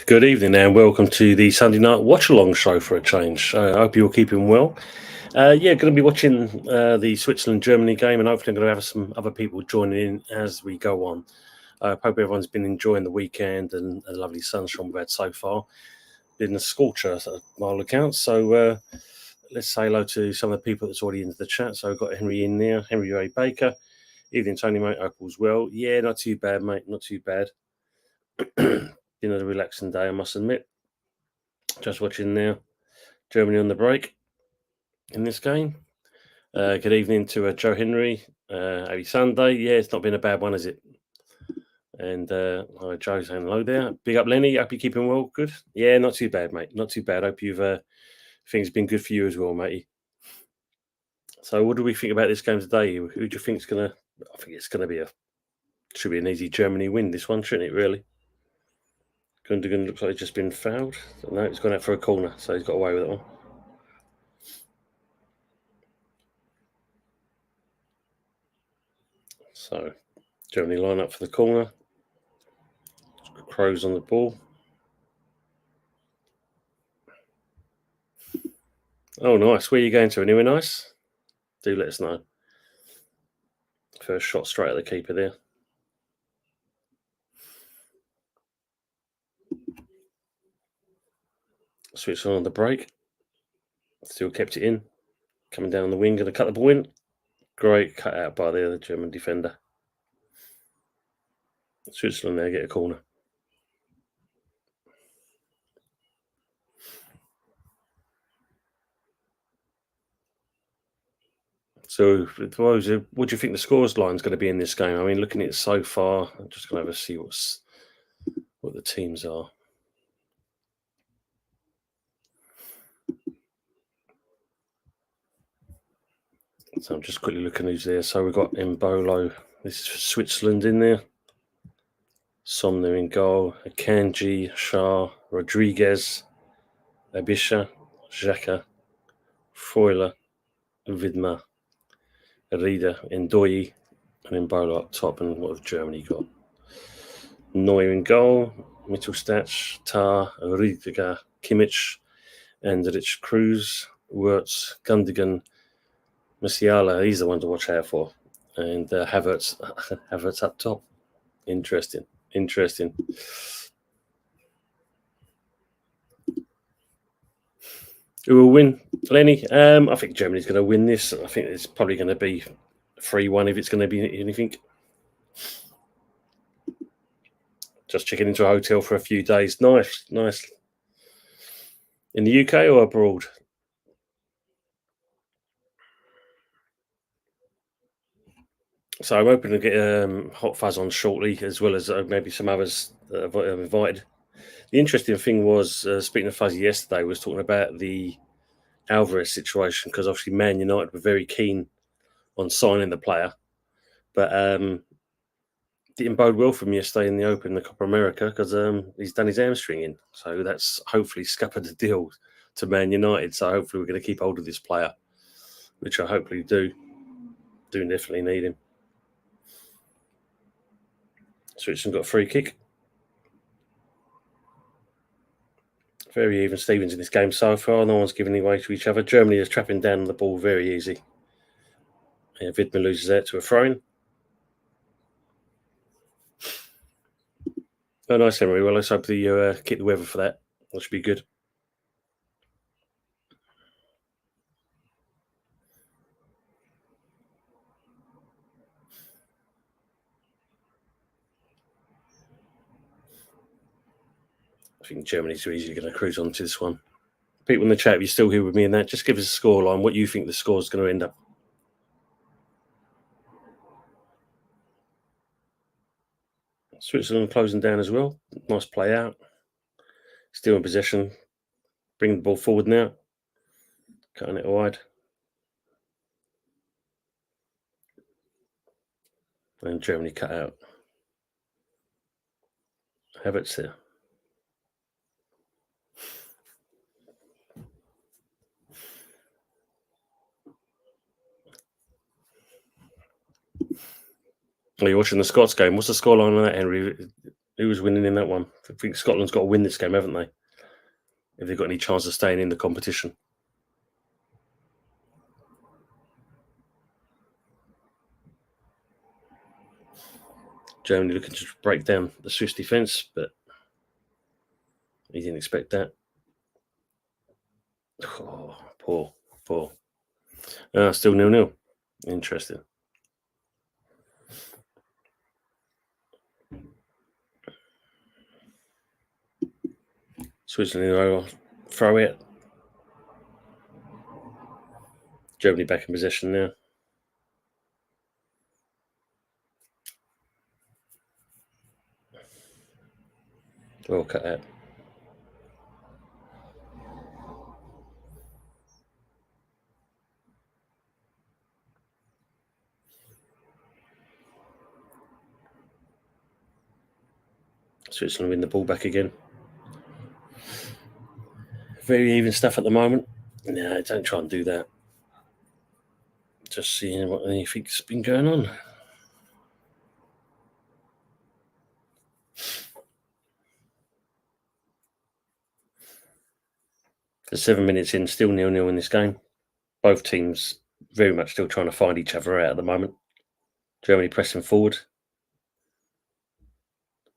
Good evening and welcome to the Sunday night watch along show for a change. I hope you're keeping well. Going to be watching the Switzerland Germany game, and hopefully, I'm going to have some other people joining in as we go on. I hope everyone's been enjoying the weekend and a lovely sunshine we've had so far. Been a scorcher by all accounts. So let's say hello to some of the people that's already into the chat. So I've got Henry in there, Henry Ray Baker. Evening, Tony, mate. Hope all's well. Yeah, not too bad, mate. Not too bad. Been a relaxing day, I must admit. Just watching now. Germany on the break in this game. Good evening to Joe Henry. Happy Sunday. Yeah, it's not been a bad one, is it? And hi, Joe saying hello there. Big up, Lenny. Hope you're keeping well. Good. Yeah, not too bad, mate. Not too bad. Hope you've things been good for you as well, matey. So, what do we think about this game today? Who do you think's gonna? I think it's gonna be should be an easy Germany win. This one, shouldn't it? Really. Gundogan looks like he's just been fouled. No, he's gone out for a corner, so he's got away with that one. So, Germany line up for the corner. Crows on the ball. Oh, nice. Where are you going to? Anywhere nice? Do let us know. First shot straight at the keeper there. Switch on the break. Still kept it in. Coming down the wing, going to cut the ball in. Great cut out by the other German defender. Switzerland there get a corner. So, what do you think the scores line is going to be in this game? I mean, looking at it so far, I'm just going to have a see what the teams are. So I'm just quickly looking who's there. So we've got Mbolo. This is Switzerland in there. Somner in goal. Akanji, Shah, Rodriguez, Abisha, Xhaka, Freuler, Vidma, Rida, Ndoye, and Mbolo up top. And what have Germany got? Neuer in goal, Mittelstadt, Tar, Rüdiger, Kimmich, Andrich, Cruz, Wirtz, Gundogan, Musiala. He's the one to watch out for. And Havertz, Havertz up top. Interesting. Who will win? Lenny? I think Germany's going to win this. I think it's probably going to be 3-1 if it's going to be anything. Just checking into a hotel for a few days. Nice. In the UK or abroad? So I'm hoping to get Hot Fuzz on shortly, as well as maybe some others that I've invited. The interesting thing was, speaking of Fuzzy yesterday, was talking about the Alvarez situation, because obviously Man United were very keen on signing the player, but didn't bode well for him yesterday in the Open, the Copa America, because he's done his hamstring in. So that's hopefully scuppered the deal to Man United. So hopefully we're going to keep hold of this player, which I hopefully do. Do definitely need him. Switzerland got a free kick. Very even Stevens in this game so far. No one's giving away to each other. Germany is trapping down the ball very easy. Yeah, Vidman loses that to a throw-in. Oh, nice, Henry. Well, let's hope you keep the weather for that. That should be good. I think Germany's too easily going to cruise on to this one. People in the chat, if you're still here with me in that, just give us a score line, what you think the score is going to end up. Switzerland closing down as well. Nice play out. Still in possession. Bringing the ball forward now. Cutting it wide. And Germany cut out. Havertz there. Are you watching the Scots game? What's the scoreline on that, Henry? Who was winning in that one? I think Scotland's got to win this game, haven't they? If they've got any chance of staying in the competition. Germany looking to break down the Swiss defence, but he didn't expect that. Oh, poor. Still 0-0. Interesting. Switzerland will throw it. Germany back in possession now. Well cut out. Switzerland win the ball back again. Very even stuff at the moment. No, don't try and do that. Just seeing what anything's been going on. The 7 minutes in, still 0-0 in this game. Both teams very much still trying to find each other out at the moment. Germany pressing forward,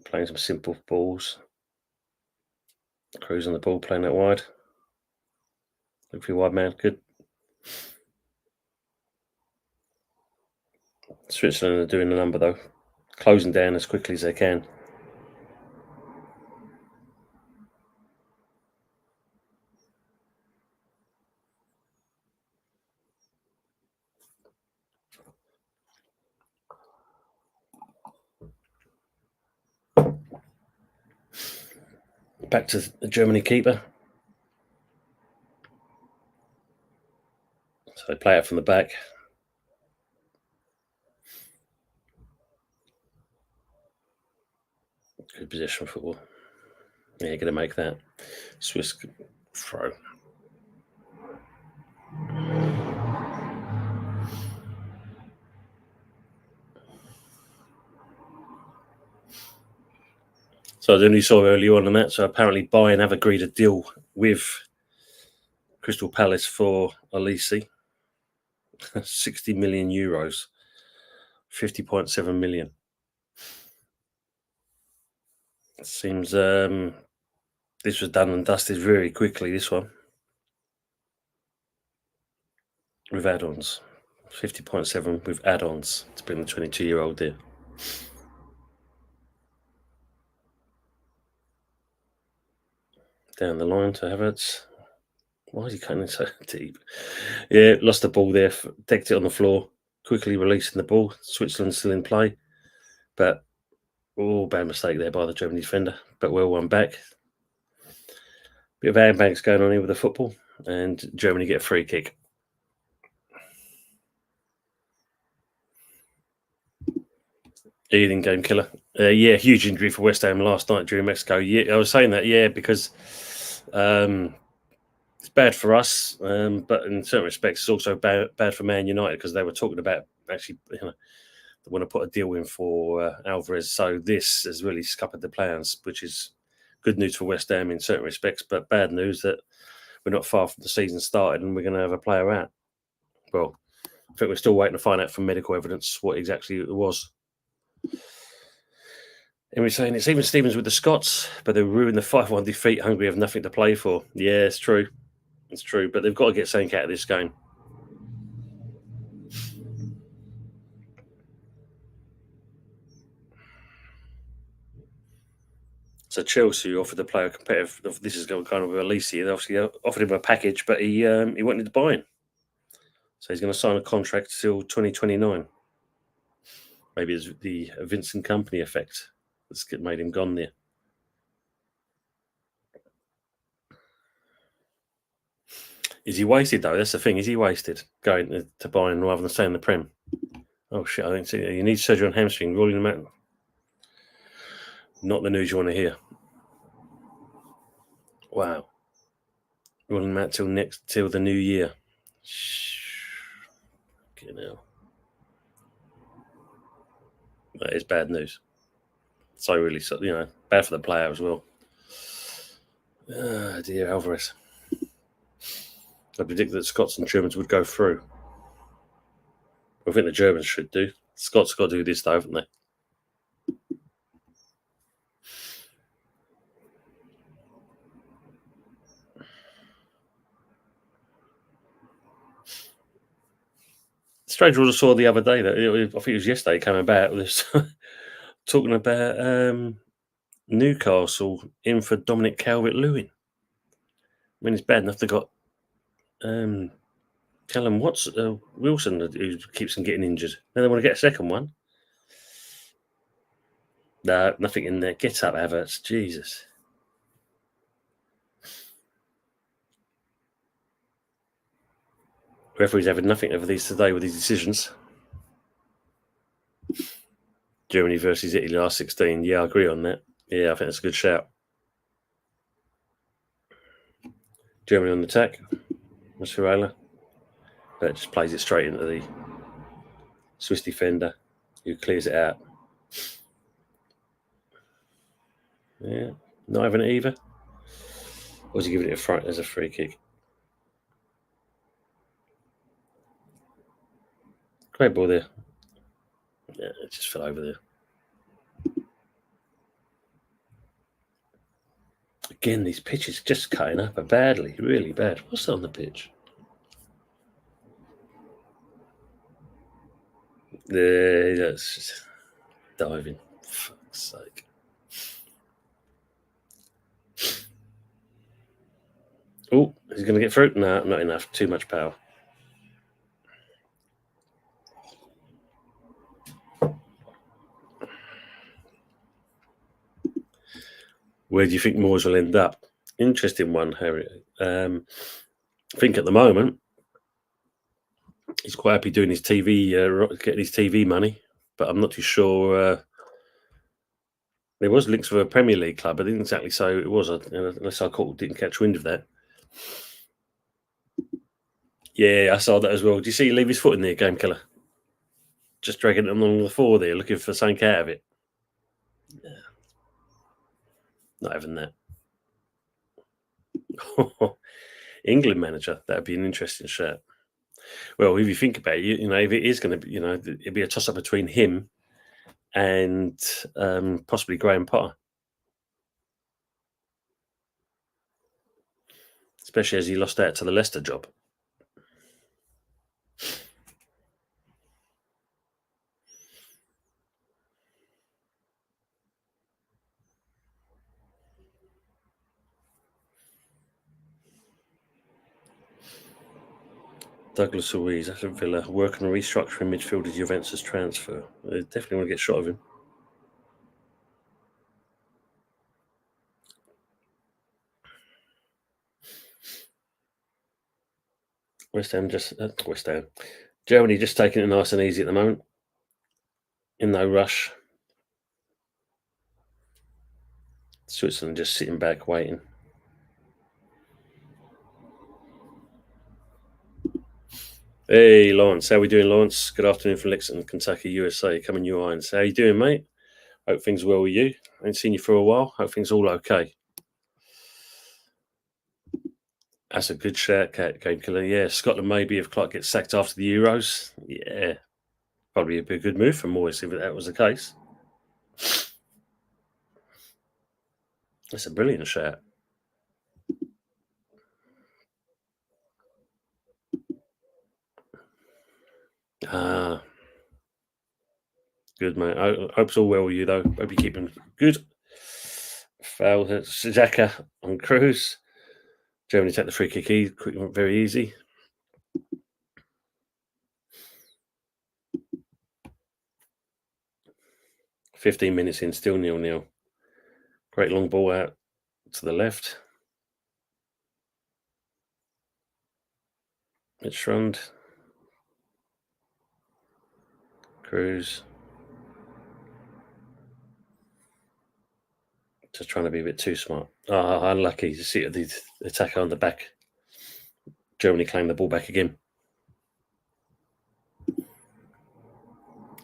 playing some simple balls. Cruz on the ball, playing that wide. Look for your wide man, good. Switzerland are doing the number though, closing down as quickly as they can. Back to the Germany keeper. So they play it from the back. Good position football. Yeah, going to make that. Swiss throw. So I only saw early on that. So apparently Bayern have agreed a deal with Crystal Palace for Elise. 60 million euros. 50.7 million. It seems this was done and dusted very quickly, this one. With add-ons. 50.7 with add-ons to bring the 22-year-old there. Down the line to Havertz. Why is he cutting it so deep? Yeah, lost the ball there, decked it on the floor, quickly releasing the ball. Switzerland still in play, but bad mistake there by the German defender, but well won back. Bit of handbanks going on here with the football, and Germany get a free kick. Ealing game killer. Yeah, huge injury for West Ham last night during Mexico. Yeah, I was saying that, because it's bad for us, but in certain respects, it's also bad for Man United because they were talking about actually, they want to put a deal in for Alvarez. So this has really scuppered the plans, which is good news for West Ham in certain respects, but bad news that we're not far from the season started and we're going to have a player out. Well, I think we're still waiting to find out from medical evidence what exactly it was. And we're saying it's even Stevens with the Scots, but they ruined the 5-1 defeat. Hungary have nothing to play for. Yeah, it's true. It's true, but they've got to get something out of this game. So Chelsea offered the player competitive. This is kind of a lease here. They obviously offered him a package, but he wanted to buy him. So he's going to sign a contract till 2029. Maybe it's the Vincent Company effect that's made him gone there. Is he wasted though? That's the thing. Is he wasted going to Bayern rather than staying in the Prem? Oh shit! I didn't see it. You need surgery on hamstring. Ruling him out. Not the news you want to hear. Wow. Ruling him out till the new year. Okay, now that is bad news. So really, bad for the player as well. Dear Alvarez. I predict that Scots and Germans would go through. I think the Germans should do. Scots got to do this though, haven't they? Strange what I saw the other day that I think it was yesterday came about was talking about Newcastle in for Dominic Calvert-Lewin. I mean, it's bad enough they got Callum Wilson who keeps on getting injured. Now they want to get a second one. No, nothing in there. Get up, Havertz. Jesus. Referees having nothing over these today with these decisions. Germany versus Italy last 16. Yeah, I agree on that. Yeah, I think that's a good shout. Germany on the attack. Mascherano. That just plays it straight into the Swiss defender who clears it out. Yeah, not having it either. Or was he giving it a front as a free kick? Great ball there. Yeah, it just fell over there. Again, these pitches just cutting up badly, really bad. What's that on the pitch? That's just diving. For fuck's sake. Oh, he's going to get through? No, not enough. Too much power. Where do you think Moores will end up? Interesting one, Harry. I think at the moment he's quite happy doing his TV, getting his TV money, but I'm not too sure. There was links with a Premier League club, but I didn't exactly say who it was, unless I didn't catch wind of that. Yeah, I saw that as well. Did you see he leave his foot in there, game killer? Just dragging it along the floor there, looking for something out of it. Yeah. Not having that. England manager, that'd be an interesting shout. Well, if you think about it, if it is going to be, it'd be a toss-up between him and possibly Graham Potter. Especially as he lost out to the Leicester job. Douglas Luiz, Aston Villa, working on restructuring midfielder Juventus transfer. They definitely want to get shot of him. West Ham. Germany just taking it nice and easy at the moment. In no rush. Switzerland just sitting back waiting. Hey, Lawrence. How we doing, Lawrence? Good afternoon from Lexington, Kentucky, USA. Coming you irons. How you doing, mate? Hope things are well with you. I ain't seen you for a while. Hope things are all okay. That's a good shout, Game Killer. Yeah, Scotland maybe if Clark gets sacked after the Euros. Yeah, probably be a good move for Moyes if that was the case. That's a brilliant shout. Good, mate. I hope it's all well with you, though. Hope you're keeping good. Foul. Xhaka on Cruz. Germany take the free kick quick, very easy. "15 minutes in, still 0-0. Great long ball out to the left. It's Schrund. Cruz. Just trying to be a bit too smart. Unlucky to see the attacker on the back. Germany claim the ball back again.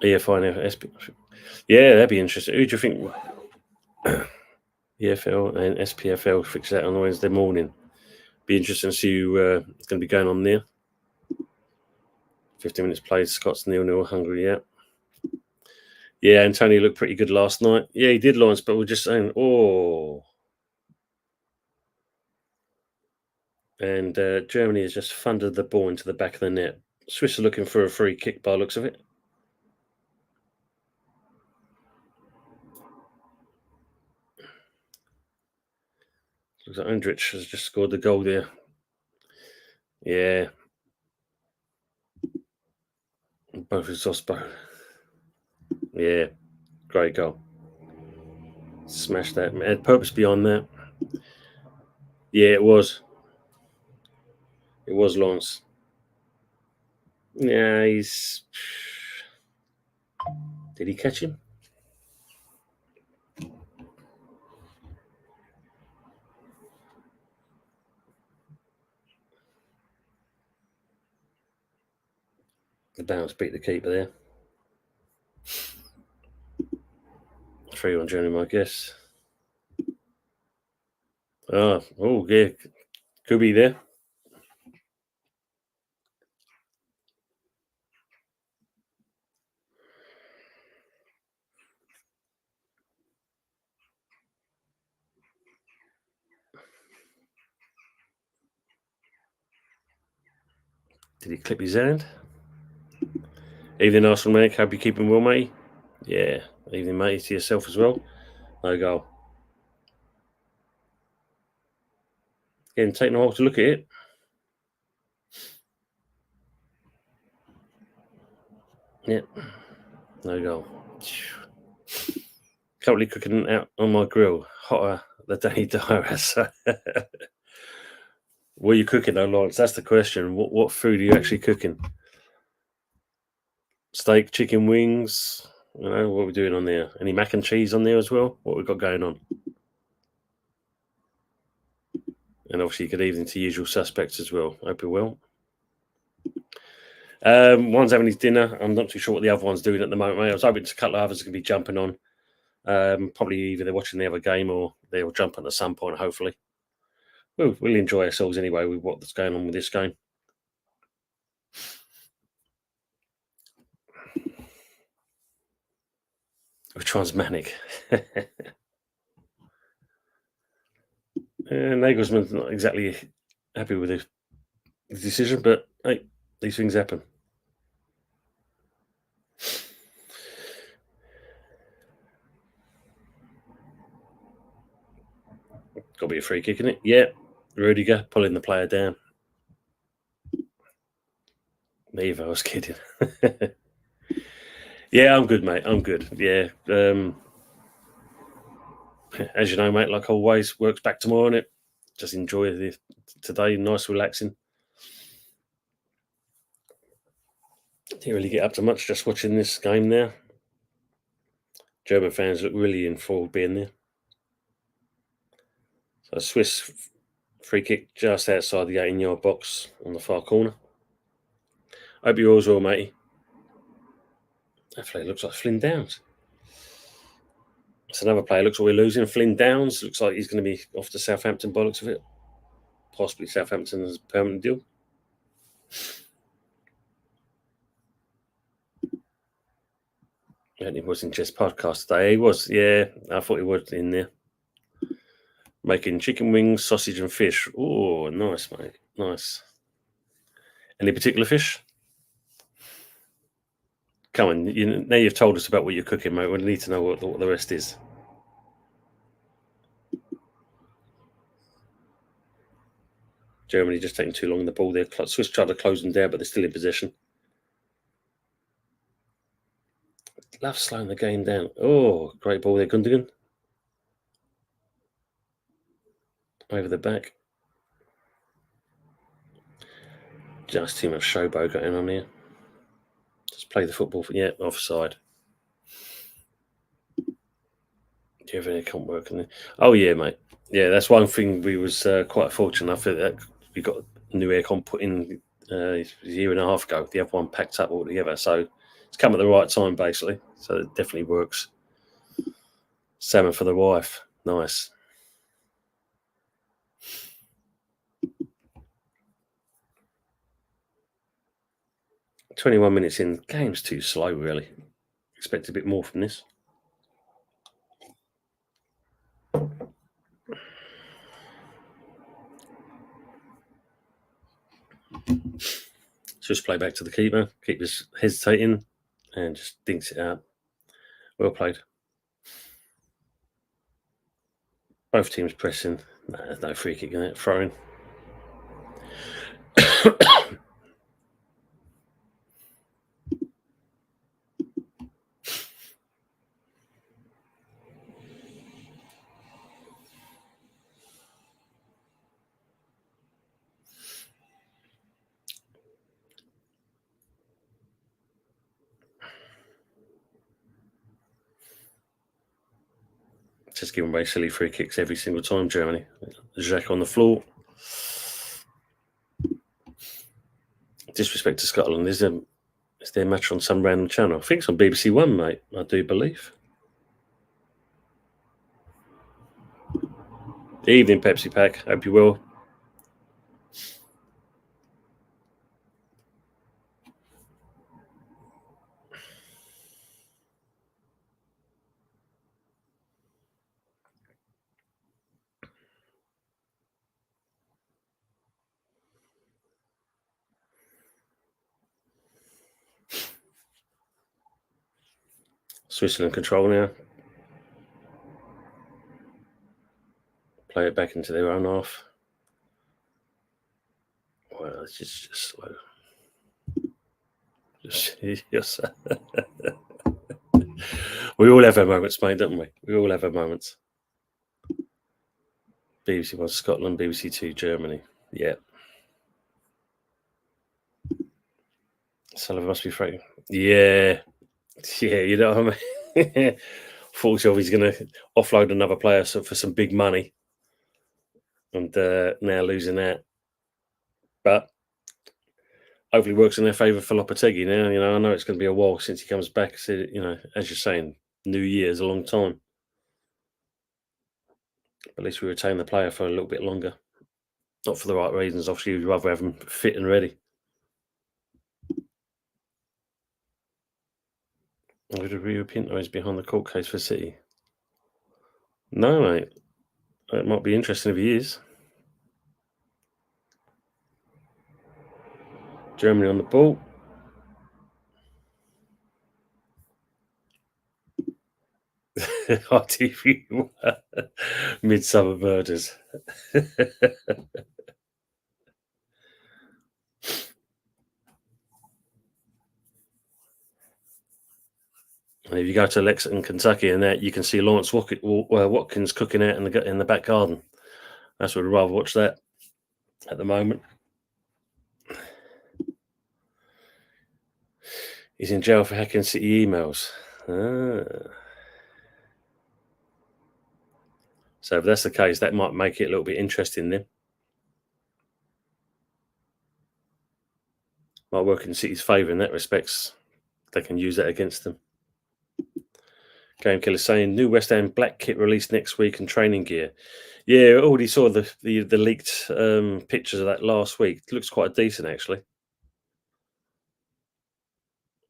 Yeah, fine. Yeah, that'd be interesting. Who do you think? EFL and SPFL fix that on Wednesday morning. Be interesting to see who's going to be going on there. 15 minutes played, Scots 0-0, Hungary, yeah. Yeah, Antonio looked pretty good last night. Yeah, he did, Lawrence, but we're just saying, And Germany has just thundered the ball into the back of the net. Swiss are looking for a free kick by the looks of it. Looks like Andrich has just scored the goal there. Yeah. Both is Osbo. Yeah. Great goal. Smash that. Had purpose beyond that. Yeah, it was. It was Lawrence. Yeah, he's. Did he catch him? The bounce beat the keeper there. 3-1 Germany, I guess. Oh, yeah. Could be there. Did he clip his hand? Evening, Arsenal, mate. Hope you're keeping well, mate. Yeah. Evening, mate. To yourself as well. No goal. Again, taking a while to look at it. Yeah. No goal. Currently cooking out on my grill. Hotter the day dies. What are you cooking though, Lawrence? That's the question. What food are you actually cooking? Steak, chicken wings? You know, what are we doing on there? Any mac and cheese on there as well? What we got going on? And obviously good evening to usual suspects as well. Hope you're well. One's having his dinner. I'm not too sure what the other one's doing at the moment, mate. I was hoping a couple of others are going to be jumping on. Probably either they're watching the other game or they'll jump on at some point, hopefully. We'll enjoy ourselves anyway with what's going on with this game. Which one's manic? Nagelsmann's not exactly happy with his decision, but hey, these things happen. Got to be a free kick, isn't it? Yeah. Rudiger pulling the player down. Eva, I was kidding. Yeah, I'm good, mate. I'm good. Yeah. As you know, mate, like always, work's back tomorrow, innit? Just enjoy today, nice, relaxing. Didn't really get up to much, just watching this game now. German fans look really enthralled being there. So Swiss free kick just outside the 18-yard box on the far corner. Hope you're all well, matey. That player looks like Flynn Downs. It's another player. Looks like we're losing. Flynn Downs looks like he's going to be off to Southampton by looks of it. Possibly Southampton as a permanent deal. And he was in Jess podcast today. He was, yeah. I thought he was in there. Making chicken wings, sausage and fish. Oh, nice, mate. Nice. Any particular fish? Come on, now you've told us about what you're cooking, mate. We need to know what the rest is. Germany just taking too long in the ball there. Swiss tried to close them down, but they're still in possession. Love slowing the game down. Oh, great ball there, Gundogan. Over the back. Just too much showboat going on here. Just play the football. Yeah, offside. Do you have any account work in there? Oh, yeah, mate. Yeah, that's one thing we was quite fortunate. I feel that we got a new aircon put in a year and a half ago. The other one packed up altogether. So it's come at the right time, basically. So it definitely works. Salmon for the wife. Nice. 21 minutes in. Game's too slow, really. Expect a bit more from this. Just play back to the keeper. Keeper's hesitating and just dinks it out. Well played. Both teams pressing. Nah, there's no free kick in it. Throwing. Just giving away silly free kicks every single time, Germany. Jacques on the floor. Disrespect to Scotland. Is their match on some random channel? I think it's on BBC One, mate. I do believe. Evening, Pepsi Pack. Hope you will. Switzerland control now. Play it back into their own half. Well, it's just slow. Yes. We all have our moments, mate, don't we? We all have our moments. BBC One Scotland, BBC Two Germany. Yeah. Sullivan must be free. Yeah. Yeah, you know what I mean? Thought he's going to offload another player for some big money. And now losing that. But hopefully works in their favour for Lopetegui now. You know, I know it's going to be a while since he comes back. So, you know, as you're saying, New Year's a long time. But at least we retain the player for a little bit longer. Not for the right reasons. Obviously, we'd rather have him fit and ready. Rio Pinto is behind the court case for City. No, mate. It might be interesting if he is. Germany on the ball. ITV Midsummer Murders. And if you go to Lexington, Kentucky, and that you can see Lawrence Watkins cooking out in the back garden. That's what I'd rather watch that at the moment. He's in jail for hacking City emails. So if that's the case, that might make it a little bit interesting then. Might work in City's favour in that respects. They can use that against them. Game Killer saying new West Ham black kit released next week and training gear. Yeah, I already saw the leaked pictures of that last week. It looks quite decent actually.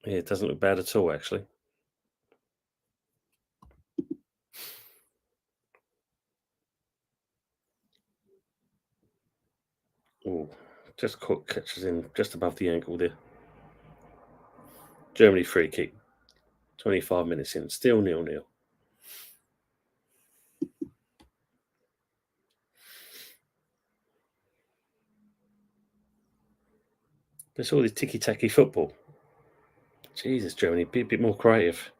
Yeah, it doesn't look bad at all actually. Oh, just caught catches in just above the ankle there. Germany free kick. 25 minutes in, still 0-0. There's all this ticky-tacky football. Jesus, Germany, be a bit more creative.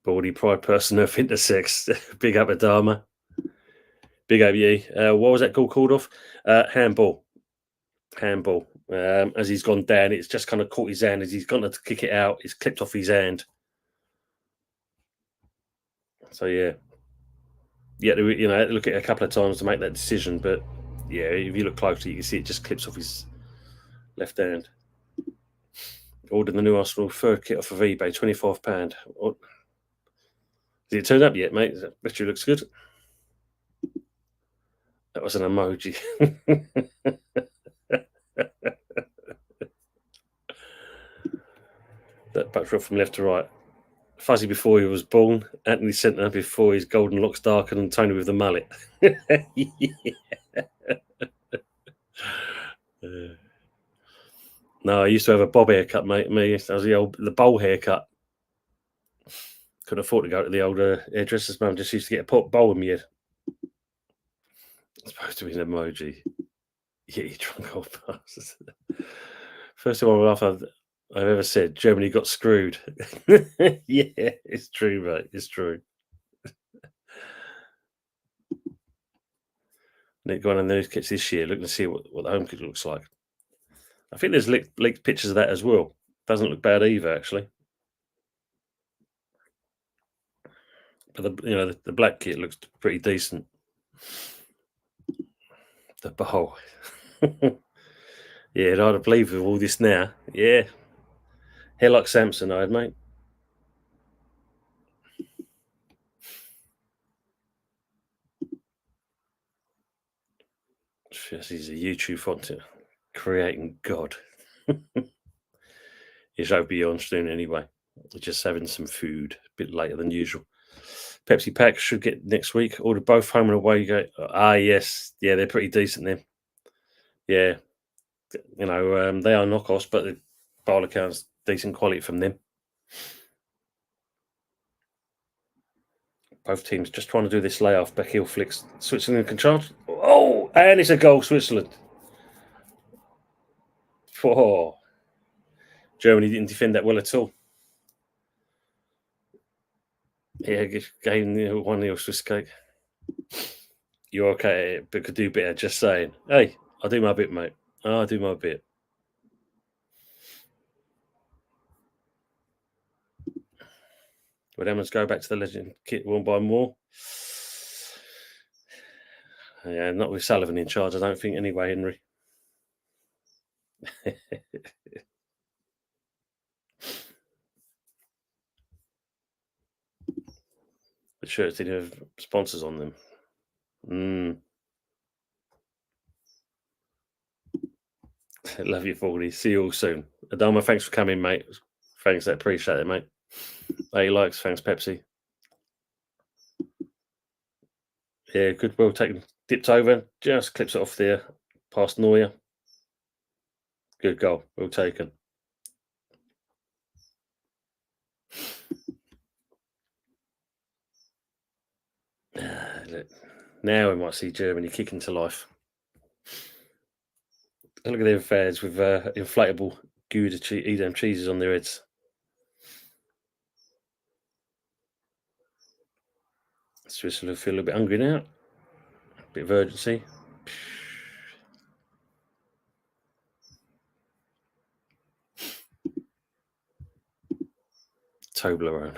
Baldy Pride person of intersex. Big up Adama. Big up ye. What was that goal called off? Handball. Handball. As he's gone down, it's just kind of caught his hand. As he's gone to kick it out, it's clipped off his hand. So, yeah. You had to, look at it a couple of times to make that decision. But yeah, if you look closely, you can see it just clips off his left hand. Ordered the new Arsenal third kit off of eBay, £25. Has it turned up yet, mate? Bet you looks good. That was an emoji. That backdrop from left to right. Fuzzy before he was born. Anthony Centre before his golden locks darkened, and Tony with the mullet. No, I used to have a bob haircut, mate. Me, that was the bowl haircut. Couldn't afford to go to the older hairdresser's. Mum just used to get a bowl in my head. It's supposed to be an emoji. Yeah, you drunk old bastard. First time I've ever said Germany got screwed. Yeah, it's true, mate. It's true. Nick going on those kits this year, looking to see what the home kit looks like. I think there's leaked pictures of that as well. Doesn't look bad either, actually. But the black kit looks pretty decent. The bowl. Yeah, hard to believe with all this now. Yeah. Hair like Samson, I had, mate. Yes, he's a YouTube font creating God. He's over beyond soon anyway. Just having some food a bit later than usual. Pepsi Pack should get next week. Ordered both home and away. Yes. Yeah, they're pretty decent then. Yeah. They are knockoffs, but the bowl account's decent quality from them. Both teams just trying to do this layoff. Beckheel flicks. Switzerland can charge. Oh, and it's a goal, Switzerland. Oh, Germany didn't defend that well at all. Yeah, game 1-0 Swiss cake. You're okay, but could do better. Just saying. Hey, I'll do my bit, mate. I'll do my bit. Would Emmons go back to the legend kit one by more? Yeah, not with Sullivan in charge, I don't think, anyway, Henry. The shirts didn't have sponsors on them. Love you, Fordy. See you all soon. Adama, thanks for coming, mate. Thanks, I appreciate it, mate. 80 likes, thanks, Pepsi. Yeah, good, well taken. Dipped over, just clips it off there, past Neuer. Good goal, well taken. Look, now we might see Germany kick into life. Look at their fans with inflatable Gouda Edam cheeses on their heads. Switzerland feel a little bit hungry now. A bit of urgency. Toblerone.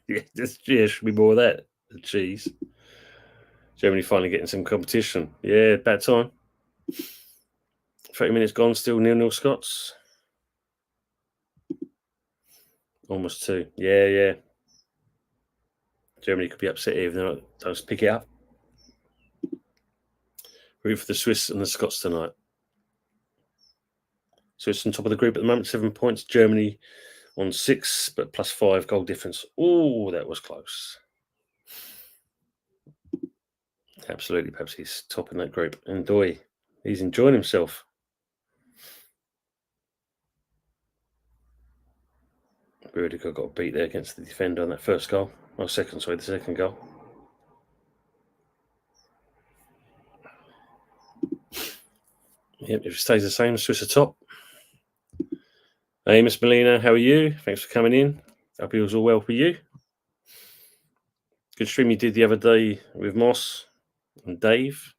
Yeah, should be more of that. The cheese. Germany finally getting some competition. Yeah, bad time. 30 minutes gone, still 0-0 Scots. Almost 2. Yeah. Germany could be upset here if they don't pick it up. Root for the Swiss and the Scots tonight. Swiss on top of the group at the moment, 7 points. Germany on 6, but plus 5 goal difference. Oh, that was close. Absolutely, Pepsi's top in that group. And Doy, he's enjoying himself. Rudiger got beat there against the defender on that first goal. The second goal. Yep, if it stays the same, Swiss are top. Hey, Miss Melina, how are you? Thanks for coming in. Hope it was all well for you. Good stream you did the other day with Moss and Dave.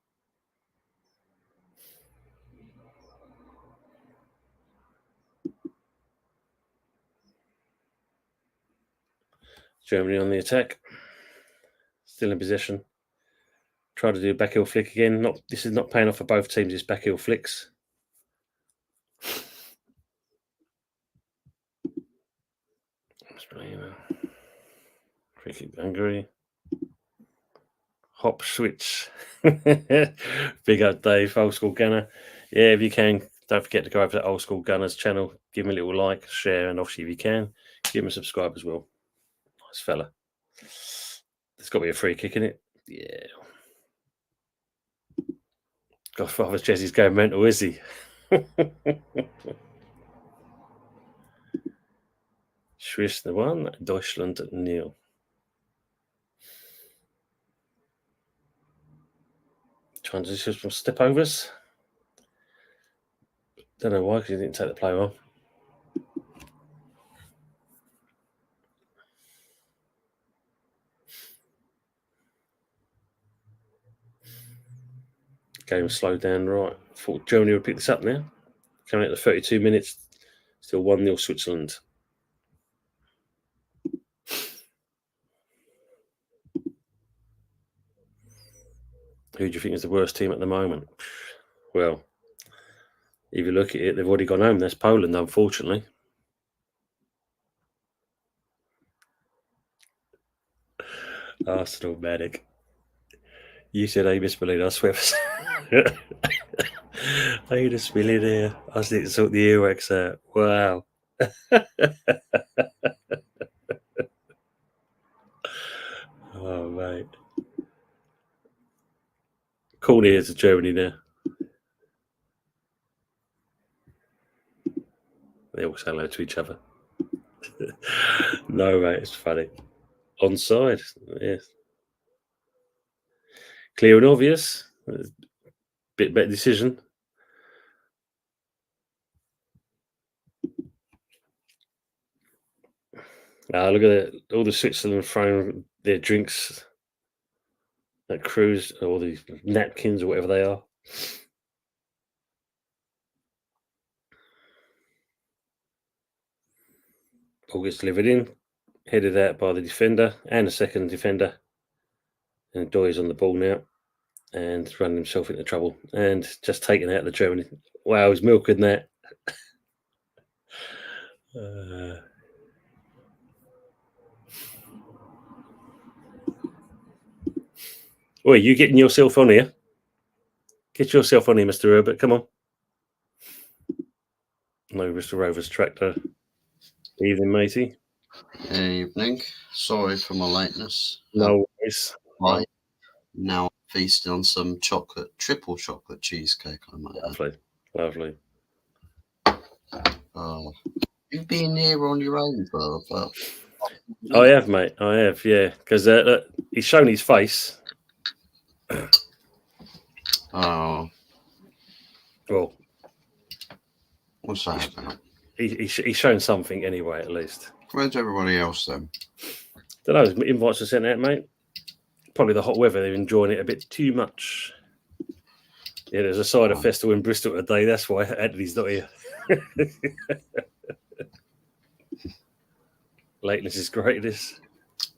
Germany on the attack. Still in possession. Try to do a back heel flick again. This is not paying off for both teams. It's back heel flicks. Free kick Hungary. Hop switch. Big up Dave, old school gunner. Yeah, if you can, don't forget to go over to Old School Gunners channel. Give him a little like, share, and obviously if you can, give him a subscribe as well. Nice fella. There's got to be a free kick in it. Yeah. Godfather's Jesse's going mental, is he? Swiss 1, Deutschland 0. Transitions from step overs. Don't know why, because he didn't take the player on. Game slowed down right. Thought Germany would pick this up now. Coming out to 32 minutes, still 1-0 Switzerland. Who do you think is the worst team at the moment? Well, if you look at it, they've already gone home. That's Poland, unfortunately. Arsenal medic. You said Amos Berlin, I swear. Amos Berlin here. I just need to sort the earwax out. Wow. Oh, mate. Cool here to Germany now. They all say hello to each other. No, mate, it's funny. Onside, yes. Clear and obvious. Bit better decision. Look at that. All the Switzerland throwing their drinks at cruise, or the napkins, or whatever they are. All gets delivered in, headed out by the defender and the second defender. And Doy's on the ball now and running himself into trouble and just taking out the Germany. Wow, he's milking that. Oi, you getting yourself on here? Get yourself on here, Mr. Herbert. Come on. No, Mr. Rover's tractor. Evening, matey. Evening. Sorry for my lateness. No worries. Right. Now I'm feasting on some triple chocolate cheesecake. I might Lovely. Lovely. Oh, you've been here on your own for I have, mate. I have, yeah. Because he's shown his face. Oh. Well, what's that about? He's shown something anyway, at least. Where's everybody else then? Don't know. Invites are sent out, mate. Probably the hot weather. They're enjoying it a bit too much. Yeah, there's a cider festival in Bristol today. That's why Anthony's not here. Lateness is greatness.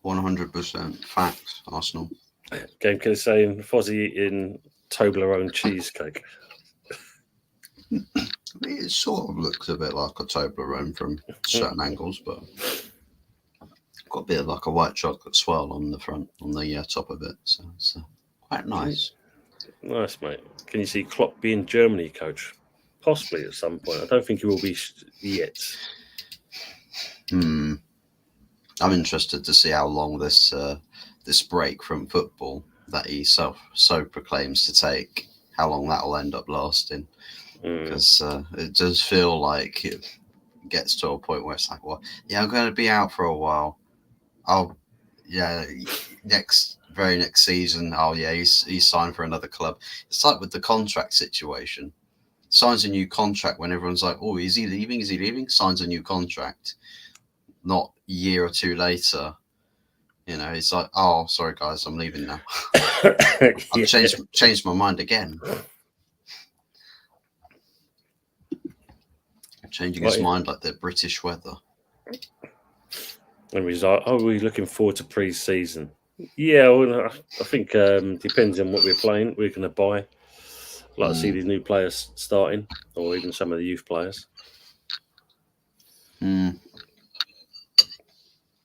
100% facts, Arsenal. Game killer saying Fozzie eating Toblerone cheesecake. It sort of looks a bit like a Toblerone from certain angles, but got a bit of like a white chocolate swirl on the front, on the top of it. So it's quite nice. Nice, mate. Can you see Klopp being Germany coach? Possibly at some point. I don't think he will be yet. I'm interested to see how long this break from football that he so proclaims to take, how long that will end up lasting. Because it does feel like it gets to a point where it's like, well, yeah, I'm going to be out for a while. Very next season, he's signed for another club. It's like with the contract situation. Signs a new contract when everyone's like, oh, is he leaving? Is he leaving? Signs a new contract. Not a year or two later, it's like, oh, sorry guys, I'm leaving now. I've changed my mind again. Changing his mind like the British weather. And he's like, oh, we're looking forward to pre-season. Yeah, well, I think depends on what we're playing. We're going to buy. I'd like to see these new players starting, or even some of the youth players.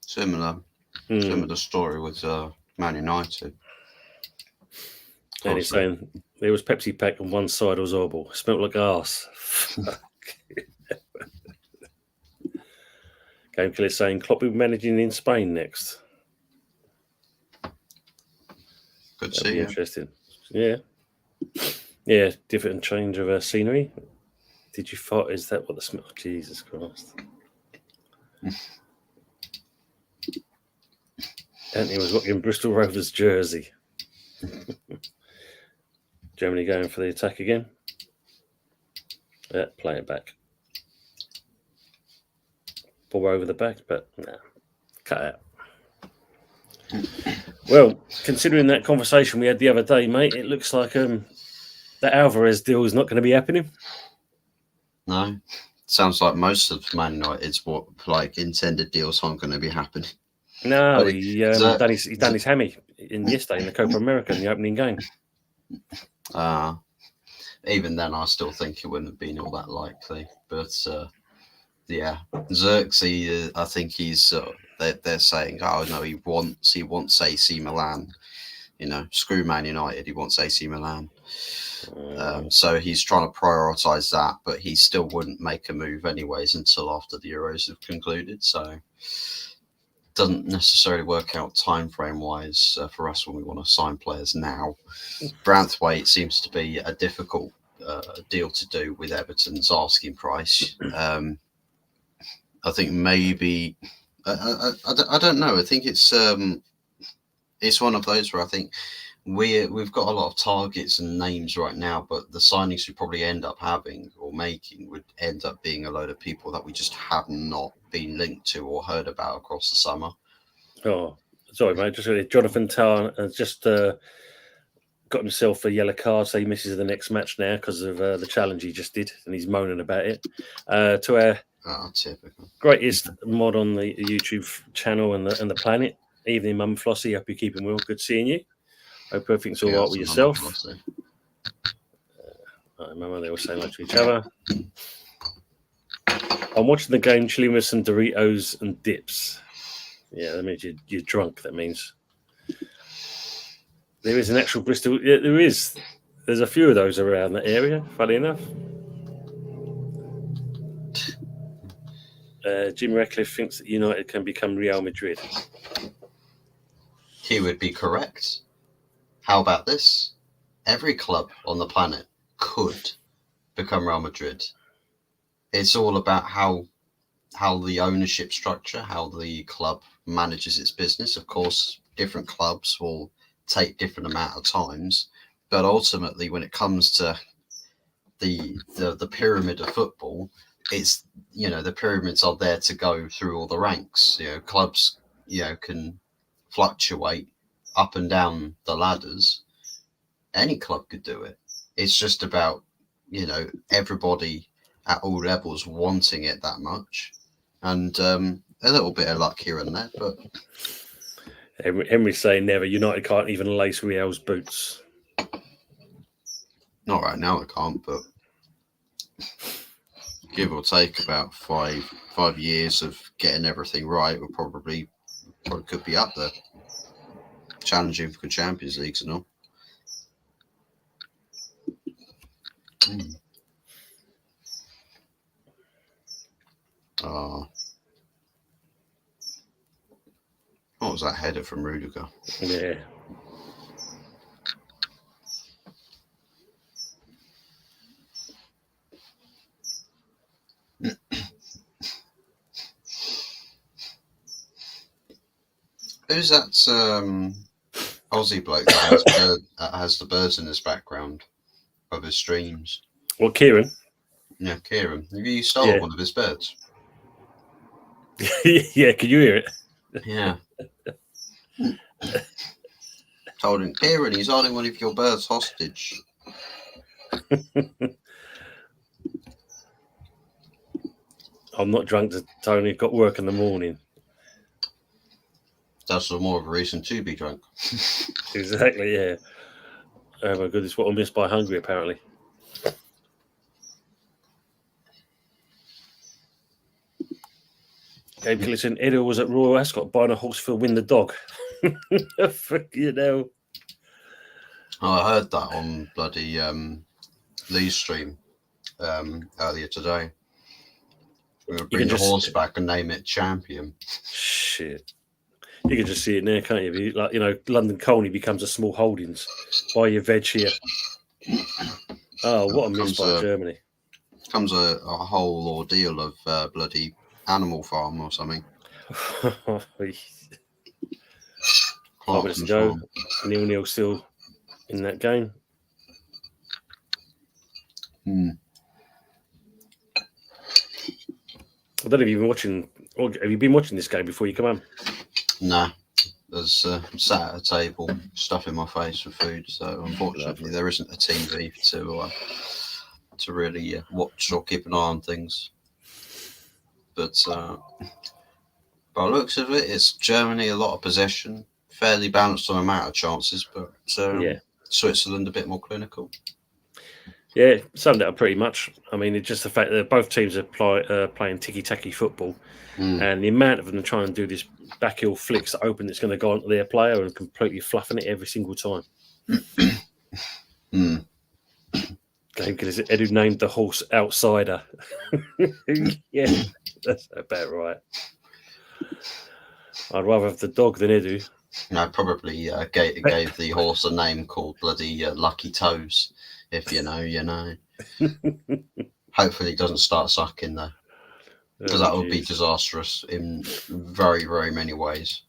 Similar story with Man United. And he's saying there was Pepsi pack on one side was horrible. It smelled like arse. Game Killer saying Klopp will be managing in Spain next. Good to That'd be see. interesting. Yeah. Yeah, different change of scenery. Did you fart? Is that what the smell? Jesus Christ. Anthony was rocking Bristol Rovers jersey. Germany going for the attack again. Yeah, play it back. Ball over the back, but nah, cut out. Well, considering that conversation we had the other day, mate, it looks like that Alvarez deal is not going to be happening. No, sounds like most of Man United's what like intended deals aren't going to be happening. No, he done his hammy yesterday in the Copa America in the opening game. Even then, I still think it wouldn't have been all that likely. But yeah, Xerxes, I think he's. They're saying, oh no, he wants AC Milan. Screw Man United. He wants AC Milan. So he's trying to prioritise that, but he still wouldn't make a move anyways until after the Euros have concluded. So doesn't necessarily work out time frame wise for us when we want to sign players now. Branthwaite seems to be a difficult deal to do with Everton's asking price. I think maybe I don't know. I think it's one of those where I think we've got a lot of targets and names right now, but the signings we probably end up having or making would end up being a load of people that we just have not been linked to or heard about across the summer. Oh, sorry, mate. Just Jonathan Tarr has just got himself a yellow card, so he misses the next match now because of the challenge he just did, and he's moaning about it. To our greatest mod on the YouTube channel and the planet, evening, Mum Flossie. Hope you're keeping well. Good seeing you. Hope everything's all right with yourself. Mama, they all say like to each other. I'm watching the game, chilling with some Doritos and dips. Yeah, that means you're drunk. That means there is an actual Bristol. Yeah, there is. There's a few of those around that area. Funny enough. Jim Ratcliffe thinks that United can become Real Madrid. He would be correct. How about this? Every club on the planet could become Real Madrid. It's all about how the ownership structure, how the club manages its business. Of course, different clubs will take different amount of times, but ultimately, when it comes to the pyramid of football, it's the pyramids are there to go through all the ranks. Clubs can fluctuate up and down the ladders. Any club could do it. It's just about everybody at all levels wanting it that much, and a little bit of luck here and there. But Henry's saying never. United can't even lace Real's boots. Not right now, they can't. But give or take about five years of getting everything right, we'll probably could be up there, challenging for Champions Leagues and all. What was that header from Rudiger? Yeah. Who's that Aussie bloke that has the birds in his background of his streams? Well, Kieran. Yeah, Kieran. Have you stolen one of his birds? Yeah, can you hear it? Yeah. Told him, Kieran, he's holding one of your birds hostage. I'm not drunk, Tony. Got work in the morning. That's more of a reason to be drunk. Exactly, yeah. Oh my goodness, what I missed by Hungary, apparently. Game Killer said Edo was at Royal Ascot buying a horse for Win the Dog. Fucking hell. Oh, I heard that on bloody Lee's stream earlier today. We would bring the horse back and name it Champion. Shit. You can just see it there, can't you? Like, London Colney becomes a small holdings. Buy your veg here. Oh, what a miss by Germany. Comes a whole ordeal of bloody Animal Farm or something. 5 minutes to go. 0-0 still in that game. I don't know if you've been watching, or have you been watching this game before you come on? Nah. There's sat at a table, stuffing my face with food, so unfortunately there isn't a TV to really watch or keep an eye on things. But by the looks of it, it's Germany, a lot of possession, fairly balanced on amount of chances, but Switzerland a bit more clinical. Yeah, summed it up pretty much. I mean, it's just the fact that both teams are playing ticky-tacky football, and the amount of them trying to do this backheel flicks that open that's going to go onto their player and completely fluffing it every single time. Game Killers, Edu named the horse Outsider. Yeah, that's about right. I'd rather have the dog than Edu. No, probably gave the horse a name called bloody Lucky Toes. If you know, you know. Hopefully it doesn't start sucking though, because that would be disastrous in very, very many ways.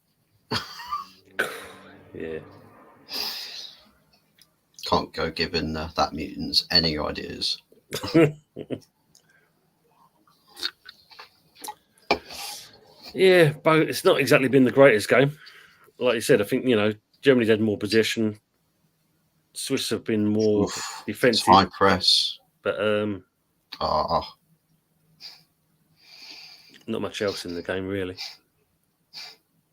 Yeah. Can't go giving that mutants any ideas. Yeah, but it's not exactly been the greatest game. Like you said, I think, Germany's had more possession. Swiss have been more defensive. High press. But not much else in the game, really.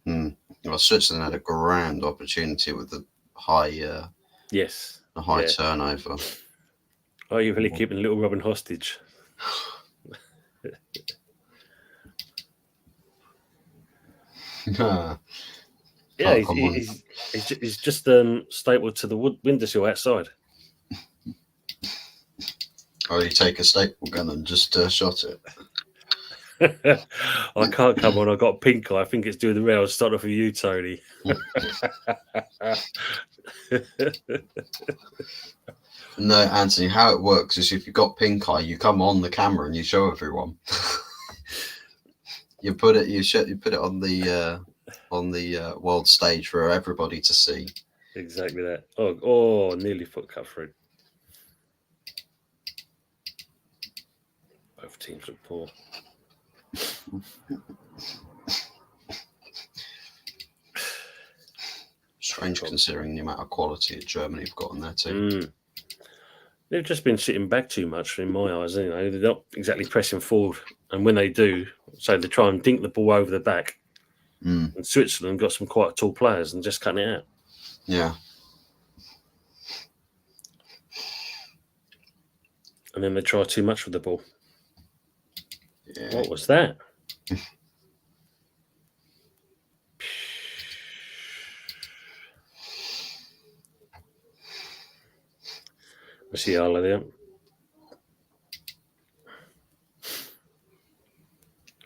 Well, Switzerland had a grand opportunity with the high turnover. Are you really keeping little Robin hostage? Yeah, he's just stapled to the windowsill outside. Or you take a staple gun and just shot it. I can't come on. I got pink eye. I think it's doing the round. I'll start off with you, Tony. No, Anthony. How it works is if you've got pink eye, you come on the camera and you show everyone. You put it on the world stage for everybody to see. Exactly that. Oh, nearly foot cut through. Both teams look poor. Strange considering the amount of quality that Germany have got on their team. They've just been sitting back too much in my eyes. They're not exactly pressing forward, and when they do, so they try and dink the ball over the back. And Switzerland got some quite tall players and just cutting it out. Yeah. And then they try too much with the ball. Yeah. What was that? I see all of them.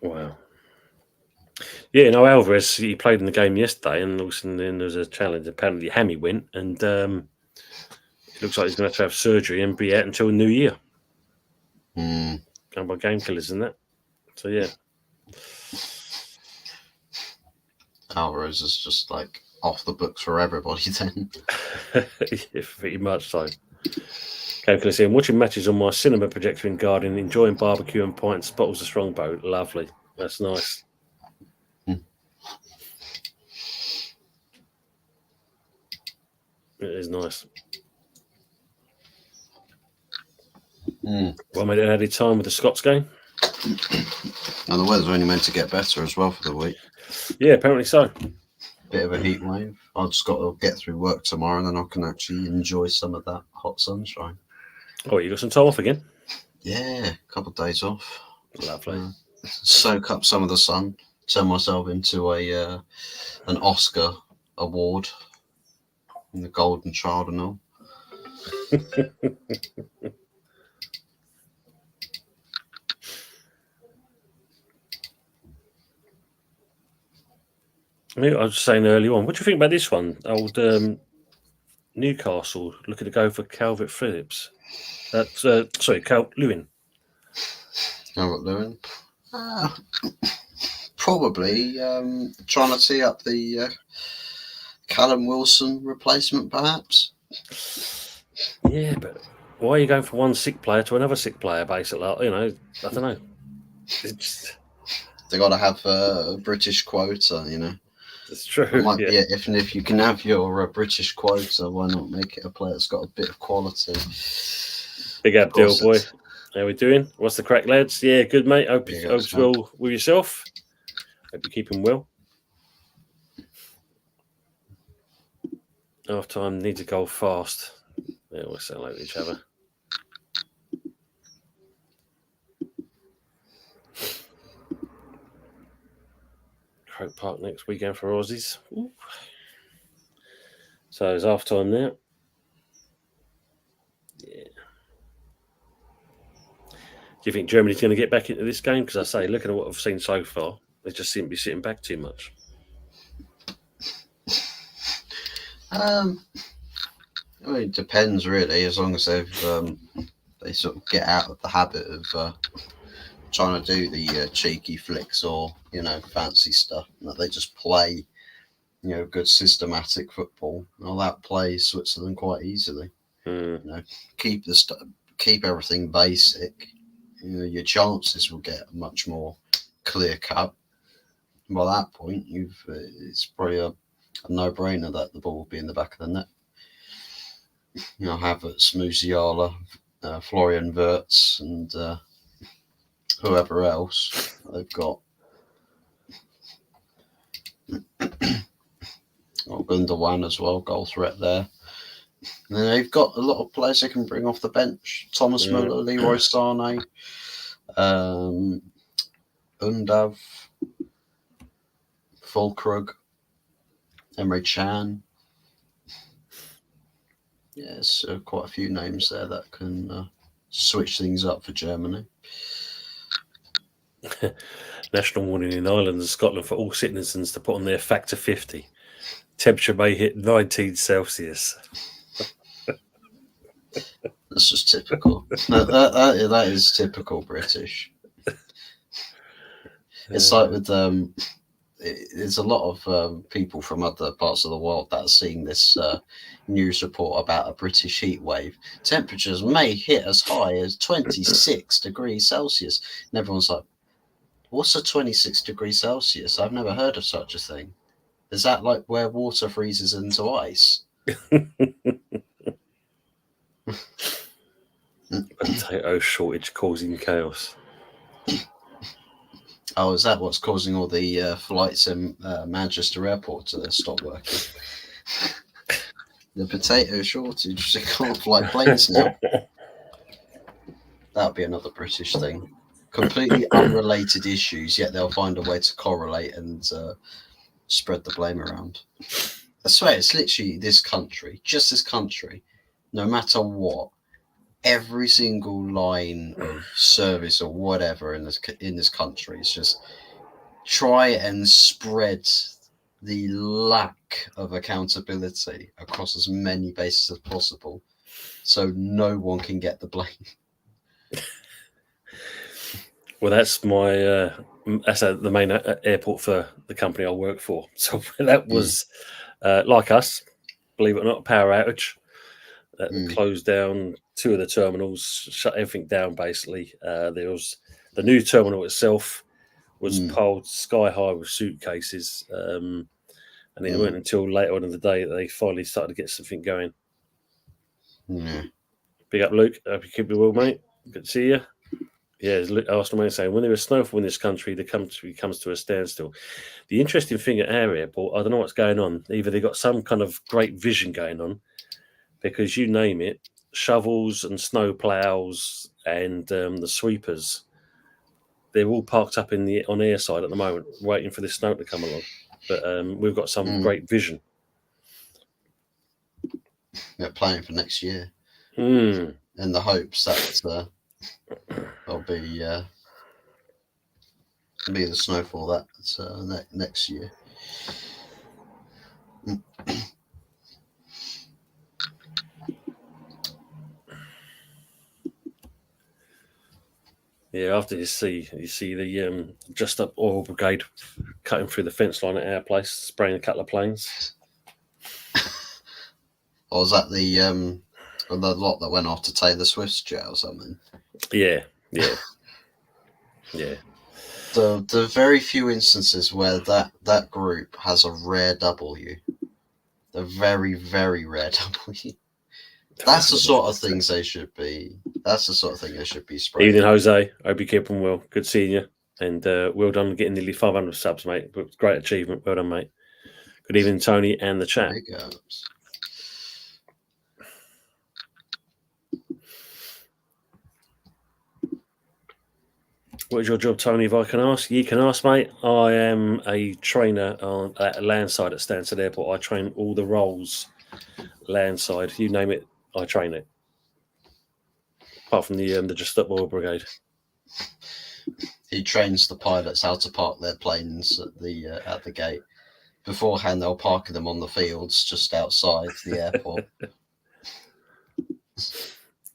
Wow. Yeah, no, Alvarez, he played in the game yesterday, and all of a sudden then there was a challenge. Apparently, hammy went, and it looks like he's going to have surgery and be out until the new year. Going by Game Killers and that. So, yeah. Alvarez is just like off the books for everybody then. Yeah, pretty much so. Game Killers here. I'm watching matches on my cinema projector in Garden, enjoying barbecue and pints, bottles of Strongbow. Lovely. That's nice. It is nice. Well, made it added time with the Scots game. And the weather's only meant to get better as well for the week. Yeah, apparently so. bit of a heat wave. I've just got to get through work tomorrow, and then I can actually enjoy some of that hot sunshine. Oh, you got some time off again? Yeah, a couple of days off. Lovely. Soak up some of the sun. Turn myself into an Oscar award, and the Golden Child and all. I was saying earlier on, what do you think about this one? Old Newcastle looking to go for Calvert Phillips. Cal Lewin. Albert Lewin. Probably trying to tee up the Callum Wilson replacement, perhaps. Yeah, but why are you going from one sick player to another sick player, basically? I don't know. They got to have a British quota, It's true. It might be if you can have your British quota, why not make it a player that's got a bit of quality? Big Abdul, boy. How we doing? What's the crack, lads? Yeah, good, mate. Hope it's well with yourself. Hope you're keeping well. Half time needs to go fast. They always sound like each other. Croke Park next weekend for Aussies. Ooh. So it's half time now. Yeah. Do you think Germany's going to get back into this game? Because I say, looking at what I've seen so far, they just seem to be sitting back too much. It depends really. As long as they sort of get out of the habit of trying to do the cheeky flicks or fancy stuff, that they just play good systematic football. Well, that plays Switzerland quite easily. Keep everything basic. Your chances will get much more clear cut. By that point, it's probably a no-brainer that the ball will be in the back of the net. Havertz, Musiala, Florian Wirtz, and whoever else they've got. Gundogan as well, goal threat there. And then they've got a lot of players they can bring off the bench. Thomas Müller, Leroy Sané, Undav, Fulkrug, Emre Can. Yes, quite a few names there that can switch things up for Germany. National warning in Ireland and Scotland for all citizens to put on their factor 50. Temperature may hit 19 Celsius. That's just typical. that is typical British. It's like with there's a lot of people from other parts of the world that are seeing this news report about a British heat wave. Temperatures may hit as high as 26 degrees Celsius. And everyone's like, what's a 26 degrees Celsius? I've never heard of such a thing. Is that like where water freezes into ice? Potato shortage causing chaos. Oh, is that what's causing all the flights in Manchester Airport to stop working? The potato shortage. They can't fly planes now. That would be another British thing. Completely unrelated issues, yet they'll find a way to correlate and spread the blame around. I swear, it's literally this country, just this country, no matter what, every single line of service or whatever in this country is just try and spread the lack of accountability across as many bases as possible, so no one can get the blame. Well, that's the main airport for the company I work for. So that was like us, believe it or not, a power outage. Closed down 2 of the terminals, shut everything down basically. There was the new terminal itself was piled sky high with suitcases, and it weren't until later on in the day that they finally started to get something going. Yeah. Big up, Luke. Hope you keep it well, mate. Good to see you. Yeah, as Arsenal man saying, when there is snowfall in this country, the country comes to a standstill. The interesting thing at our airport, I don't know what's going on. Either they've got some kind of great vision going on, because you name it, shovels and snow plows and the sweepers, they're all parked up on air side at the moment, waiting for this snow to come along. But we've got some great vision. They're planning for next year, Mm. in the hopes that there'll be the snowfall that next year. Yeah, after you see the Just Up Oil Brigade cutting through the fence line at our place, spraying a couple of planes. Or was that the lot that went off to Taylor Swift's jet or something? Yeah. The very few instances where that group has a rare W, the very, very rare W. That's the sort of things they should be. That's the sort of thing they should be spraying. Evening, Jose. Hope you're keeping well. Good seeing you. And well done getting nearly 500 subs, mate. But great achievement. Well done, mate. Good evening, Tony, and the chat. Big ups. What is your job, Tony, if I can ask? You can ask, mate. I am a trainer at landside at Stansted Airport. I train all the roles landside. You name it, I train it. Apart from the Just Up Oil Brigade. He trains the pilots how to park their planes at the gate. Beforehand, they'll park them on the fields just outside the airport.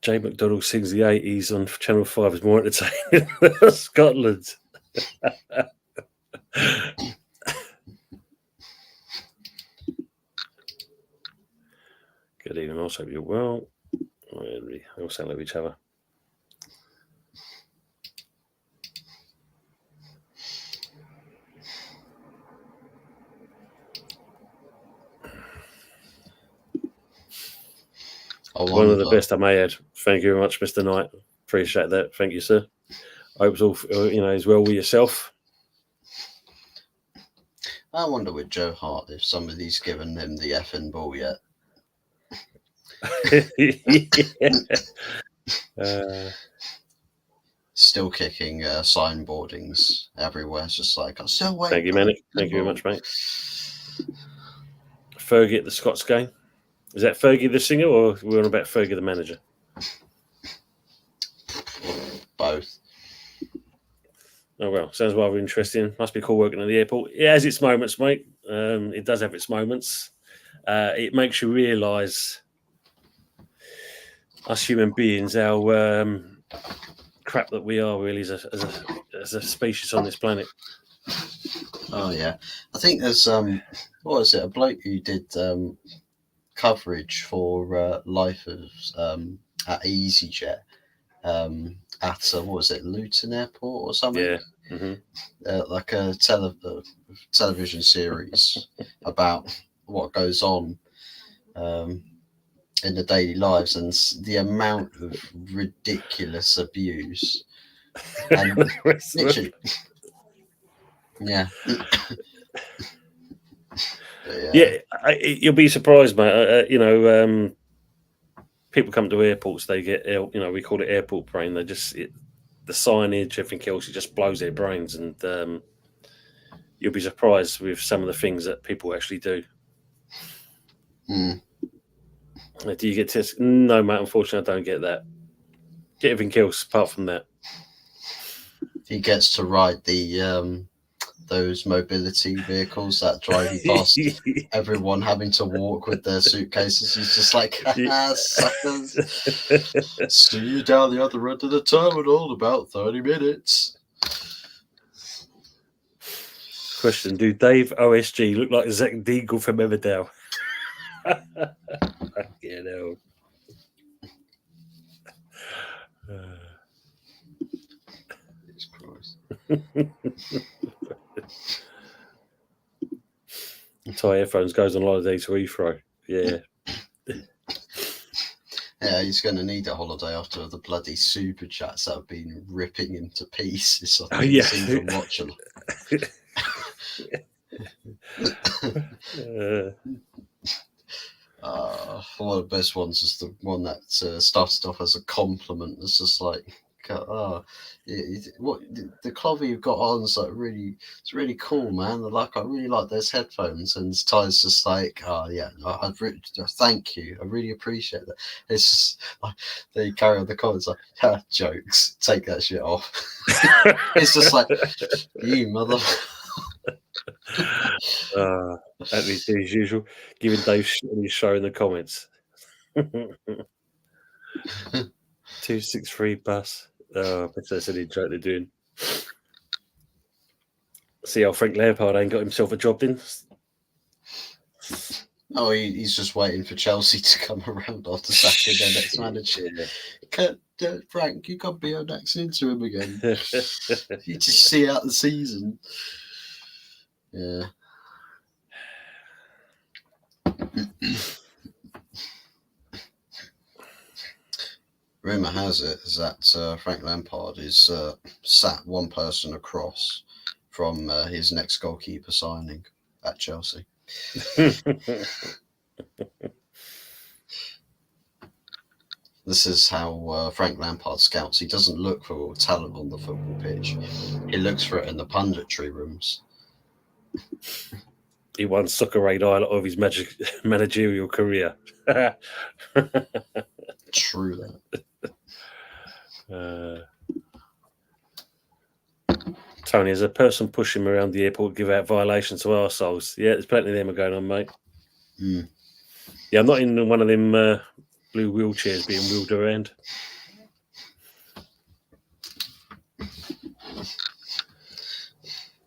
Jay McDonald sings the 80s on Channel 5 is more entertaining than Scotland. Good evening. Also, you're well. We all sound like each other. One of the best I may add. Thank you very much, Mr. Knight. Appreciate that. Thank you, sir. I hope it's all as well with yourself. I wonder with Joe Hart if somebody's given him the effing ball yet. Still kicking signboardings everywhere. It's just like, I'm still waiting. Thank you, Manic. Thank you very much, mate. Fergie at the Scots game. Is that Fergie the singer, or we're on about Fergie the manager? Both. Oh, well, sounds rather interesting. Must be cool working at the airport. It has its moments, mate. It does have its moments. It makes you realise, us human beings, how crap that we are, really, as a species on this planet. Oh, yeah. I think there's, what was it, a bloke who did coverage for Life of at EasyJet at what was it, Luton Airport or something? Yeah. Mm-hmm. Like a television series about what goes on in the daily lives and the amount of ridiculous abuse. And literally, yeah. Yeah, you'll be surprised, mate. People come to airports, they get, we call it airport brain. They just, the signage, everything else, it just blows their brains. And you'll be surprised with some of the things that people actually do. Mm. Do you get tests? No, mate, unfortunately, I don't get that. Get everything else apart from that. He gets to ride the those mobility vehicles that drive you past everyone having to walk with their suitcases. He's just like, suckers. See you down the other end of the terminal in about 30 minutes. Question: do Dave OSG look like Zach Deagle from Emmerdale? Yeah, no. Tie earphones goes on holiday to Heathrow. Yeah. Yeah, Yeah, he's going to need a holiday after the bloody super chats that have been ripping him to pieces on the season watch along. One of the best ones is the one that started off as a compliment. It's just like, what the clover you've got on is like it's really cool, man. I really like those headphones. And Ty's just like, thank you, I really appreciate that. It's just like they carry on the comments like, jokes, take that shit off. It's just like, you mother. Anthony, as usual, giving Dave shit on his show in the comments. 263 bus. I bet that's any joke they're doing. See how Frank Lampard ain't got himself a job then? Oh, he's just waiting for Chelsea to come around after sacking their next manager. Frank, you can't be our next interim again. You just see out the season. Yeah. Rumour has it is that Frank Lampard is sat one person across from his next goalkeeper signing at Chelsea. This is how Frank Lampard scouts. He doesn't look for talent on the football pitch. He looks for it in the punditry rooms. He won Soccer Radar of his managerial career. True that. Tony, as a person pushing him around the airport, give out violations to arseholes. Yeah, there's plenty of them going on, mate. Mm. Yeah, I'm not in one of them blue wheelchairs being wheeled around.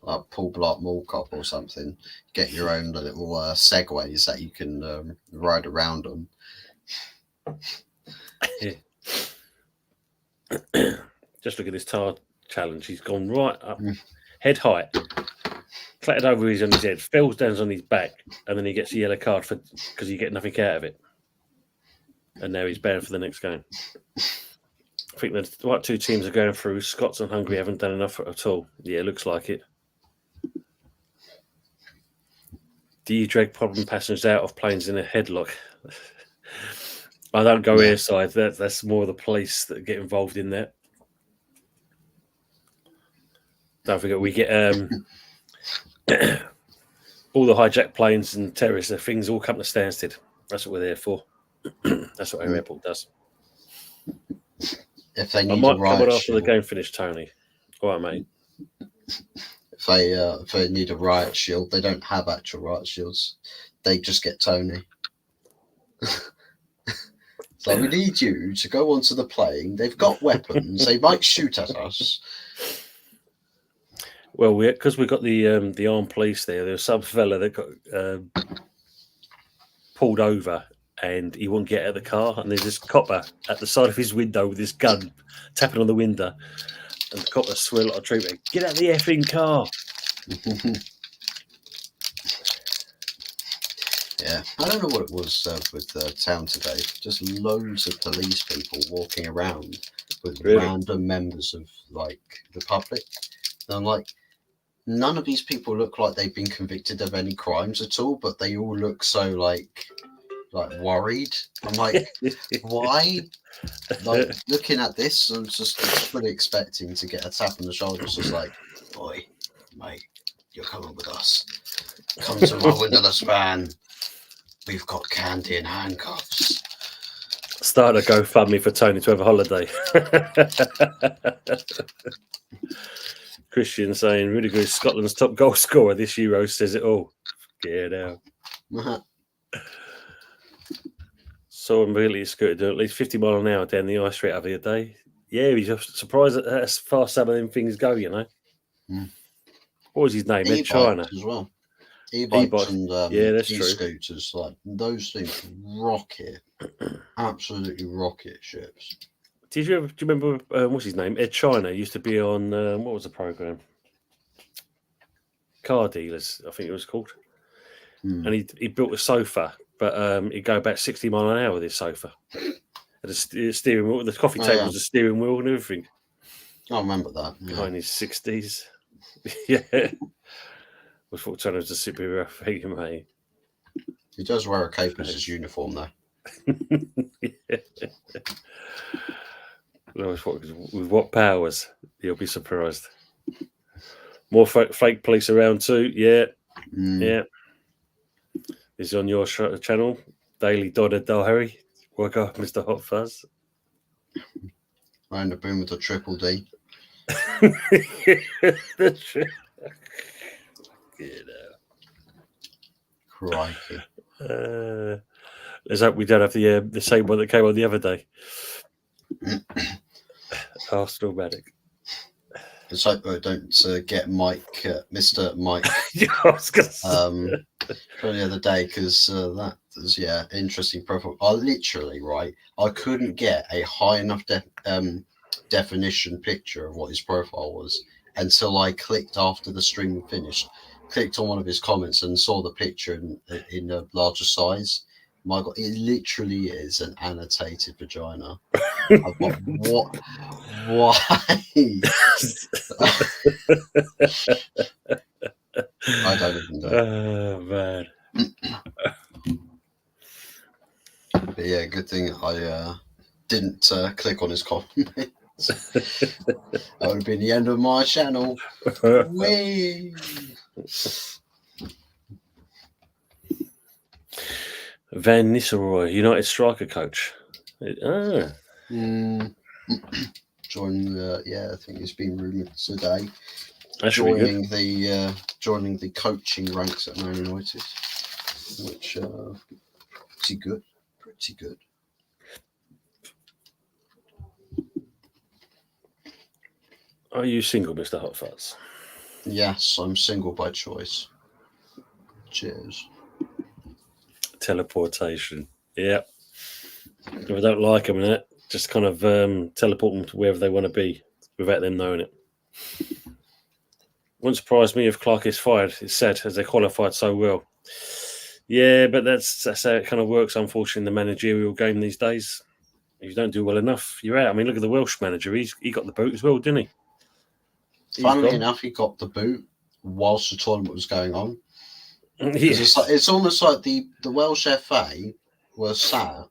Like Paul Blart Mall Cop or something. Get your own little segways that you can ride around on. Just look at this tar challenge. He's gone right up, head height, clattered over on his head, falls down on his back, and then he gets a yellow card because you get nothing out of it. And now he's banned for the next game. I think the right two teams are going through. Scots and Hungary haven't done enough at all. Yeah, it looks like it. Do you drag problem passengers out of planes in a headlock? I don't go airside. That's more the police that get involved in that. Don't forget, we get all the hijacked planes and terrorists and things all come to standstill. That's what we're there for. That's what our airport does. If they need I might a riot come on after shield, the game finished, Tony. All right, mate. If they need a riot shield, they don't have actual riot shields. They just get Tony. So we need you to go onto the plane. They've got weapons. They might shoot at us. Well, because we've got the armed police there. There's some fella that got pulled over and he wouldn't get out of the car. And there's this copper at the side of his window with his gun tapping on the window. And the copper swore like a trooper, "Get out of the effing car." Yeah, I don't know what it was with town today. Just loads of police people walking around with random members of like the public. And I'm like, none of these people look like they've been convicted of any crimes at all, but they all look so like worried. I'm like, why? Like looking at this, I'm just fully expecting to get a tap on the shoulder. It's just like, boy, mate, you're coming with us. Come to my windowless van. We've got candy and handcuffs. Start a GoFundMe for Tony to have a holiday. Christian saying, Rudiger is Scotland's top goal scorer. This Euro says it all. Get out. So really scooted at least 50 miles an hour down the ice straight over the day. Yeah, he's surprised at how fast some of them things go, you know. What was his name? Ed China. As well. E-bikes and that's e-scooters, like those things rocket, absolutely rocket ships. Do you remember what's his name? Ed China used to be on what was the program? Car Dealers, I think it was called. And he built a sofa, but he'd go about 60 miles an hour with his sofa. Had a steering wheel. The coffee Oh, table yeah. was a steering wheel and everything. I remember that. Guy Yeah. in his 60s. Yeah. Was thought Turner was a superhero figure, mate. He does wear a cape as his uniform, though. Yeah. With what powers? You'll be surprised. More fake police around too. Yeah. Yeah. Is on your channel, Daily Dodder Diary. Work up, Mr. Hot Fuzz. Round the boom with a triple D. Crikey. Let's hope we don't have the same one that came on the other day. Arsenal Medic. Let's hope I don't get Mike, Mr. Mike, from the other day, because that was, interesting profile. I couldn't get a high enough definition picture of what his profile was until I clicked after the stream finished, clicked on one of his comments and saw the picture in a larger size. My God, it literally is an annotated vagina. What? Why? I don't even know. Oh, man. But yeah, good thing I didn't click on his comments. That would have been the end of my channel. Whee! Van Nistelrooy, United striker coach. Joining I think it's been rumoured today. That should be good. Joining the coaching ranks at Man United, which pretty good. Are you single, Mr. Hot Fuzz? Yes, I'm single by choice. Cheers. Teleportation. Yeah. If I don't like them and that, just kind of teleport them to wherever they want to be without them knowing it. Wouldn't surprise me if Clark is fired, it's said, as they qualified so well. Yeah, but that's how it kind of works, unfortunately, in the managerial game these days. If you don't do well enough, you're out. I mean, look at the Welsh manager. He got the boot as well, didn't he? Funnily enough, he got the boot whilst the tournament was going on. Yes. It's almost like the Welsh FA were sat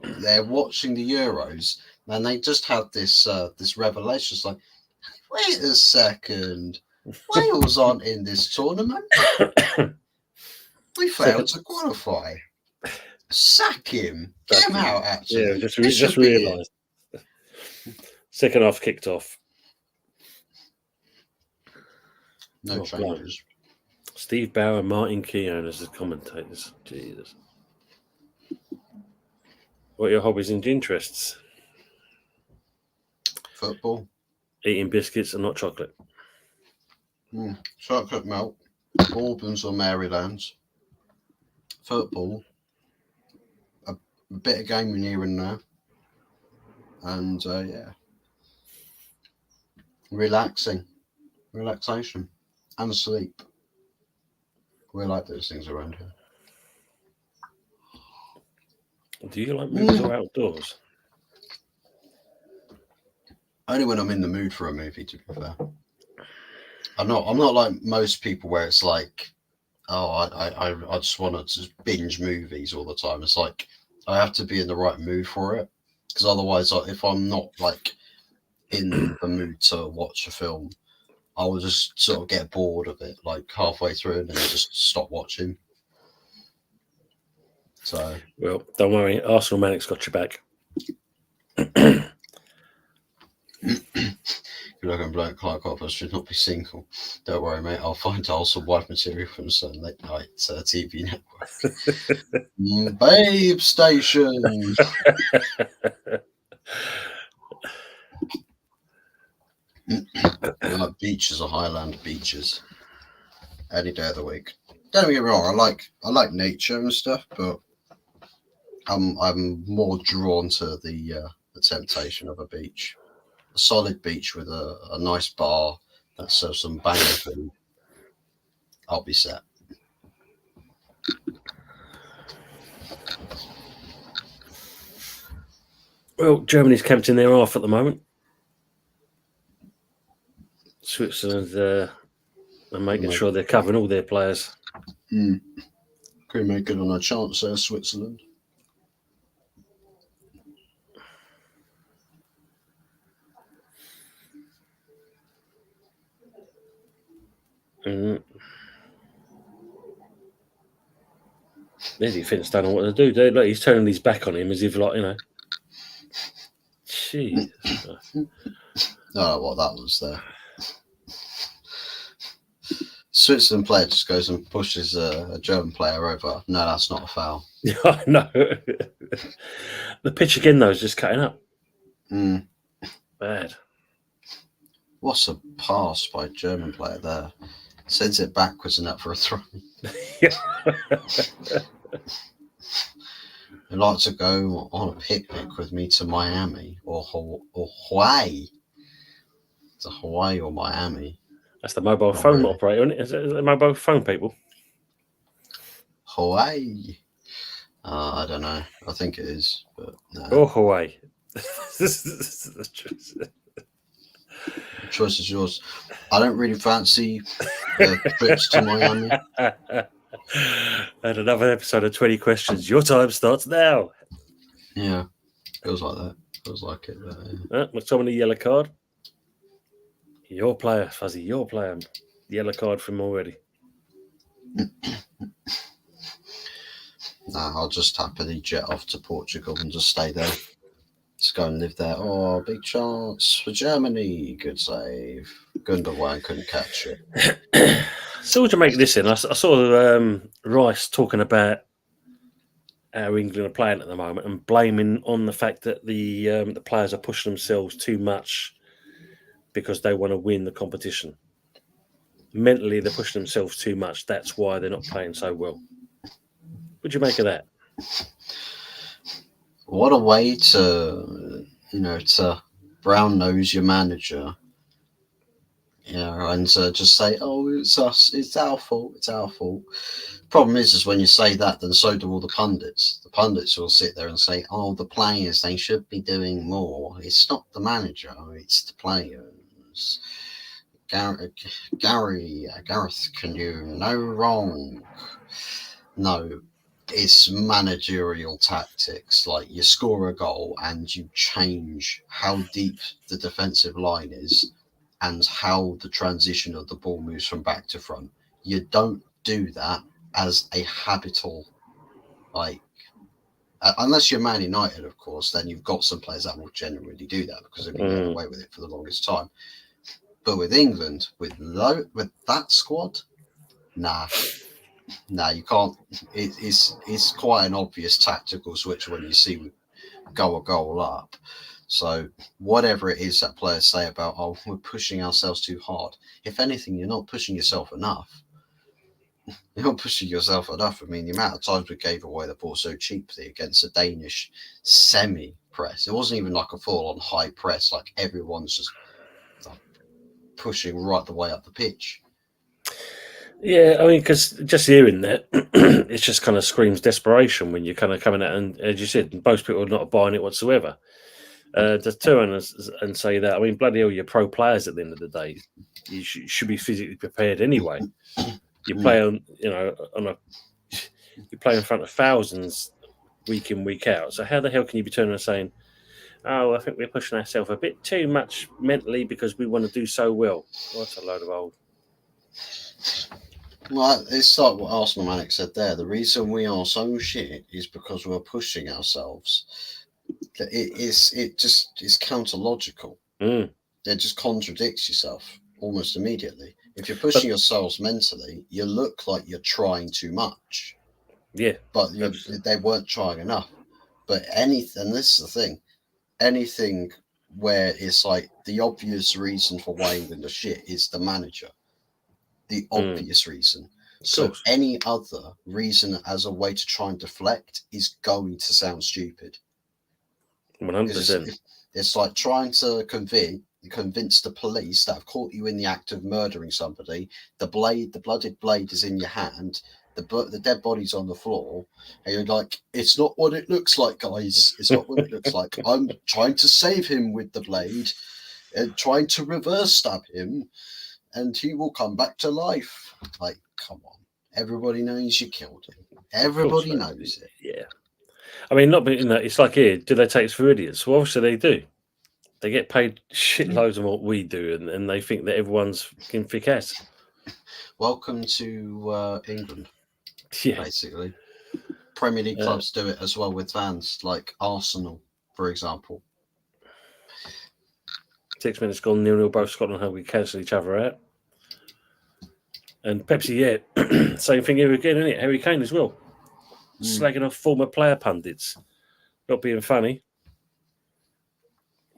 there watching the Euros, and they just had this revelation. It's like, wait a second, Wales aren't in this tournament. We failed to qualify. Sack him. Get him out, actually. Yeah, just realised. Second half kicked off. No changes. Steve Bauer and Martin Keown as the commentators. Jesus. What are your hobbies and interests? Football. Eating biscuits and not chocolate. Chocolate milk. Bourbons or Marylands. Football. A bit of gaming here and there. And relaxation and sleep. We like those things around here. Do you like movies or outdoors? Only when I'm in the mood for a movie, to be fair. I'm not like most people where it's like, I just want to just binge movies all the time. It's like I have to be in the right mood for it, because otherwise, if I'm not like in the mood to watch a film, I will just sort of get bored of it like halfway through and then just stop watching. So, well, don't worry, Arsenal Manic's got your back. You're looking blank, Clark Hoppers should not be single. Don't worry, mate. I'll find also wife material from some late night TV network. Babe Station. Like beaches or Highland beaches. Any day of the week. Don't get me wrong. I like nature and stuff, but I'm more drawn to the temptation of a beach. A solid beach with a nice bar that serves some banging food. I'll be set. Well, Germany's camped in their half at the moment. Switzerland are making sure they're covering all their players. Could make it on a chance there, Switzerland. Mm. Their defence don't know what to do. Look, he's turning his back on him as if, like, you know. Jeez. Oh, what that was there. Switzerland player just goes and pushes a German player over. No, that's not a foul. Yeah, I know. The pitch again, though, is just cutting up. Bad. What's a pass by a German player there? Sends it backwards and up for a throw. Yeah. I'd like to go on a picnic with me to Miami or Hawaii. It's Hawaii or Miami. That's the mobile phone operator, isn't it? Is it the mobile phone people? Hawaii. I don't know. I think it is, but no. Or Hawaii. Choice is yours. I don't really fancy trips to Miami. And another episode of 20 Questions. Your time starts now. Yeah, feels like that. Feels like it. Yeah. McTominay yellow card. Your player, Fuzzy. Your player. Yellow card from already. Nah, I'll just happily jet off to Portugal and just stay there. Just go and live there. Oh, big chance for Germany. Good save. Gundogan couldn't catch it. So what do you make this in? I saw Rice talking about how England are playing at the moment and blaming on the fact that the players are pushing themselves too much because they want to win the competition. Mentally, they're pushing themselves too much. That's why they're not playing so well. What do you make of that? What a way to brown nose your manager. And just say, oh, it's us, it's our fault, it's our fault. Problem is when you say that, then so do all the pundits. The pundits will sit there and say, oh, the players, they should be doing more. It's not the manager, it's the players. Gareth can do no wrong. No, it's managerial tactics. Like you score a goal and you change how deep the defensive line is and how the transition of the ball moves from back to front. You don't do that as a habitual, unless you're Man United, of course, then you've got some players that will genuinely do that because they've been getting away with it for the longest time. But with England, with that squad, nah, you can't. It's quite an obvious tactical switch when you see we go a goal up. So whatever it is that players say about, oh, we're pushing ourselves too hard. If anything, you're not pushing yourself enough. You're not pushing yourself enough. I mean, the amount of times we gave away the ball so cheaply against a Danish semi-press. It wasn't even like a full-on high press. Like everyone's just pushing right the way up the pitch. Yeah, I mean, because just hearing that, it just kind of screams desperation when you're kind of coming out and, as you said, most people are not buying it whatsoever. To turn and say that, I mean, bloody hell, you're pro players at the end of the day. You should be physically prepared anyway. You play on, you play in front of thousands week in, week out. So how the hell can you be turning and saying, oh, I think we're pushing ourselves a bit too much mentally because we want to do so well? What a load of old. Well, it's like what Arsenal Manic said there. The reason we are so shit is because we're pushing ourselves. It just is counter-logical. It just contradicts yourself almost immediately. If you're pushing yourselves mentally, you look like you're trying too much. Yeah. But they weren't trying enough. But anything, this is the thing, anything where it's like the obvious reason for why England are shit is the manager. The obvious reason. So any other reason as a way to try and deflect is going to sound stupid. 100%. It's like trying to convince the police that have caught you in the act of murdering somebody. The blooded blade is in your hand, the dead body's on the floor, and you're like, it's not what it looks like, guys. It's not what it looks like. I'm trying to save him with the blade and trying to reverse stab him, and he will come back to life. Like, come on. Everybody knows you killed him. Everybody knows it. Yeah. I mean, not being that, it's like here, do they take us for idiots? Well, obviously they do. They get paid shitloads of what we do, and they think that everyone's fucking thick ass. Welcome to England, Yeah. basically. Premier League clubs do it as well with fans, like Arsenal, for example. 6 minutes gone, 0-0, both Scotland and Hungary cancel each other out. And Pepsi, yeah, same thing here again, isn't it? Harry Kane as well. Slagging off former player pundits. Not being funny.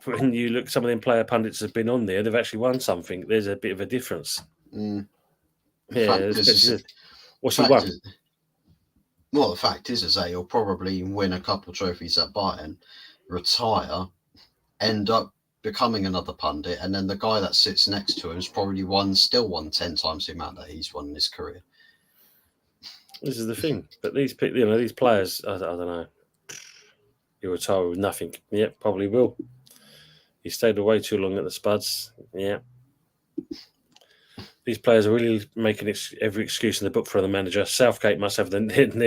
When you look, some of them player pundits have been on there, they've actually won something. There's a bit of a difference. Yeah, what's he won? Well, the fact is that he'll probably win a couple of trophies at Bayern, retire, end up becoming another pundit, and then the guy that sits next to him has probably still won 10 times the amount that he's won in his career. This is the thing. But these people, these players, I don't know. He'll retire with nothing. Yeah, probably will. He stayed away too long at the Spuds. Yeah. These players are really making every excuse in the book for the manager. Southgate must have their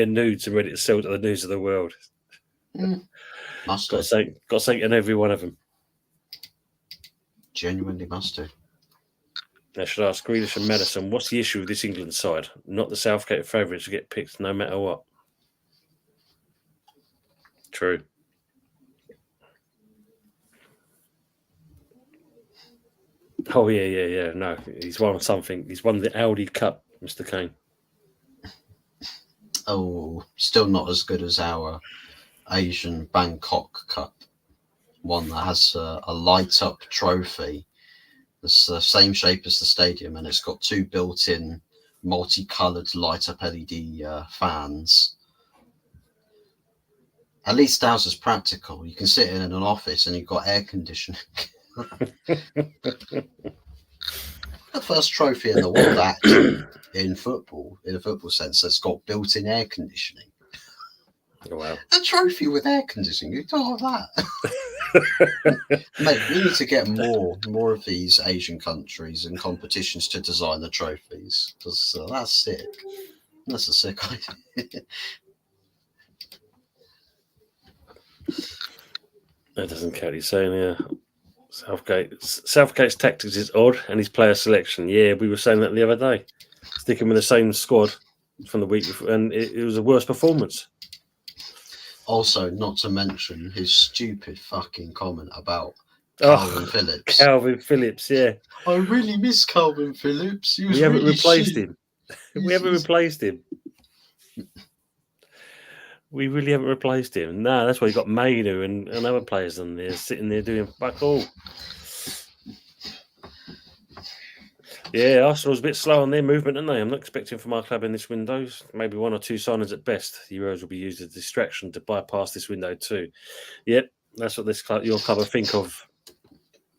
nudes and ready to sell to the news of the world. Must got to say in every one of them. Genuinely must do. I should ask Grealish and Maddison, what's the issue with this England side? Not the Southgate favourites to get picked no matter what. True. Oh, yeah. No, he's won something. He's won the Audi Cup, Mr. Kane. Oh, still not as good as our Asian Bangkok Cup. One that has a light-up trophy. It's the same shape as the stadium, and it's got 2 built-in multicoloured light-up LED fans. At least ours is practical. You can sit in an office and you've got air conditioning. The first trophy in the world, actually, in a football sense, that's got built-in air conditioning. Oh, wow. A trophy with air conditioning, you don't have that. Mate, we need to get more of these Asian countries and competitions to design the trophies, because that's sick. That's a sick idea. That doesn't count. He's saying, yeah. Southgate's tactics is odd, and his player selection. Yeah, we were saying that the other day. Sticking with the same squad from the week before, and it was a worse performance. Also, not to mention his stupid fucking comment about Calvin Phillips. Calvin Phillips, yeah. I really miss Calvin Phillips. We haven't replaced him. We haven't replaced him. We really haven't replaced him. No, that's why you got Mainu and other players on there sitting there doing fuck all. Yeah, Arsenal's a bit slow on their movement, aren't they? I'm not expecting from our club in this window. Maybe 1 or 2 signings at best. The Euros will be used as a distraction to bypass this window too. Yep, that's what your club will think of.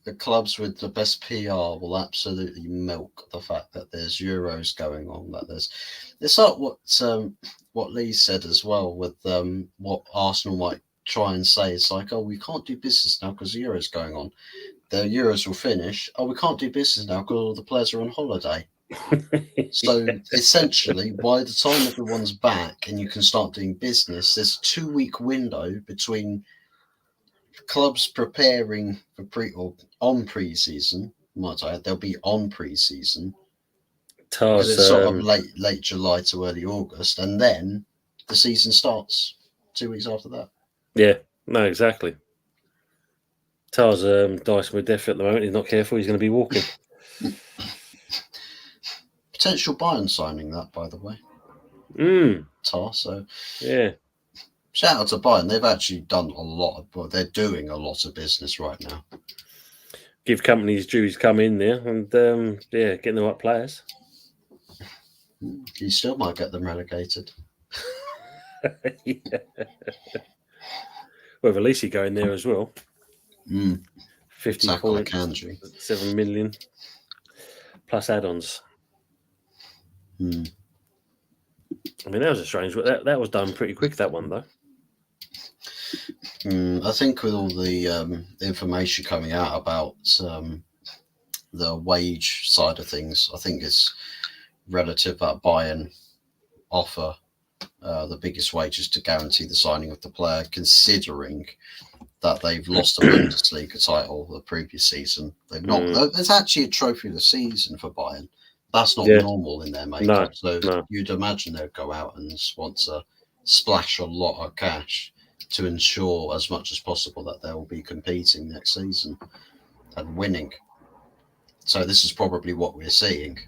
The clubs with the best PR will absolutely milk the fact that there's Euros going on. That it's like what Lee said as well with what Arsenal might try and say. It's like, oh, we can't do business now because the Euros going on. The Euros will finish. Oh, we can't do business now because all the players are on holiday. So essentially, by the time everyone's back and you can start doing business, there's a 2-week window between clubs preparing for on pre-season. Might I add, they'll be on pre-season. Because it's sort of late July to early August, and then the season starts 2 weeks after that. Yeah, no, exactly. Tar's dicing with death at the moment. He's not careful. He's going to be walking. Potential Bayern signing that, by the way. Tar, so yeah. Shout out to Bayern. They've actually done a lot they're doing a lot of business right now. Give companies dues come in there and getting the right players. You still might get them relegated. Yeah. Well, Valisi going there as well. 50 points, 7 million plus add-ons. I mean, that was a strange. That was done pretty quick. That one though. I think with all the information coming out about the wage side of things, I think it's relative that Bayern offer the biggest wages to guarantee the signing of the player, considering that they've lost the Bundesliga title the previous season. They've not. It's actually a trophy of the season for Bayern. That's not normal in their makeup. You'd imagine they'd go out and want to splash a lot of cash to ensure as much as possible that they will be competing next season and winning. So this is probably what we're seeing.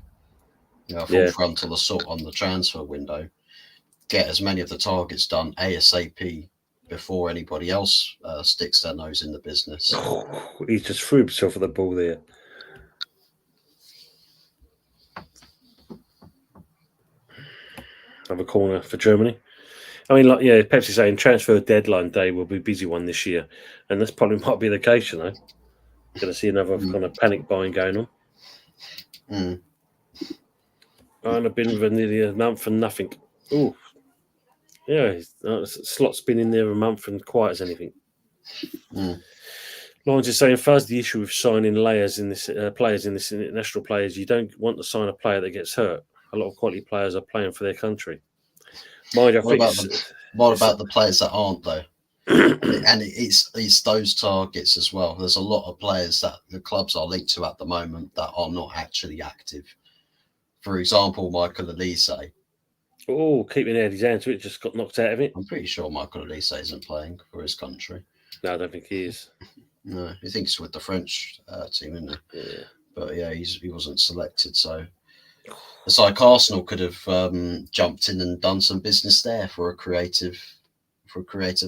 A full frontal assault on the transfer window. Get as many of the targets done ASAP before anybody else sticks their nose in the business. He just threw himself at the ball there. Have a corner for Germany. I mean, like, Pepsi's saying transfer deadline day will be a busy one this year, and that's probably might be the case. Going to see another kind of panic buying going on. I've been with nearly a month and nothing. Oh, yeah, slot's been in there a month and quiet as anything. Lawrence is saying, Fuzz, the issue with signing players in this international players, you don't want to sign a player that gets hurt. A lot of quality players are playing for their country. What about the players that aren't though? And it's those targets as well. There's a lot of players that the clubs are linked to at the moment that are not actually active. For example, Michael Elise. Oh, keeping his hand to it, just got knocked out of it. I'm pretty sure Michael Elise isn't playing for his country. No, I don't think he is. No, he thinks he's with the French team, isn't he? Yeah. But yeah, he wasn't selected, so it's like Arsenal could have jumped in and done some business there for a creative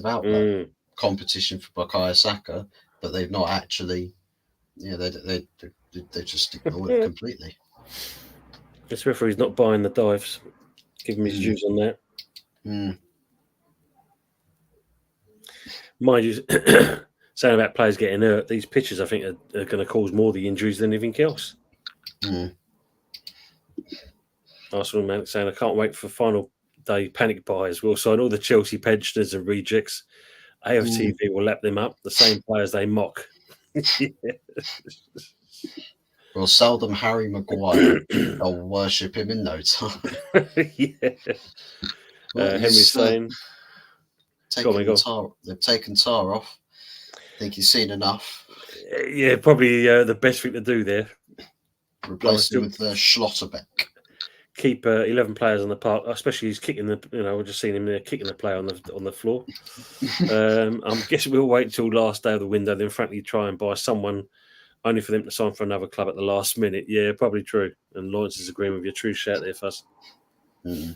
outlet. Competition for Bukayo Saka, but they've not actually. Yeah, they just ignored it completely. This referee's not buying the dives. Give him his dues on that. Mind you, saying about players getting hurt, these pitches I think are going to cause more of the injuries than anything else. Arsenal man saying, I can't wait for final day panic buys. We'll sign all the Chelsea pensioners and rejects. AFTV will lap them up. The same players they mock. We'll sell them Harry Maguire. They'll worship him in no time. Henry's saying, they've taken Tar off. I think he's seen enough. Yeah, probably the best thing to do there. Replace him with Schlotterbeck. Keep 11 players on the park, especially he's kicking the. We've just seen him there kicking the player on the floor. I'm guessing we'll wait till last day of the window, then frankly try and buy someone, only for them to sign for another club at the last minute. Yeah, probably true. And Lawrence is agreeing with your true shout there, Fuzz. Well,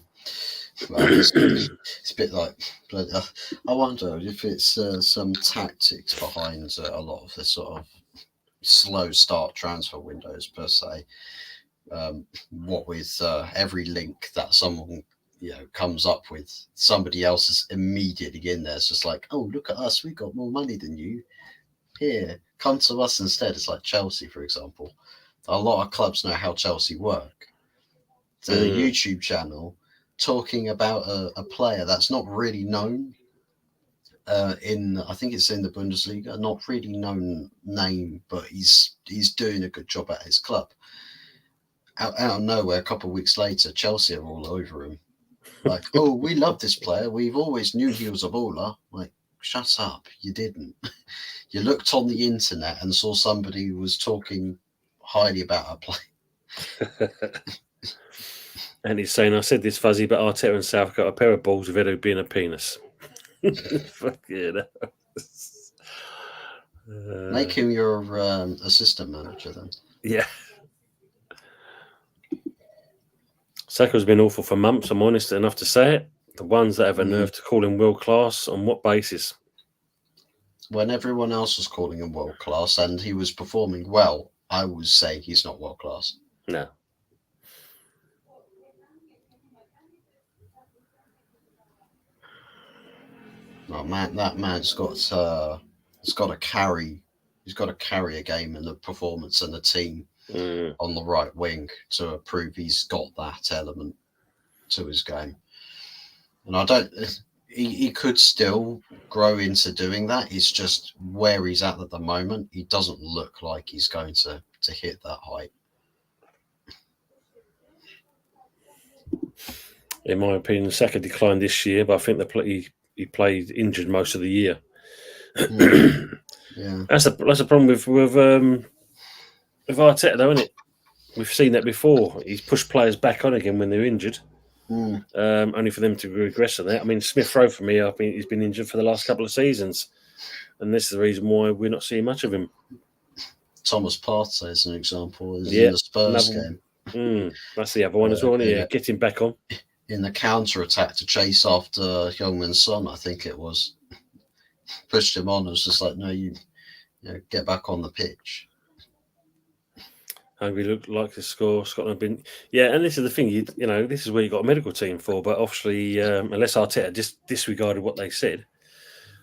it's a bit like. I wonder if it's some tactics behind a lot of this sort of slow start transfer windows per se. What with every link that someone comes up with, somebody else is immediately in there. It's just like, oh, look at us, we got more money than you. Here, come to us instead. It's like Chelsea, for example. A lot of clubs know how Chelsea work. So a YouTube channel talking about a player that's not really known I think it's in the Bundesliga, not really known name, but he's doing a good job at his club. Out of nowhere, a couple of weeks later, Chelsea are all over him. Like, oh, we love this player. We've always knew he was a baller. Like, shut up. You didn't. You looked on the internet and saw somebody who was talking highly about a player. And he's saying, I said this, Fuzzy, but Arteta and South got a pair of balls with Edo being a penis. Fuck yeah. Make him your assistant manager then. Yeah. Saka's been awful for months, I'm honest enough to say it. The ones that have a nerve to call him world class, on what basis? When everyone else was calling him world class and he was performing well, I would say he's not world class. No. No, man, that man's got to carry. He's got to carry a game and the performance and the team on the right wing to prove he's got that element to his game. And I don't. He could still grow into doing that. It's just where he's at the moment. He doesn't look like he's going to hit that height. In my opinion, Saka declined this year, but I think he played injured most of the year. Yeah, That's a problem with Arteta, though, isn't it? We've seen that before. He's pushed players back on again when they're injured, only for them to regress on that. I mean, Smith Rowe for me, I think he's been injured for the last couple of seasons, and this is the reason why we're not seeing much of him. Thomas Partey, as an example, is in the Spurs game. That's the other one as well. Yeah, get him back on in the counter attack to chase after Heung-min Son. I think it was pushed him on. It was just like, no, you get back on the pitch. Hungary looked like to score. Scotland have been, and this is the thing. This is where you got a medical team for. But obviously, unless Arteta just disregarded what they said,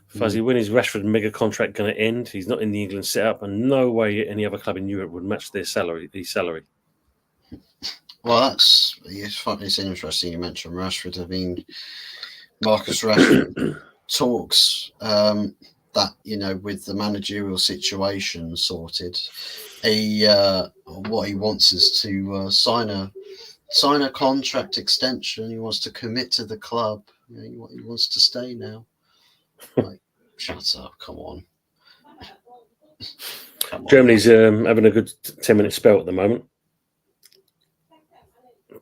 Fuzzy, when is Rashford mega contract going to end? He's not in the England setup, and no way any other club in Europe would match their salary. Well, it's interesting you mentioned Rashford. I mean, Marcus Rashford talks that with the managerial situation sorted, what he wants is to sign a contract extension. He wants to commit to the club. He wants to stay now. Like, shut up! Come on. Germany's having a good 10-minute spell at the moment,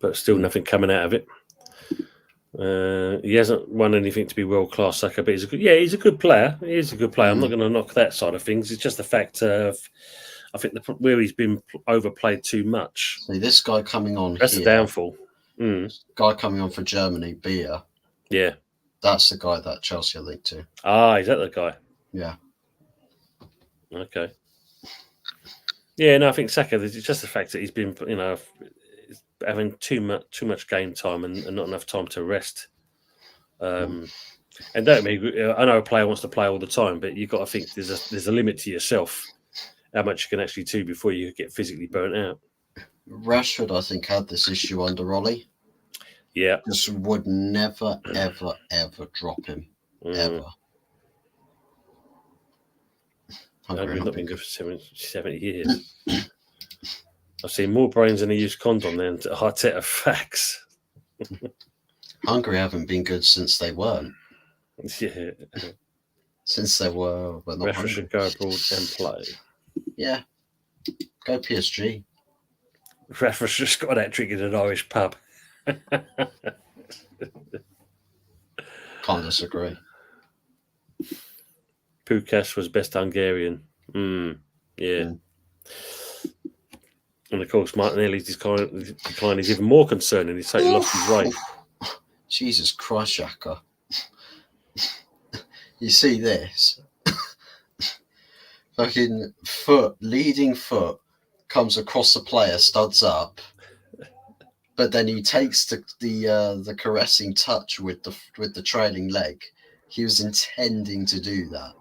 but still nothing coming out of it. He hasn't won anything to be world class, Saka, but he's a good player. He is a good player. I'm not going to knock that side of things. It's just the fact of, I think where he's been overplayed too much. See, this guy coming on. That's the downfall. Guy coming on for Germany, Beer. Yeah. That's the guy that Chelsea are linked to. Is that the guy? Yeah. Okay. Yeah, no, I think Saka, it's just the fact that he's been, having too much game time and not enough time to rest. And don't I know a player wants to play all the time, but you've got to think there's a limit to yourself, how much you can actually do before you get physically burnt out. Rashford, I think, had this issue under Ollie. Yeah. Just would never, ever, ever drop him. Ever. Hungary not been good for 70 years. I've seen more brains in a used condom than Arteta facts. Hungary haven't been good since they weren't. Yeah. Since they were not Rashford should go abroad and play. Yeah. Go PSG. Rashford's just got that trick in an Irish pub. Can't disagree. Pukas was best Hungarian. Yeah. And of course, Martinelli's decline is even more concerning. He's totally lost his way. Jesus Christ, Xhaka. You see this? Fucking leading foot comes across the player, studs up, but then he takes the caressing touch with the trailing leg. He was intending to do that.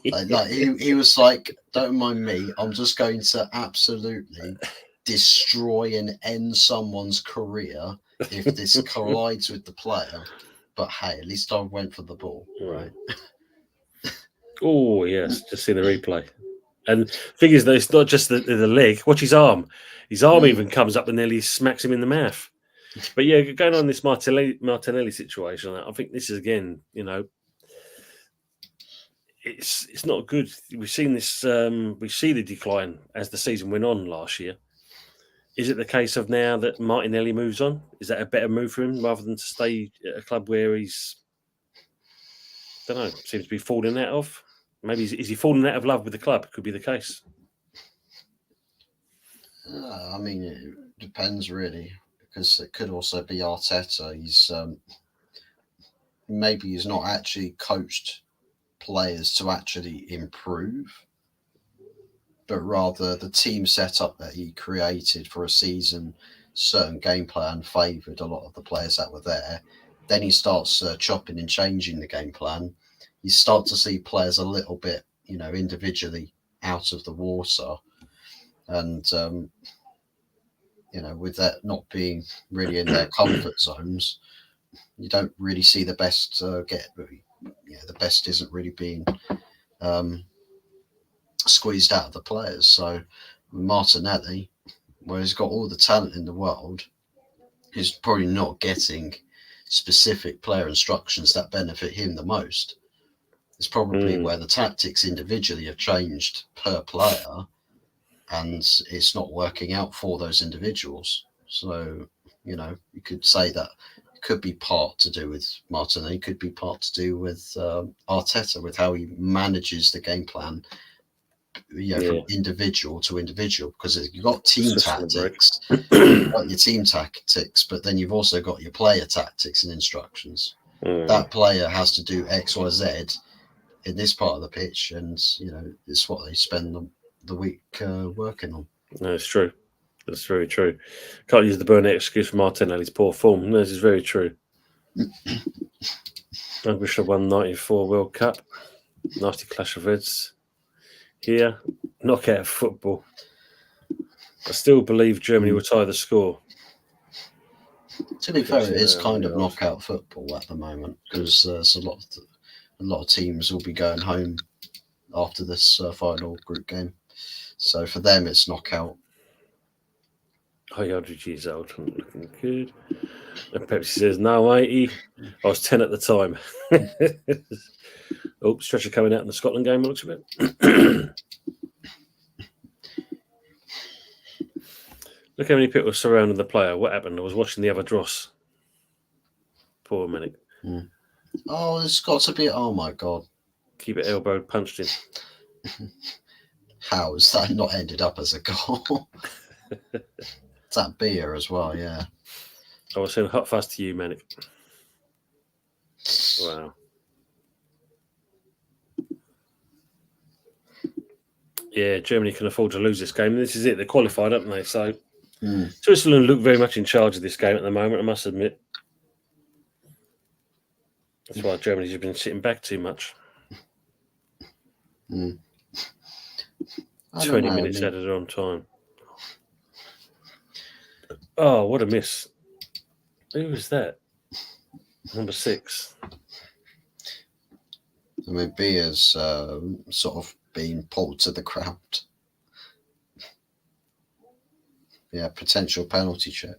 like he was like, don't mind me, I'm just going to absolutely destroy and end someone's career if this collides with the player. But hey, at least I went for the ball, right? Oh yes, just see the replay. And thing is, though, it's not just the leg. Watch his arm. His arm even comes up and nearly smacks him in the mouth. But yeah, going on this Martinelli situation, I think this is again, it's not good. We've seen this. We see the decline as the season went on last year. Is it the case of now that Martinelli moves on? Is that a better move for him rather than to stay at a club where he's, I don't know, seems to be falling out of? Maybe is he falling out of love with the club? Could be the case. I mean, it depends really, because it could also be Arteta. Maybe he's not actually coached players to actually improve, but rather the team setup that he created for a season, certain game plan favoured a lot of the players that were there. Then he starts chopping and changing the game plan. You start to see players a little bit, individually out of the water. And, with that not being really in their comfort zones, you don't really see the best the best isn't really being squeezed out of the players. So Martinelli, where he's got all the talent in the world, he's probably not getting specific player instructions that benefit him the most. It's probably where the tactics individually have changed per player, and it's not working out for those individuals. So, you could say that it could be part to do with Martinelli, could be part to do with Arteta, with how he manages the game plan, from individual to individual, because you've got team tactics, but then you've also got your player tactics and instructions. That player has to do X, Y, Z in this part of the pitch, and it's what they spend the week working on. No, it's true. That's very true. Can't use the Burnett excuse for Martinelli's poor form. No, this is very true. We should have won 94 World Cup. Nasty clash of heads here. Knockout football. I still believe Germany will tie the score. To be fair, it is kind of knockout football at the moment, because there's a lot of teams will be going home after this final group game. So for them, it's knockout. 100 years old and looking good. And Pepsi says, no, 80. I was 10 at the time. Oh, stretcher coming out in the Scotland game, it looks a bit. Look how many people surrounding the player. What happened? I was watching the other dross. Poor Manic. Oh, it's got to be. Oh my God. Keep it elbowed, punched in. How has that not ended up as a goal? It's that beer as well, yeah. I was saying hot fast to you, Manic. Wow. Yeah, Germany can afford to lose this game. This is it. They're qualified, haven't they? So Switzerland look very much in charge of this game at the moment, I must admit. That's why Germany's just been sitting back too much. 20 minutes added on time. Oh, what a miss. Who was that? Number 6. I mean, Beer's sort of being pulled to the ground. Yeah, potential penalty check.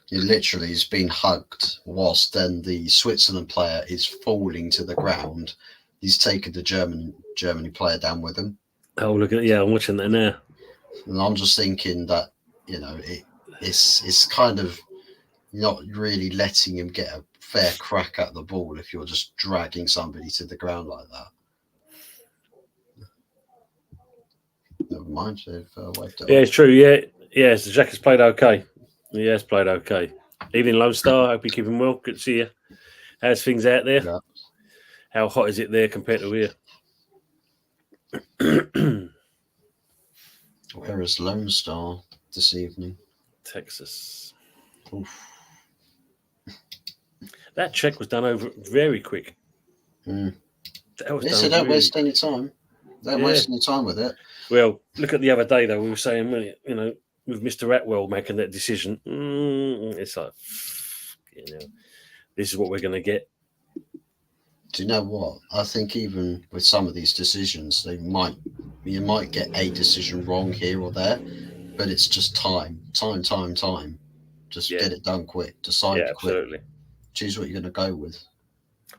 He literally is being hugged, whilst then the Switzerland player is falling to the ground. He's taken the Germany player down with him. Oh, look at I'm watching that now. And I'm just thinking that it's kind of not really letting him get a fair crack at the ball if you're just dragging somebody to the ground like that. Never mind. Yeah, it's true. Yeah. So Jack has played okay. He has played okay. Evening, Lone Star. Hope you're keeping well. Good to see you. How's things out there? Yeah. How hot is it there compared to here? Where is Lone Star this evening? Texas. Oof. That check was done over very quick. They don't waste any time. Don't waste any time with it. Well, look at the other day, though. We were saying, with Mr. Atwell making that decision, it's like, this is what we're going to get. Do you know what? I think even with some of these decisions, you might get a decision wrong here or there, but it's just time. Just get it done quick. Decide quick. Absolutely. Choose what you're going to go with.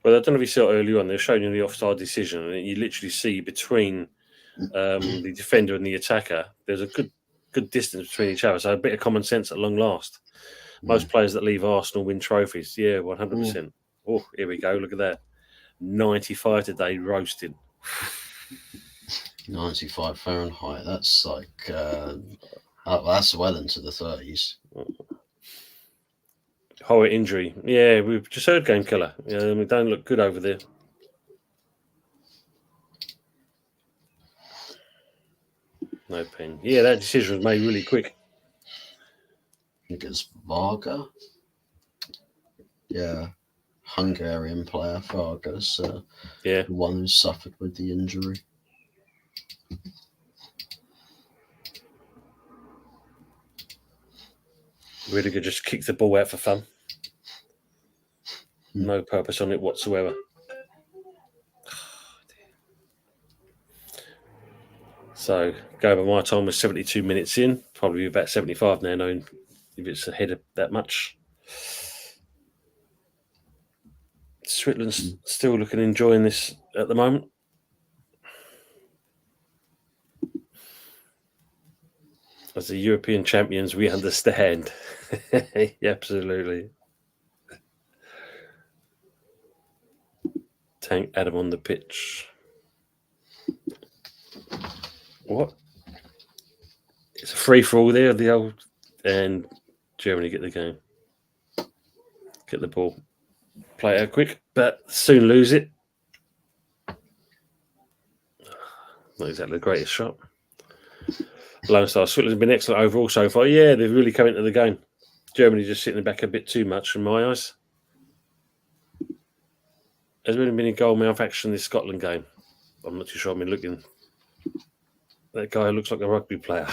Well, I don't know if you saw early on, they're showing you the offside decision, and you literally see between the defender and the attacker, there's a good distance between each other. So a bit of common sense at long last. Most players that leave Arsenal win trophies. Yeah, 100%. Oh, here we go. Look at that. 95 today, roasting. 95 Fahrenheit. That's like, that's well into the 30s. Horror injury. Yeah, we've just heard game killer. We don't look good over there. No pen. Yeah, that decision was made really quick. I think it's Varga. Yeah. Hungarian player, Vargas. The one who suffered with the injury. Really good, just kick the ball out for fun. No purpose on it whatsoever. So, go by my time was 72 minutes in. Probably about 75 now, knowing if it's ahead of that much. Switzerland's still looking enjoying this at the moment. As the European champions, we understand. Absolutely. Tank Adam on the pitch. What? It's a free for all there, the old, and Germany get the game. Get the ball. Play it out quick, but soon lose it. Not exactly the greatest shot. Lone Star Switzerland's been excellent overall so far. Yeah, they've really come into the game. Germany just sitting back a bit too much in my eyes. Has there been a goal mouth action in this Scotland game? I'm not too sure. I've been looking. That guy looks like a rugby player.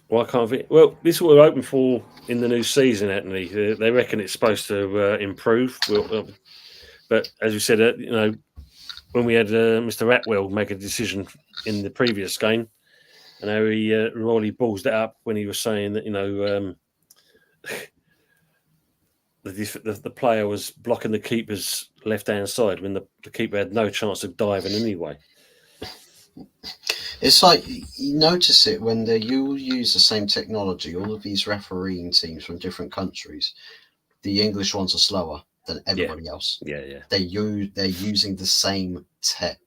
Why can't it? Well, this is what we're hoping for in the new season, Anthony. They reckon it's supposed to improve. But as you said, when we had Mr. Atwell make a decision in the previous game, and how he really balls that up when he was saying that the player was blocking the keeper's left-hand side when the keeper had no chance of diving anyway. It's like you notice it when you use the same technology. All of these refereeing teams from different countries, the English ones are slower than everybody else. Yeah. They're using the same tech,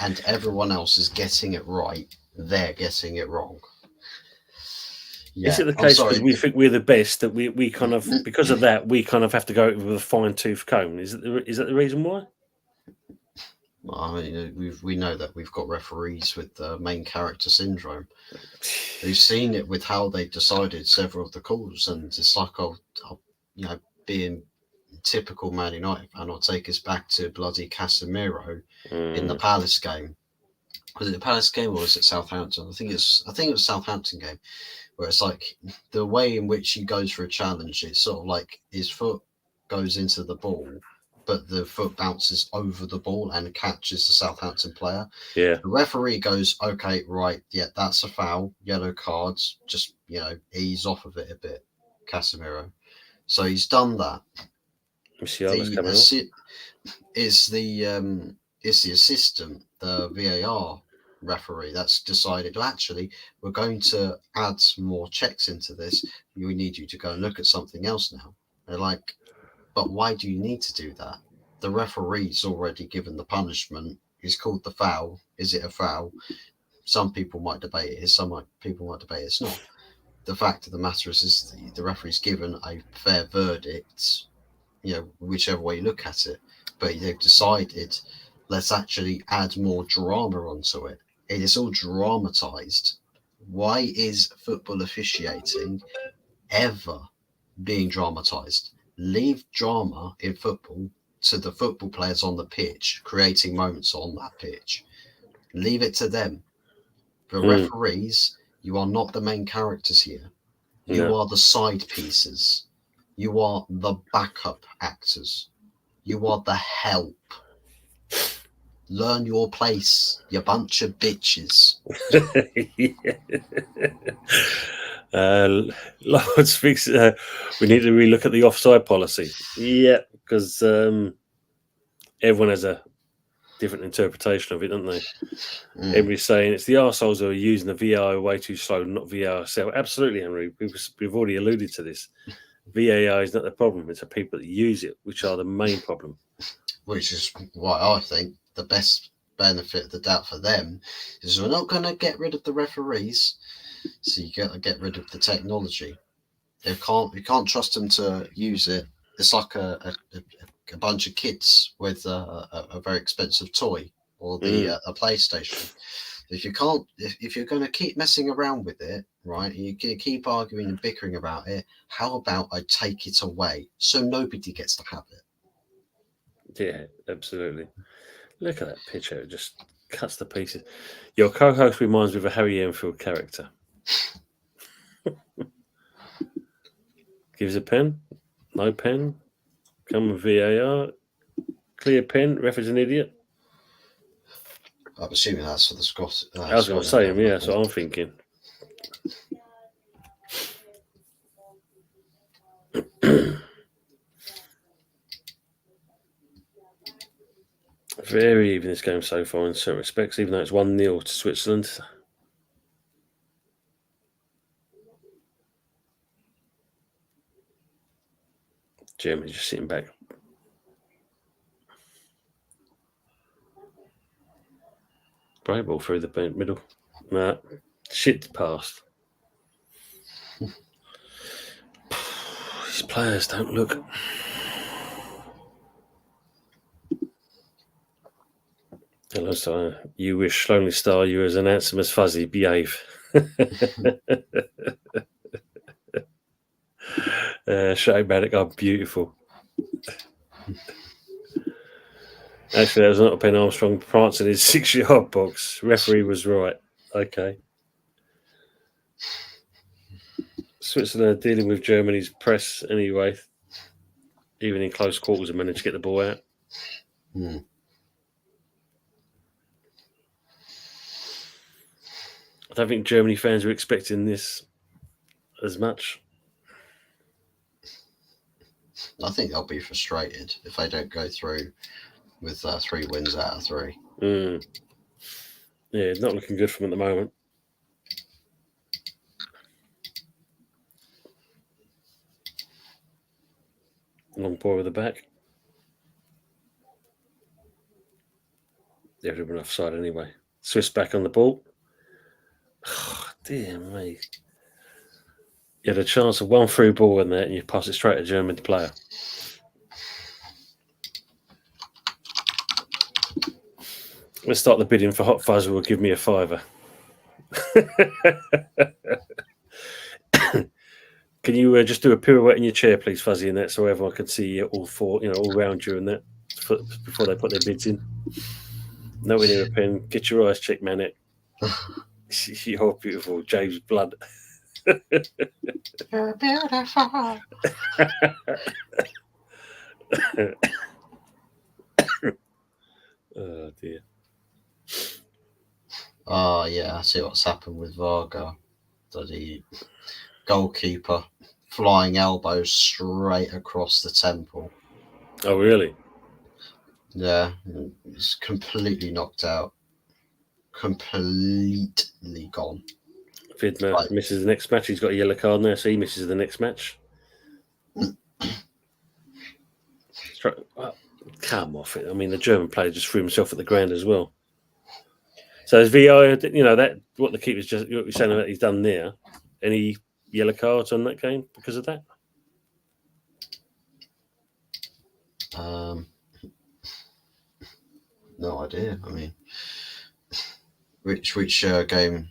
and everyone else is getting it right. They're getting it wrong. Yeah, is it the case because we think we're the best that we kind of, because of that, we kind of have to go with a fine-tooth comb? Is that the reason why? I mean, we know that we've got referees with main character syndrome. We've seen it with how they decided several of the calls, and it's like, being typical Man United fan, I'll take us back to bloody Casemiro in the Palace game. Was it the Palace game or was it Southampton? I think it was Southampton game, where it's like the way in which he goes for a challenge. It's sort of like his foot goes into the ball, but the foot bounces over the ball and catches the Southampton player. Yeah. The referee goes, okay, right, yeah, that's a foul, yellow cards, just, ease off of it a bit, Casemiro. So he's done that. It's the assistant, the VAR referee, that's decided, well, actually, we're going to add more checks into this. We need you to go and look at something else now. They're like, but why do you need to do that? The referee's already given the punishment. He's called the foul. Is it a foul? Some people might debate it. Some people might debate it's not. The fact of the matter is the referee's given a fair verdict, whichever way you look at it. But they've decided, let's actually add more drama onto it. It is all dramatized. Why is football officiating ever being dramatized? Leave drama in football to the football players on the pitch, creating moments on that pitch. Leave it to them. The referees, you are not the main characters here. You are the side pieces. You are the backup actors. You are the help. Learn your place, you bunch of bitches. Lord speaks. We need to relook at the offside policy. Yeah, because everyone has a different interpretation of it, don't they? Everybody's saying it's the arseholes who are using the VAR way too slow, not VAR itself. Absolutely, Henry. We've already alluded to this. VAR is not the problem. It's the people that use it, which are the main problem. Which is why I think the best benefit of the doubt for them is we're not going to get rid of the referees, so you got to get rid of the technology. You can't trust them to use it. It's like a bunch of kids with a very expensive toy or a PlayStation. If you're going to keep messing around with it, right, and you keep arguing and bickering about it, how about I take it away so nobody gets to have it? Yeah, absolutely. Look at that picture. It just cuts to pieces. Your co-host reminds me of a Harry Enfield character. Gives a pen. No pen. Come with VAR. Clear pen. Referee's an idiot. I'm assuming that's for the Scott. I was going to say him, yeah, that's what I'm thinking. Very even this game so far in certain respects, even though it's 1-0 to Switzerland. Germany just sitting back. Bright ball through the middle. Nah, shit past. These players don't look. Hello, sir. You wish Lonely Star you as an handsome as Fuzzy. Behave. Shane Maddock are beautiful. Actually, that was not a pen. Armstrong prancing his 6-yard box. Referee was right. Okay. Switzerland are dealing with Germany's press anyway. Even in close quarters, and managed to get the ball out. Hmm. I don't think Germany fans were expecting this as much. I think they'll be frustrated if they don't go through with 3 wins out of 3. Yeah, not looking good for them at the moment. Long ball with the back. They've been offside anyway. Swiss back on the ball. Oh, dear me. You had a chance of 1 through ball in there and you pass it straight to a German player. Let's start the bidding for Hot Fuzz, who will give me a £5. Can you just do a pirouette in your chair, please, Fuzzy, in that, so everyone can see you all four, all around you and that before they put their bids in? Nowhere near a pen. Get your eyes checked, man. You're beautiful, James Blood. You're beautiful. Oh dear. Oh yeah, I see what's happened with Varga. The goalkeeper flying elbows straight across the temple. Oh really? Yeah, it's completely knocked out. Completely gone. Vidma misses the next match. He's got a yellow card now, so he misses the next match. Come off it. I mean, the German player just threw himself at the ground as well. So as VI, that what the keeper's just what you're saying about he's done there. Any yellow cards on that game because of that? No idea. I mean, which game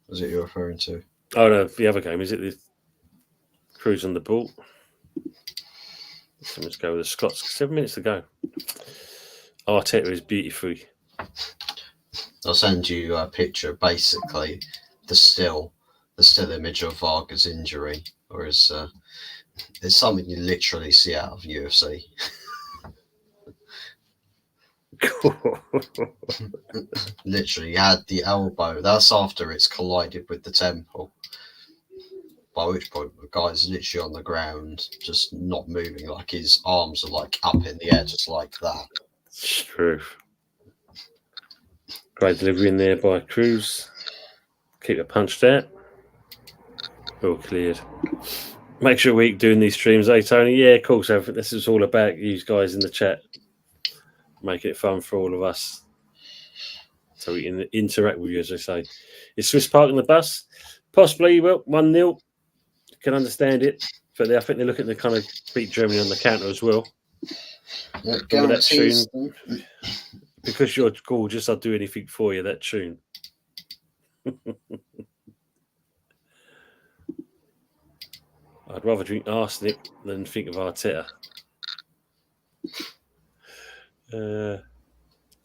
was it you're referring to? Oh no, the other game, is it the Cruise on the ball? So let's go with the Scots. 7 minutes to go. Arteta is beautiful. I'll send you a picture. Basically, the still image of Varga's injury, or it's something you literally see out of UFC. Literally, he had the elbow. That's after it's collided with the temple. By which point, the guy's literally on the ground, just not moving. Like his arms are like up in the air, just like that. It's true. Great delivery in there by Cruz. Keep it punched out. All cleared. Makes your week doing these streams, eh, Tony? Yeah, of course. This is all about you guys in the chat. Make it fun for all of us. So we can interact with you, as I say. Is Swiss parking the bus? Possibly. Well, 1-0. Can understand it. But I think they're looking to kind of beat Germany on the counter as well. Remember that tune? Because you're gorgeous, I'll do anything for you, that tune. I'd rather drink arsenic than think of Arteta.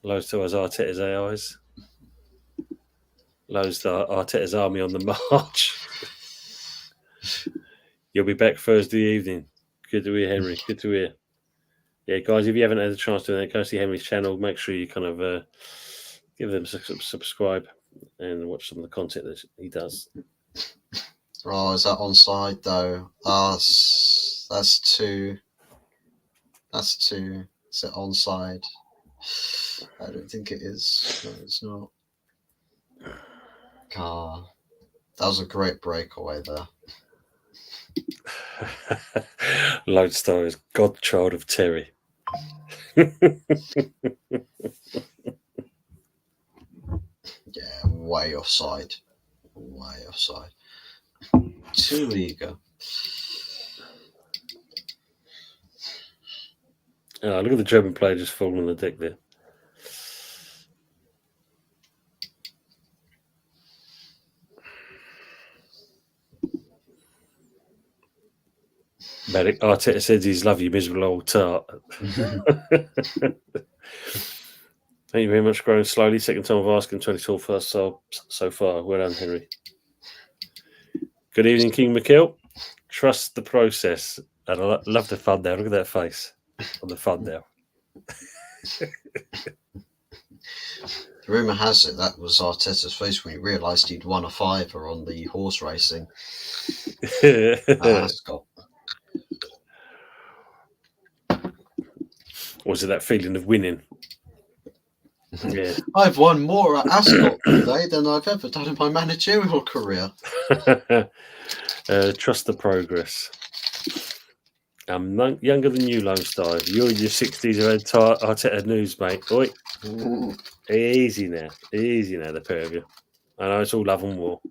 Loads to us Arteta's AIs. Loads to Arteta's army on the march. You'll be back Thursday evening. Good to hear, Henry. Good to hear. Yeah, guys, if you haven't had a chance to do that, go see Henry's channel. Make sure you kind of give them subscribe and watch some of the content that he does. Oh, is that onside though? That's two. That's two. Is it onside? I don't think it is. No, it's not. Ah, that was a great breakaway there. Lodestar is godchild of Terry. Yeah, way offside. Way offside. Too eager. Oh, look at the German player just falling on the deck there. Medic Arteta says he's love you, miserable old tart. Thank you very much, growing slowly. Second time of asking 24 first so far. Well done, Henry. Good evening, King McKill. Trust the process. And I love the thumbnail. Look at that face on the thumbnail. The rumour has it that was Arteta's face when he realised he'd won a fiver on the horse racing. Ascot. Was it that feeling of winning? Yeah. I've won more at Ascot today than I've ever done in my managerial career. Trust the progress. I'm younger than you, Lone Star. You're in your 60s. I've had Arteta news, mate. Oi. Easy now, the pair of you. I know it's all love and war.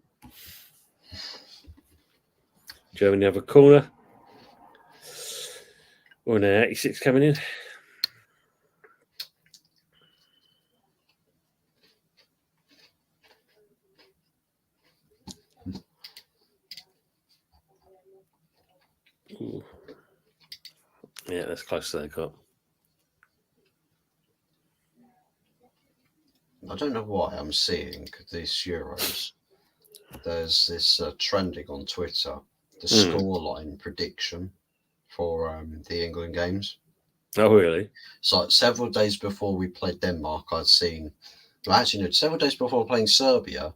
Germany have a corner. Oh, now 86 coming in. Ooh. Yeah, that's close to that got. I don't know why I'm seeing these Euros. There's this trending on Twitter, the scoreline prediction for the England games. Oh, really? So several days before we played Denmark, I'd seen. Well, actually, no, several days before playing Serbia,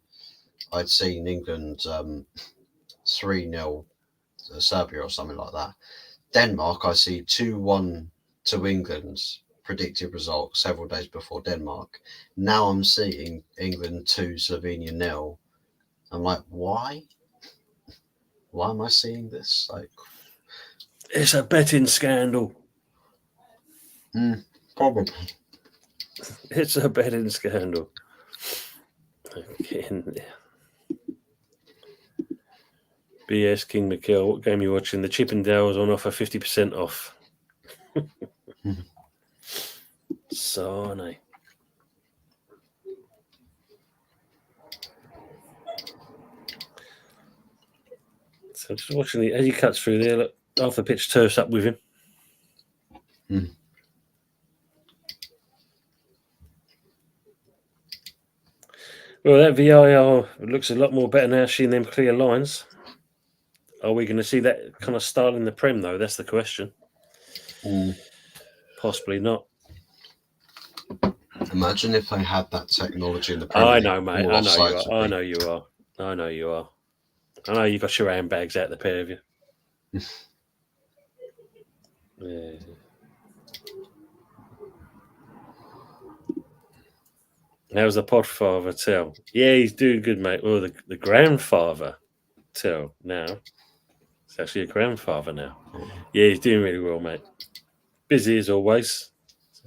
I'd seen England 3-0 Serbia or something like that. Denmark, I see 2-1 to England's predicted result several days before Denmark. Now I'm seeing England 2, Slovenia 0. I'm like, why? Why am I seeing this? Like, it's a betting scandal. Probably. It's a betting scandal. Again. BS King McKill, what game are you watching? The Chippendales on offer 50% off. Sane. So just watching as he cuts through there, look, half the pitch turfs up with him. Well, that VIR looks a lot more better now, seeing them clear lines. Are we going to see that kind of style in the Prem, though? That's the question. Possibly not. Imagine if they had that technology in the Premier I League. know, mate. I know you are. I know you are. I know you are. I know you got your handbags out, the pair of you. Yeah. How's the podfather tell? Yeah, he's doing good, mate. Well, the grandfather tell now. It's actually a grandfather now. Yeah, he's doing really well, mate. Busy as always.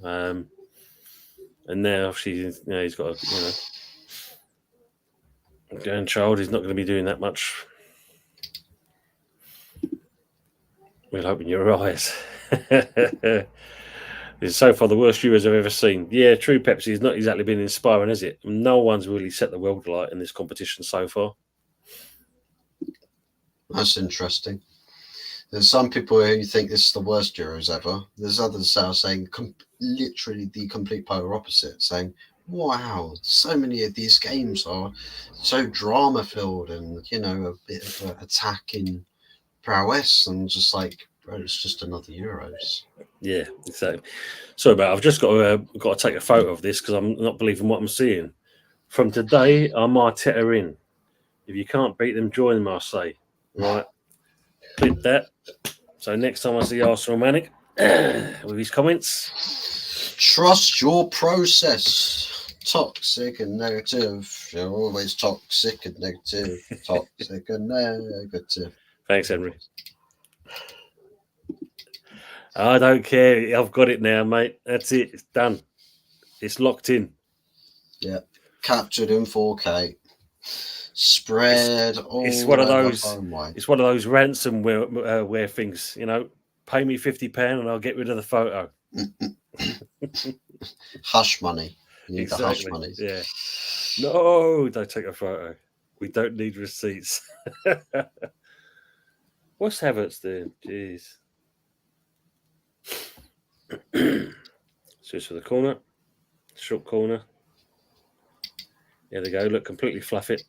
And now he's got a grandchild. He's not going to be doing that much. We'll open your eyes. It's so far the worst Euros I've ever seen. Yeah, true, Pepsi. It's not exactly been inspiring, has it? No one's really set the world alight in this competition so far. That's interesting. There's some people who think this is the worst Euros ever. There's others that are saying literally the complete polar opposite, saying, wow, so many of these games are so drama-filled and, a bit of attacking prowess, and just like, bro, it's just another Euros. Yeah, exactly. Sorry about. I've just got to take a photo of this because I'm not believing what I'm seeing. From today, I'm Arteta in. If you can't beat them, join them, I say. Right, clip that. So next time I see Arsenal Manic with his comments, Trust your process. Toxic and negative. You're always toxic and negative. Toxic and negative. thanks, Henry. I don't care. I've got it now, mate. That's it. It's done. It's locked in. Yeah, captured in 4K. Spread all It's one of over those. homeway. It's one of those ransomware things. You know, pay me £50 and I'll get rid of the photo. Hush money. You need Exactly. the hush money. Yeah. No, don't take a photo. We don't need receipts. What's Havertz doing? Jeez. Switch for the corner. Short corner. There they go. Look, completely fluff it.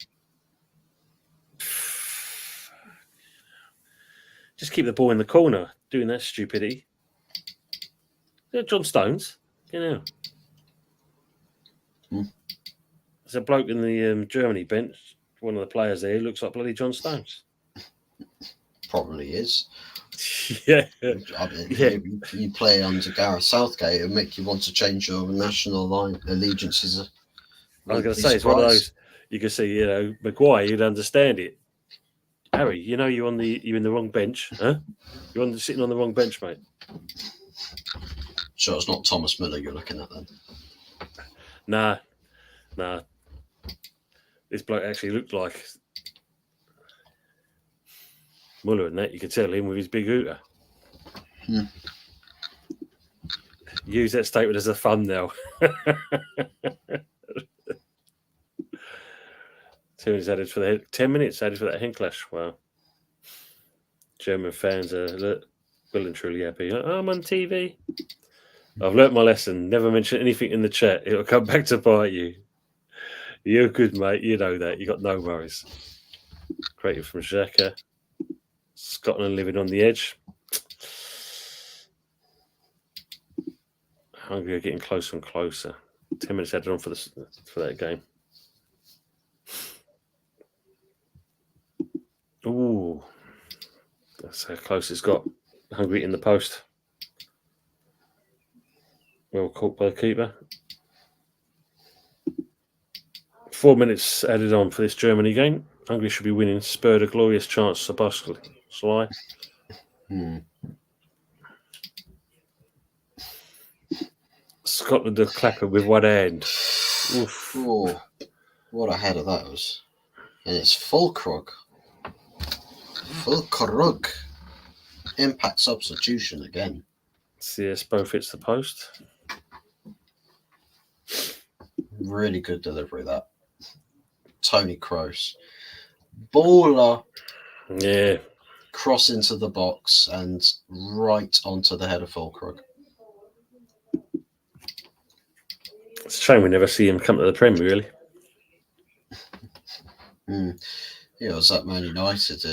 Just keep the ball in the corner, doing that stupidity. John Stones, you know. There's a bloke in the Germany bench, one of the players there, who looks like bloody John Stones. Probably is. Yeah. I mean, if you play under Gareth Southgate, it'll make you want to change your national allegiances. I was going to say, it's one of those, you can see, you know, Maguire, you'd understand it. Harry, you know you're in the wrong bench, huh? You're sitting on the wrong bench, mate. Sure, it's not Thomas Müller you're looking at then. Nah. This bloke actually looked like Muller and that. You could tell him with his big hooter. Use that statement as a thumbnail. 2 minutes added for the 10 minutes added for that hen clash. Wow. German fans are well and truly happy. Oh, I'm on TV. I've learnt my lesson. Never mention anything in the chat. It'll come back to bite you. You're good, mate. You know that. You got no worries. Created from Xhaka. Scotland living on the edge. Hungary are getting closer and closer. 10 minutes added on for that game. Ooh. That's how close it's got. Hungary in the post. Well caught by the keeper. 4 minutes added on for this Germany game. Hungary should be winning. Spurred a glorious chance to Sly. Scotland are clapping with one hand. Oof. Oh, what a header that was. And it's Fulkrug. Impact substitution again. CS both hits the post. Really good delivery, that. Tony Kroos. Baller. Yeah. Cross into the box and right onto the head of Fulkrug. It's a shame we never see him come to the Prem, really. Yeah, it was that Man United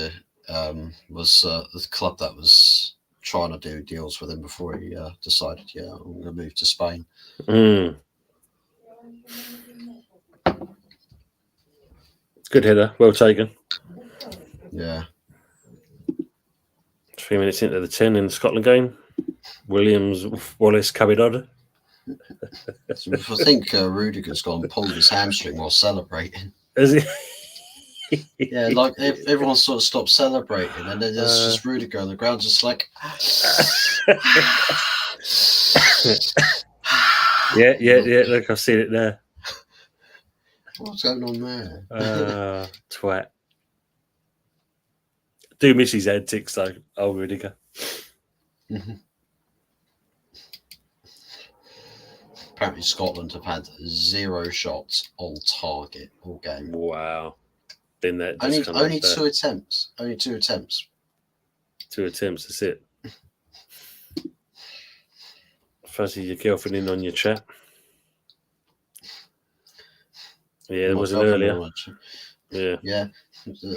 was the club that was trying to do deals with him before he decided, I'm going to move to Spain. Good header, well taken. Yeah. 3 minutes into the 10 in the Scotland game. Williams, Wallace coming on. So I think Rudiger's gone and pulled his hamstring while celebrating. Is he? Yeah, like everyone sort of stopped celebrating, and then there's just Rudiger on the ground, just like. yeah. Look, I've seen it there. What's going on there? Twat. Do miss his antics though, old Rudiger. Apparently, Scotland have had 0 shots on target all game. Wow. Then that only 2 attempts. Only 2 attempts. 2 attempts. That's it. Fancy your girlfriend in on your chat. Yeah, there was an earlier. Yeah,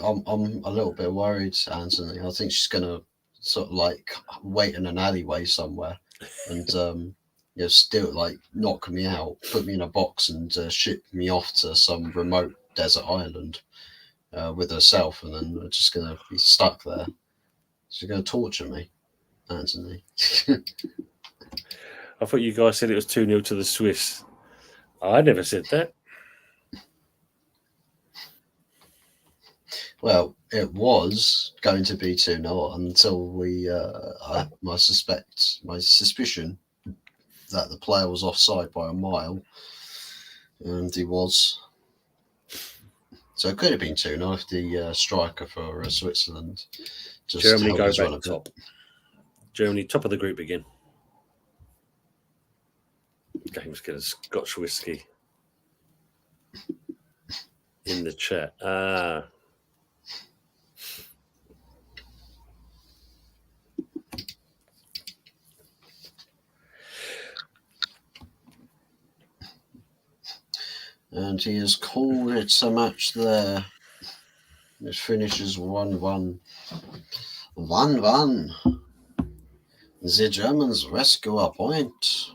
I'm a little bit worried, Anthony. I think she's gonna sort of like wait in an alleyway somewhere, and still like knock me out, put me in a box, and ship me off to some remote desert island with herself, and then we're just gonna be stuck there. She's gonna torture me, Anthony. I thought you guys said it was 2-0 to the Swiss. I never said that. Well, it was going to be 2-0 until my suspicion that the player was offside by a mile, and he was. So it could have been 2-0 if the striker for Switzerland just Germany held go his run back a bit. top. Germany top of the group again. Game's getting Scotch whiskey in the chat. And he has called it a match there. It finishes 1-1. 1-1. The Germans rescue a point.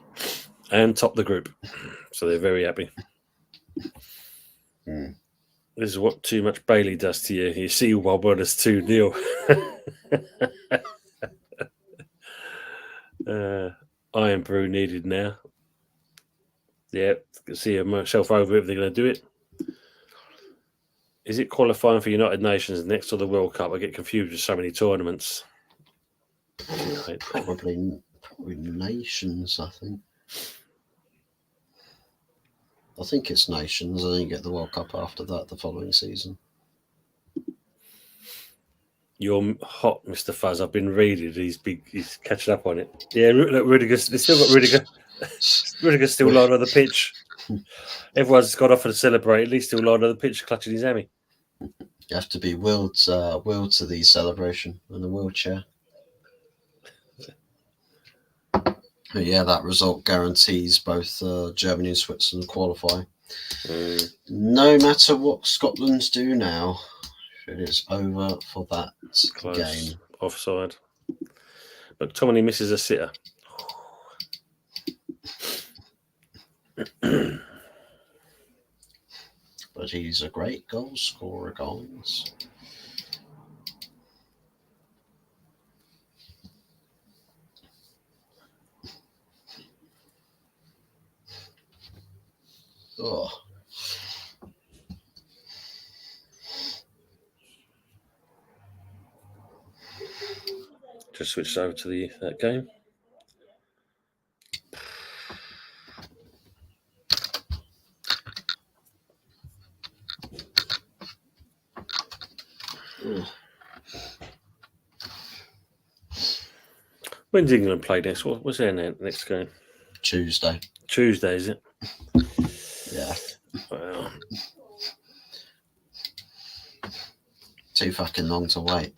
And top the group. So they're very happy. Hmm. This is what too much Bailey does to you. You see while one is 2-0. Iron brew needed now. Yeah, see myself over if they're going to do it. Is it qualifying for United Nations next to the World Cup? I get confused with so many tournaments. Probably Nations, I think. I think it's Nations, and then you get the World Cup after that the following season. You're hot, Mr. Fuzz. I've been reading. He's catching up on it. Yeah, look, Rudiger's. They still got Rudiger. Rudiger's still lying on the pitch. Everyone's got off and celebrated. He's still lying on the pitch, clutching his hammy. You have to be willed to the celebration in a wheelchair. But yeah, that result guarantees both Germany and Switzerland qualify. No matter what Scotland do now, it is over for that game. Offside. But Tommy misses a sitter. But he's a great goal scorer, guys. Oh. Just switched over to that game. When's England play next? What's their next game? Tuesday. Tuesday, is it? Yeah. Wow. Too fucking long to wait.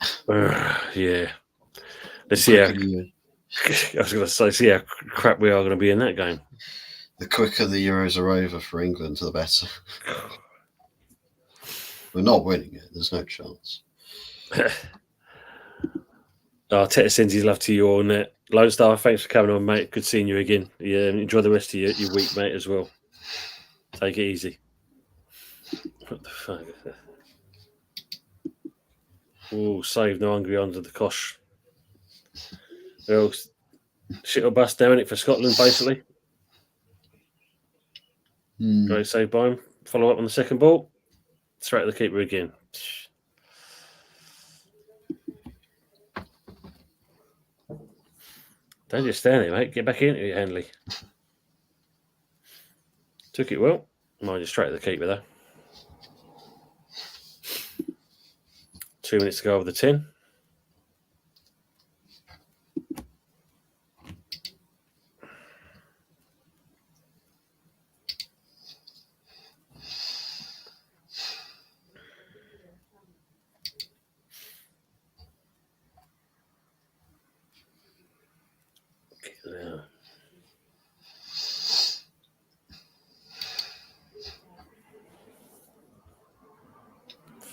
Yeah. Let's see how. I was going to see how crap we are going to be in that game. The quicker the Euros are over for England, the better. We're not winning it. There's no chance. Teta sends his love to you all, Net. Lone Star, thanks for coming on, mate. Good seeing you again. Yeah, enjoy the rest of your week, mate, as well. Take it easy. What the fuck? Oh, save no hungry under the cosh. Well, shit or bust down it for Scotland, basically. Great save by him. Follow up on the second ball. Straight at the keeper again. Don't just stand there, mate. Get back into it, Hanley. Took it well. Mind you, straight at the keeper, though. 2 minutes to go over the 10.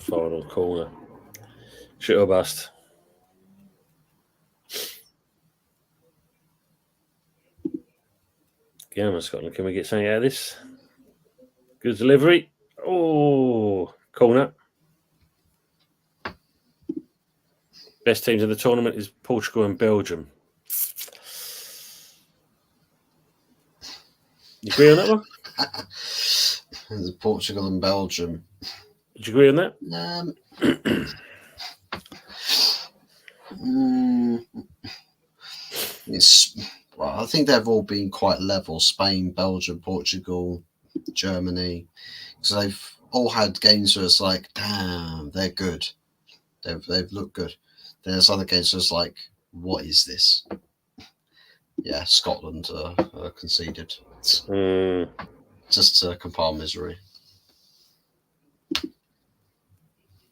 Final corner. Shit or bust. Gamma Scotland. Can we get something out of this? Good delivery. Oh, corner. Best teams in the tournament is Portugal and Belgium. You agree on that one? Portugal and Belgium. Would you agree on that? I think they've all been quite level. Spain, Belgium, Portugal, Germany. So they've all had games where it's like, damn, they're good. They've looked good. Then there's other games where it's like, what is this? Yeah, Scotland conceded. Just to compile misery.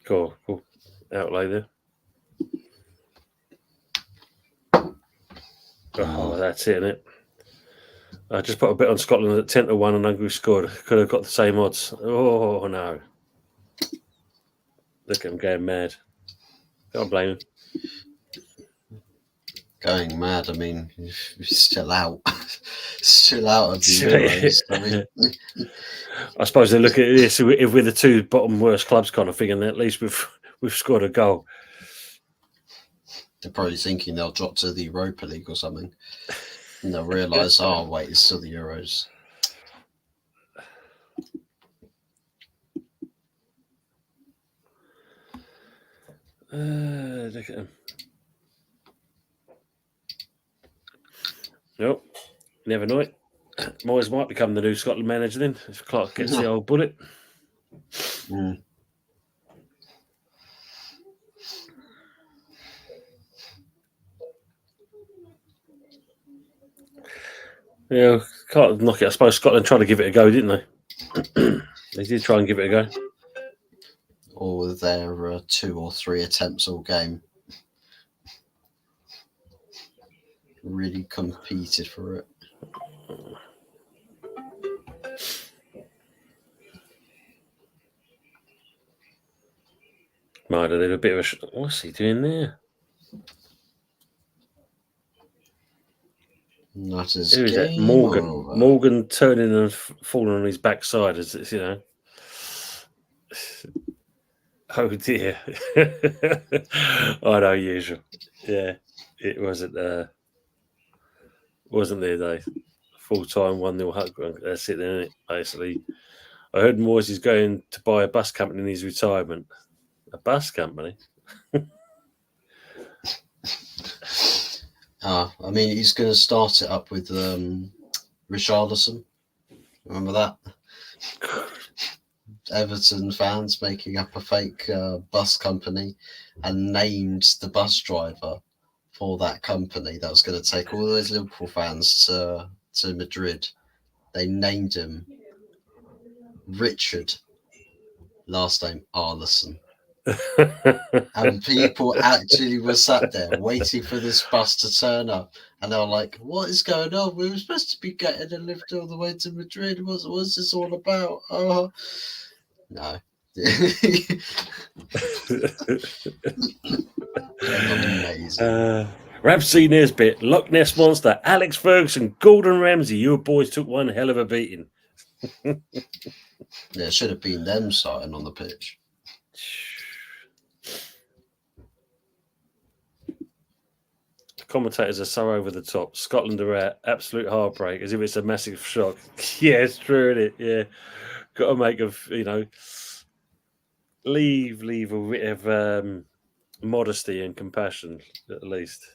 Cool outlay there. Oh, that's it, isn't it? I just put a bit on Scotland at 10-1 and Hungary scored. Could have got the same odds. Oh, no. Look at him going mad. Can't blame him. Going mad, I mean, still out. Still out of the Euros. I mean, I suppose they look at this, if we're the two bottom worst clubs kind of thing, and at least we've scored a goal. They're probably thinking they'll drop to the Europa League or something. And they'll realise, oh, wait, it's still the Euros. Look at him. Nope. Never know it. Moyes might become the new Scotland manager then, if Clark gets the old bullet. Yeah, can't knock it. I suppose Scotland tried to give it a go, didn't they? They did try and give it a go. Or with their 2 or 3 attempts all game. Really competed for it. Might have did a bit of a... What's he doing there? Not as Who is that? Morgan turning and falling on his backside, as it's, you know. Oh dear. I know, usual. Yeah, it wasn't there, Dave. Full-time 1-0 Huck. That's it, isn't it? Basically, I heard Moyes is going to buy a bus company in his retirement. A bus company? I mean, he's going to start it up with Richarlison. Remember that? Everton fans making up a fake bus company and named the bus driver for that company that was going to take all those Liverpool fans to Madrid. They named him Richard, last name Arlison. And people actually were sat there waiting for this bus to turn up, and they were like, what is going on? We were supposed to be getting a lift all the way to Madrid. What's this all about? Oh no. Amazing. Ramsey Nesbitt, Loch Ness Monster, Alex Ferguson, Gordon Ramsay. You boys took one hell of a beating. Yeah, it should have been them starting on the pitch. The commentators are so over the top. Scotland are at absolute heartbreak, as if it's a massive shock. Yeah, it's true, isn't it? Yeah. Got to make leave a bit of modesty and compassion, at least.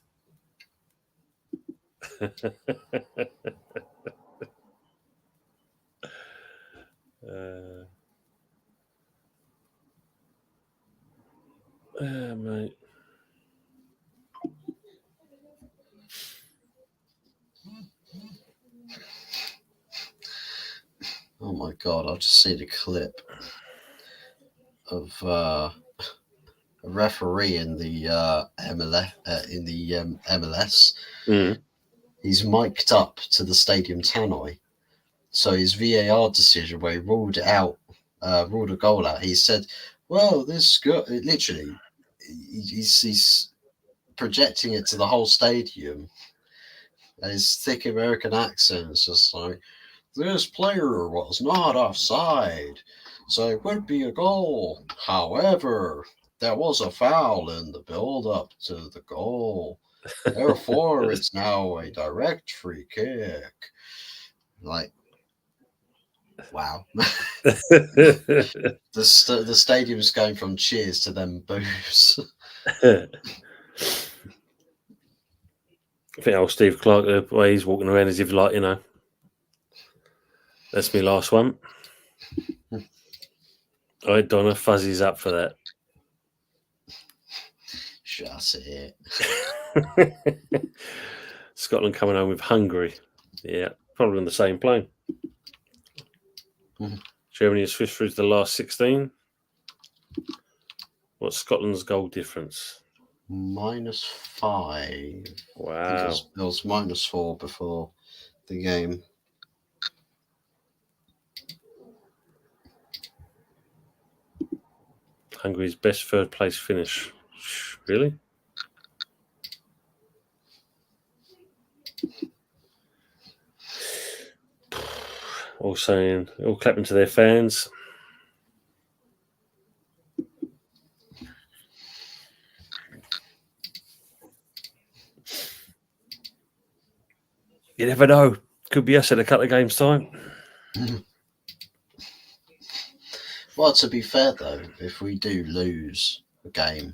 Mate. Oh my god! I've just seen a clip of a referee in the MLS. He's mic'd up to the stadium tannoy, so his VAR decision where he ruled a goal out. He said, Well, this guy literally, he's projecting it to the whole stadium. And his thick American accent is just like, this player was not offside, so it would be a goal. However, there was a foul in the build-up to the goal. Therefore, it's now a direct free kick. Like, wow. The stadium's going from cheers to them boos. I think old Steve Clark, the way he's walking around as if like, that's my last one. All right, Donna, Fuzzy's up for that. Shut it. Scotland coming home with Hungary. Yeah, probably on the same plane. Germany has switched through to the last 16. What's Scotland's goal difference? -5. Wow. It was -4 before the game. Hungary's best third place finish. Really? All clapping to their fans. You never know. Could be us in a couple of games' time. Well, to be fair though, if we do lose a game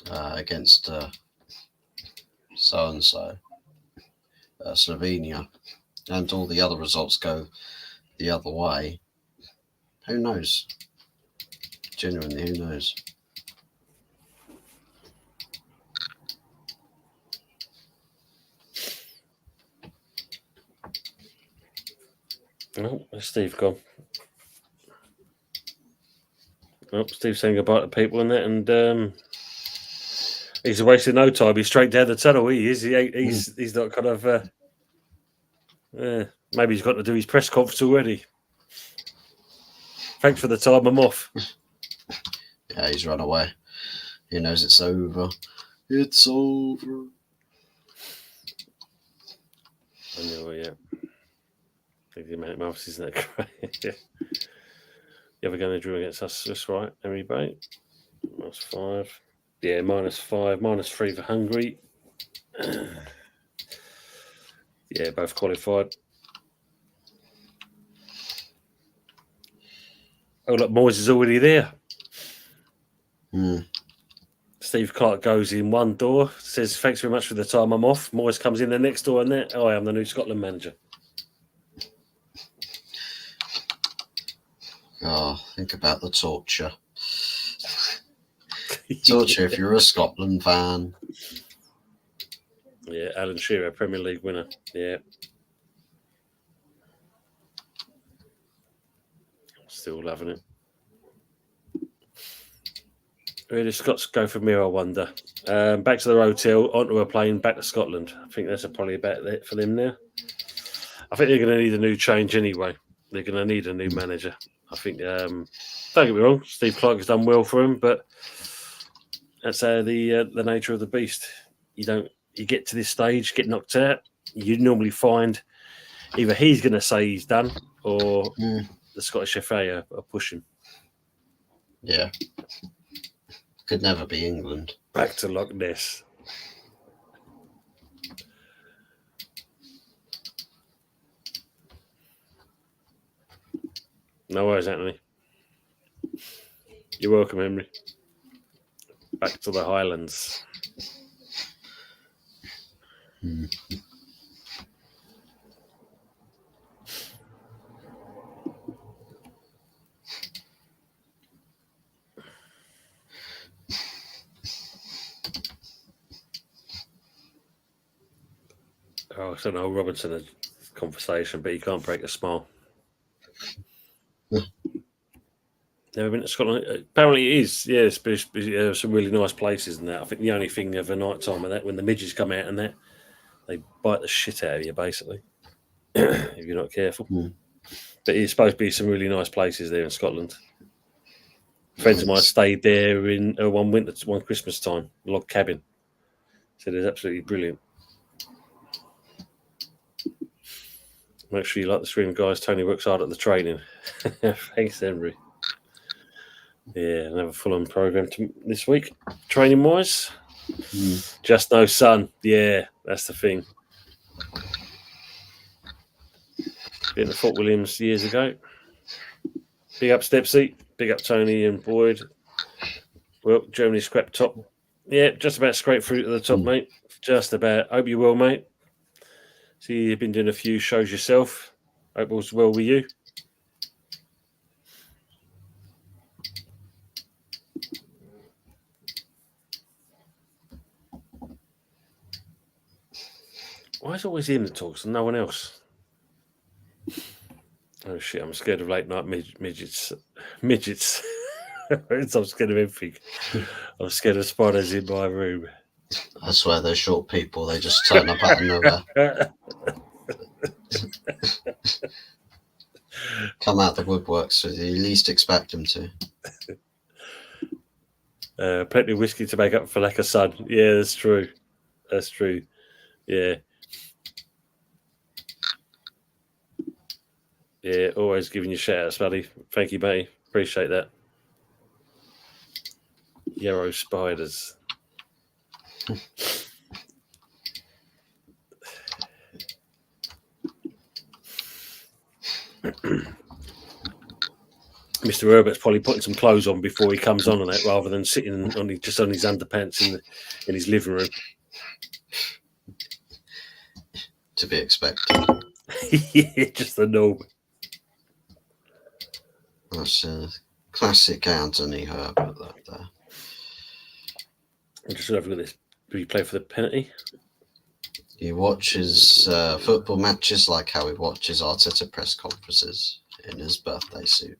against so and so, Slovenia, and all the other results go the other way, who knows? Genuinely, who knows? Oh, there's Steve gone. Oh, Steve's saying goodbye to people in that, and he's wasting no time. He's straight down the tunnel. He is. He's not kind of. Maybe he's got to do his press conference already. Thanks for the time. I'm off. Yeah, he's run away. He knows it's over. It's over. I know, yeah. I think the amount of months isn't that great. You ever going to draw against us? That's right, everybody. -5. Yeah, -5, -3 for Hungary. Yeah, both qualified. Oh, look, Moyes is already there. Steve Clark goes in one door, says, thanks very much for the time, I'm off. Moyes comes in the next door, and there, I am the new Scotland manager. Oh, think about the torture. Torture if you're a Scotland fan. Yeah, Alan Shearer, Premier League winner. Yeah. Still loving it. Where do Scots go from here, I wonder? Back to their hotel, onto a plane, back to Scotland. I think that's probably about it for them now. I think they're going to need a new change anyway. They're going to need a new manager. I think, don't get me wrong, Steve Clark has done well for him, but that's the nature of the beast. You get to this stage, get knocked out, you normally find either he's going to say he's done or the Scottish FA are pushing. Yeah. Could never be England. Back to Loch Ness. No worries, Anthony. You're welcome, Henry. Back to the Highlands. Oh, it's an old Robinson conversation, but you can't break a smile. Never been to Scotland? Apparently it is, yes, but some really nice places and that. I think the only thing of a night time of that, when the midges come out and that, they bite the shit out of you, basically, if you're not careful. But it's supposed to be some really nice places there in Scotland. Friends of mine stayed there in one Christmas time, log cabin. So it's absolutely brilliant. Make sure you like the stream, guys. Tony works hard at the training. Thanks, Henry. Yeah, another full-on program this week, training-wise. Just no sun. Yeah, that's the thing. Been to Fort Williams years ago. Big up Stepsy. Big up Tony and Boyd. Well, Germany scrap top. Yeah, just about scraped through to the top, mate. Just about. Hope you're well, mate. See, you've been doing a few shows yourself. Hope all's well with you. Why is it always him that talks and no one else? Oh shit! I'm scared of late night midgets. I'm scared of everything. I'm scared of spiders in my room. I swear they're short people. They just turn up out of nowhere. Come out the woodworks so you least expect them to. Plenty of whiskey to make up for lack of sun. Yeah, that's true. That's true. Yeah. Yeah, always giving you shout outs, buddy. Thank you, mate. Appreciate that. Yarrow spiders. Mr. Herbert's probably putting some clothes on before he comes on it, rather than sitting on just on his underpants in his living room. To be expected. Yeah, just the norm. That's a classic Anthony Herbert there. I'm just having a look at this. Do he play for the penalty? He watches football matches like how he watches Arteta press conferences in his birthday suit.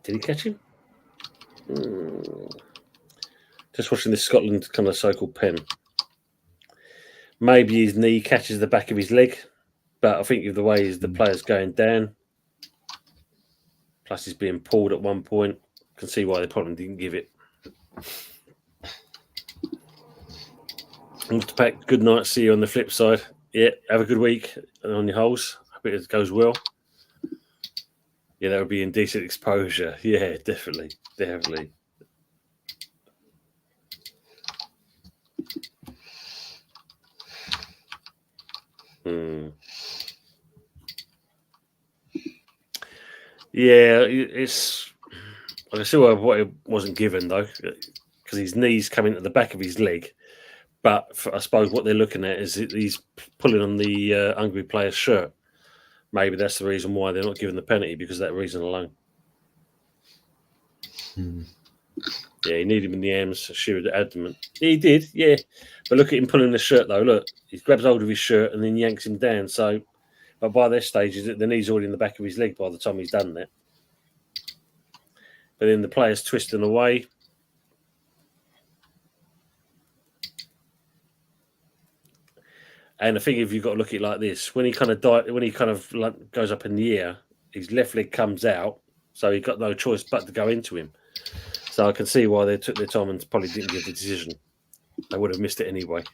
Did he catch him? Just watching this Scotland kind of so-called pen. Maybe his knee catches the back of his leg, but I think the way the player's going down, plus he's being pulled at one point, can see why they probably didn't give it. Pack, good night. See you on the flip side. Yeah, have a good week on your holes. Hope it goes well. Yeah, that would be indecent exposure. Yeah, definitely. Yeah, it's. I can see what it wasn't given though, because his knees come into the back of his leg. But I suppose what they're looking at is he's pulling on the Hungary player's shirt. Maybe that's the reason why they're not giving the penalty, because of that reason alone. Yeah, he needed him in the arms, sheared adamant. He did, yeah. But look at him pulling the shirt, though. Look, he grabs hold of his shirt and then yanks him down. So, but by this stage, the knee's already in the back of his leg by the time he's done that. But then the player's twisting away. And I think if you've got to look at it like this, when he kind of like goes up in the air, his left leg comes out, so he got no choice but to go into him. So I can see why they took their time and probably didn't give the decision. They would have missed it anyway.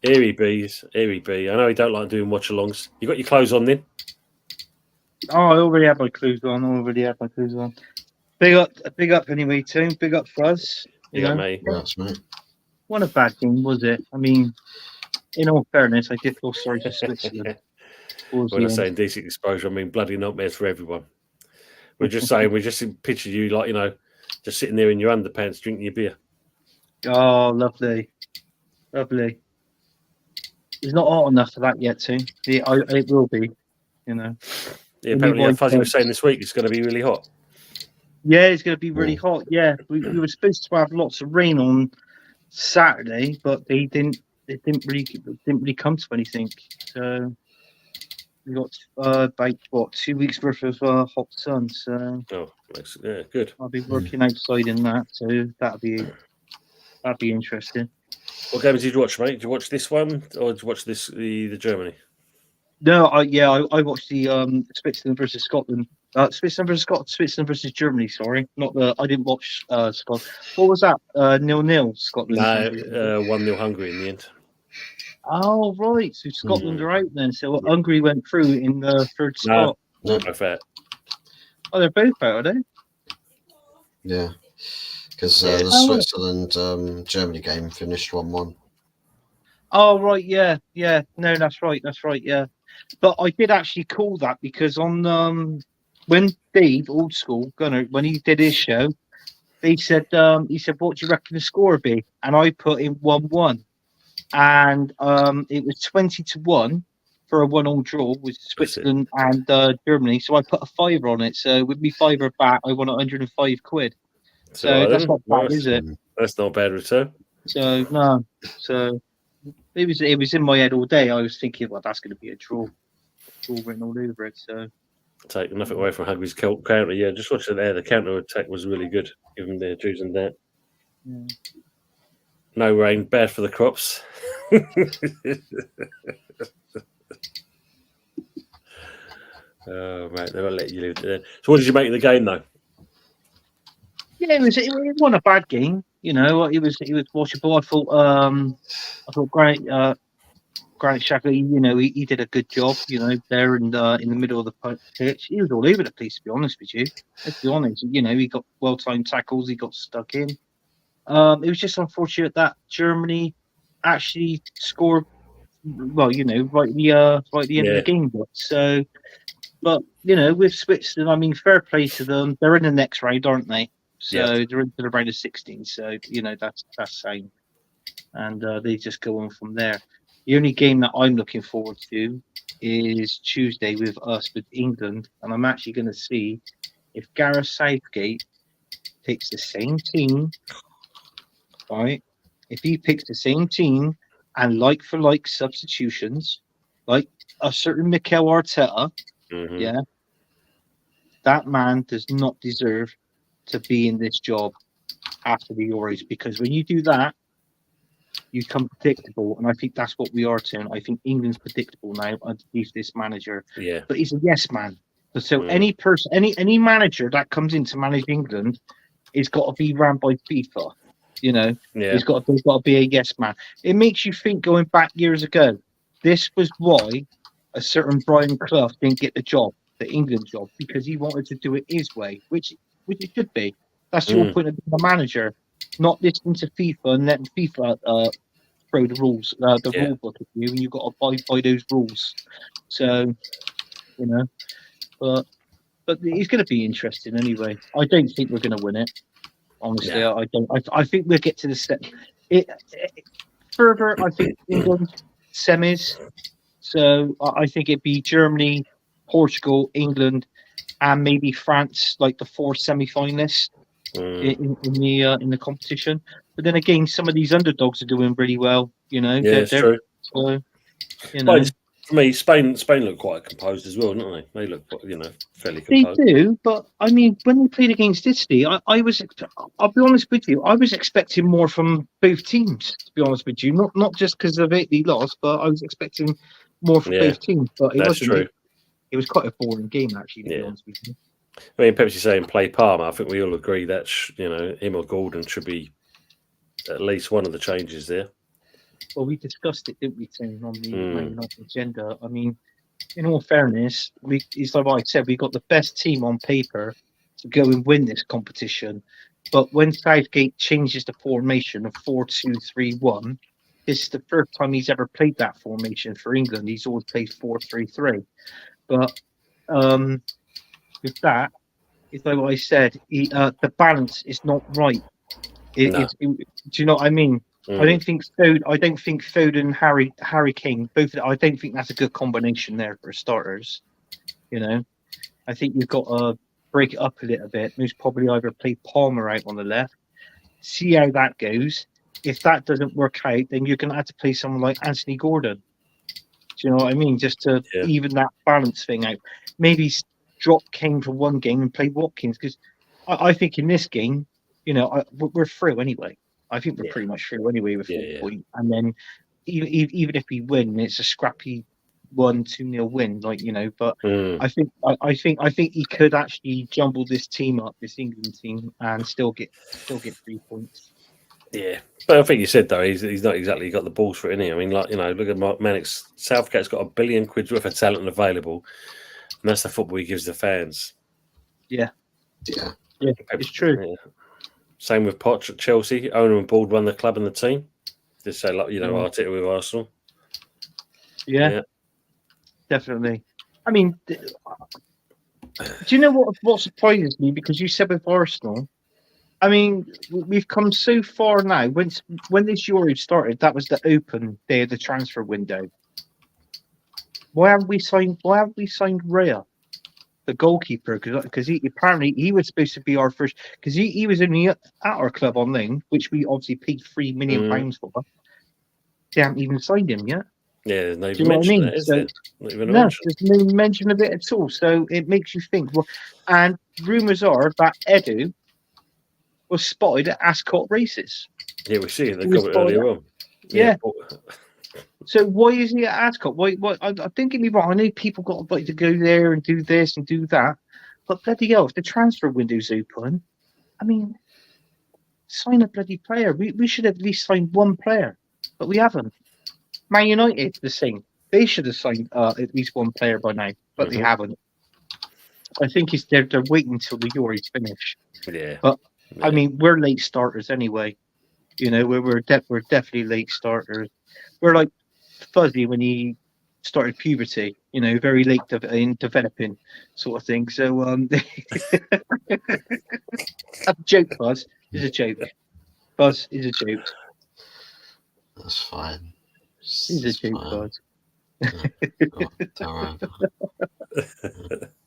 Eerie bees. I know he don't like doing watch-alongs. You got your clothes on then? Oh, I already had my clothes on. Big up anyway, team. Big up for us. You know? Mate. Yes, mate. Wasn't a bad game, was it? I mean, in all fairness, I did feel sorry for Switzerland. When I say indecent exposure, I mean bloody nightmares for everyone. We're just saying, we just picture you like, you know, just sitting there in your underpants drinking your beer. Oh, lovely. It's not hot enough for that yet, too. It will be, you know. Yeah, apparently Fuzzy was saying this week it's going to be really hot. Yeah, it's going to be really hot. Yeah, we were supposed to have lots of rain on Saturday, but they didn't really come to anything. So we got about 2 weeks worth of hot sun. So good. I'll be working outside in that, so that'd be interesting. What games did you watch, mate? Did you watch this one, or did you watch the Germany? No, I watched the Switzerland versus Scotland Switzerland versus Germany. Sorry, not the. I didn't watch Scotland. What was that? 0-0. Scotland. No, Hungary. 1-0 Hungary in the end. Oh right, so Scotland Mm. are out then. So Hungary went through in the third No, spot. no, both out. Oh, they're both out, are they? Yeah, because Yeah. the Switzerland Germany game finished 1-1. Oh right, yeah. No, that's right. Yeah, but I did actually call that because on when Dave Old School Gunner when he did his show, he said what do you reckon the score would be? And I put in 1-1, and it was 20-1 for a 1-1 draw with Switzerland and Germany. So I put a fiver on it. So with me fiver back, I won 105 quid. So that's not bad, is it? That's not a bad return. So no, so it was in my head all day. I was thinking, well, that's going to be a draw written all over it. So Take nothing away from Hungary's counter. Yeah, just watching there. The counter attack was really good, given their choosing that. yeah. No rain, bad for the crops. Oh, mate, they'll let you leave it there. So, what did you make of the game, though? Yeah, it wasn't a bad game. You know, it was watchable. I thought Granit Xhaka, you know, he did a good job. You know, there in the middle of the pitch, he was all over the place. To be honest with you, let's be honest. You know, he got well-timed tackles. He got stuck in. It was just unfortunate that Germany actually scored. Well, you know, right at the end of the game. But you know, with Switzerland, I mean, fair play to them. They're in the next round, aren't they? So they're into the round of 16. So you know, that's same, and they just go on from there. The only game that I'm looking forward to is Tuesday with England, and I'm actually going to see if Gareth Southgate picks the same team, right? If he picks the same team and like for like substitutions, like a certain Mikel Arteta, yeah, that man does not deserve to be in this job after the Euros, because when you do that, you become predictable, and I think that's what we are to. I think England's predictable now underneath this manager. Yeah, but he's a yes man. So any person, any manager that comes in to manage England, is got to be ran by FIFA. You know, there's got to be a yes man. It makes you think. Going back years ago, this was why a certain Brian Clough didn't get the job, the England job, because he wanted to do it his way, which it should be. That's the whole point of being a manager, not listening to FIFA and letting FIFA throw the rules, the rule book at you, and you've got to abide by those rules. So, you know, but it's going to be interesting anyway. I don't think we're going to win it. Honestly, I don't. I think we'll get to the step. Further, I think England semis. So I think it'd be Germany, Portugal, England, and maybe France, like the 4 semi-finalists in the competition. But then again, some of these underdogs are doing really well. You know, it's true. So, you know. For me, Spain look quite composed as well, don't they? They look, you know, fairly composed. They do, but I mean, when we played against Italy, I'll be honest with you, I was expecting more from both teams. To be honest with you, not just because of Italy lost, but I was expecting more from both teams. But it wasn't. True. It was quite a boring game, actually. To be honest with you. I mean, Pepsi saying play Palmer. I think we all agree that you know, him or Gordon should be at least one of the changes there. Well, we discussed it, didn't we, Tim, on the Man United agenda? I mean, in all fairness, it's like what I said, we got the best team on paper to go and win this competition. But when Southgate changes the formation of 4-2-3-1, this is the first time he's ever played that formation for England. He's always played 4-3-3. But with that, it's like what I said, the balance is not right. Do you know what I mean? I don't think Foden and Harry Kane both. I don't think that's a good combination there for starters. You know, I think you've got to break it up a little bit. Most probably either play Palmer out on the left, see how that goes. If that doesn't work out, then you're going to have to play someone like Anthony Gordon. Do you know what I mean? Just to even that balance thing out. Maybe drop Kane for one game and play Watkins, because I think in this game, you know, we're through anyway. I think we're pretty much through anyway with 4 points. And then even if we win, it's a scrappy 1-2-0 win, but Mm. I think he could actually jumble this team up, this England team, and still get 3 points. Yeah, but I think you said though he's not exactly got the balls for it, innit? I mean, look at Mark Mannix. Southgate's got £1 billion worth of talent available, and that's the football he gives the fans. Yeah, Yeah, it's true. Yeah. Same with Poch at Chelsea. Owner and board run the club and the team. Just say Arteta with Arsenal. Yeah, definitely. I mean, do you know what surprises me? Because you said with Arsenal, I mean, we've come so far now. When this Euro started, that was the open day of the transfer window. Why haven't we signed Raya, the goalkeeper? Because he apparently was supposed to be our first. Because he was only at our club on loan, which we obviously paid £3 million for. They haven't even signed him yet. Yeah, there's no Do you know what I mean? that, is there? Not even a No, mention. there's no mention of it at all. So it makes you think. Well, and rumours are that Edu was spotted at Ascot races. Yeah, we see it. They He was got it earlier on. Yeah. So why is he at Ascot? Why? I don't get me wrong. I know people got invited to go there and do this and do that, but bloody hell, if the transfer window's open, I mean, sign a bloody player. We should have at least signed one player, but we haven't. Man United the same. They should have signed at least one player by now, but they haven't. I think they're waiting until the Euros finish. Yeah. But I mean, we're late starters anyway. We're definitely late starters. We're like Fuzzy when he started puberty. Very late in developing, sort of thing. So a joke, Buzz is a joke. Buzz is a joke. that's fine. He's a joke, Buzz.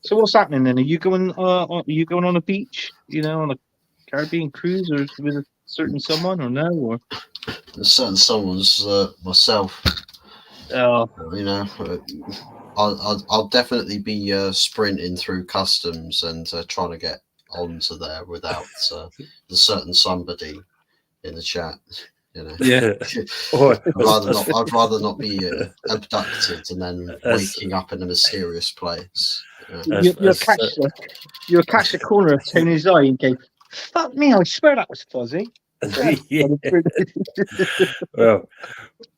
So what's happening then? Are you going on a beach? On a Caribbean cruise, or with a certain someone, or no? Or certain someone's myself. Oh, I'll definitely be sprinting through customs and trying to get onto there without the certain somebody in the chat. Yeah. I'd rather not be abducted and then waking up in a mysterious place. You'll catch the corner of Tony's eye and go, "Fuck me! I swear that was Fuzzy." Well,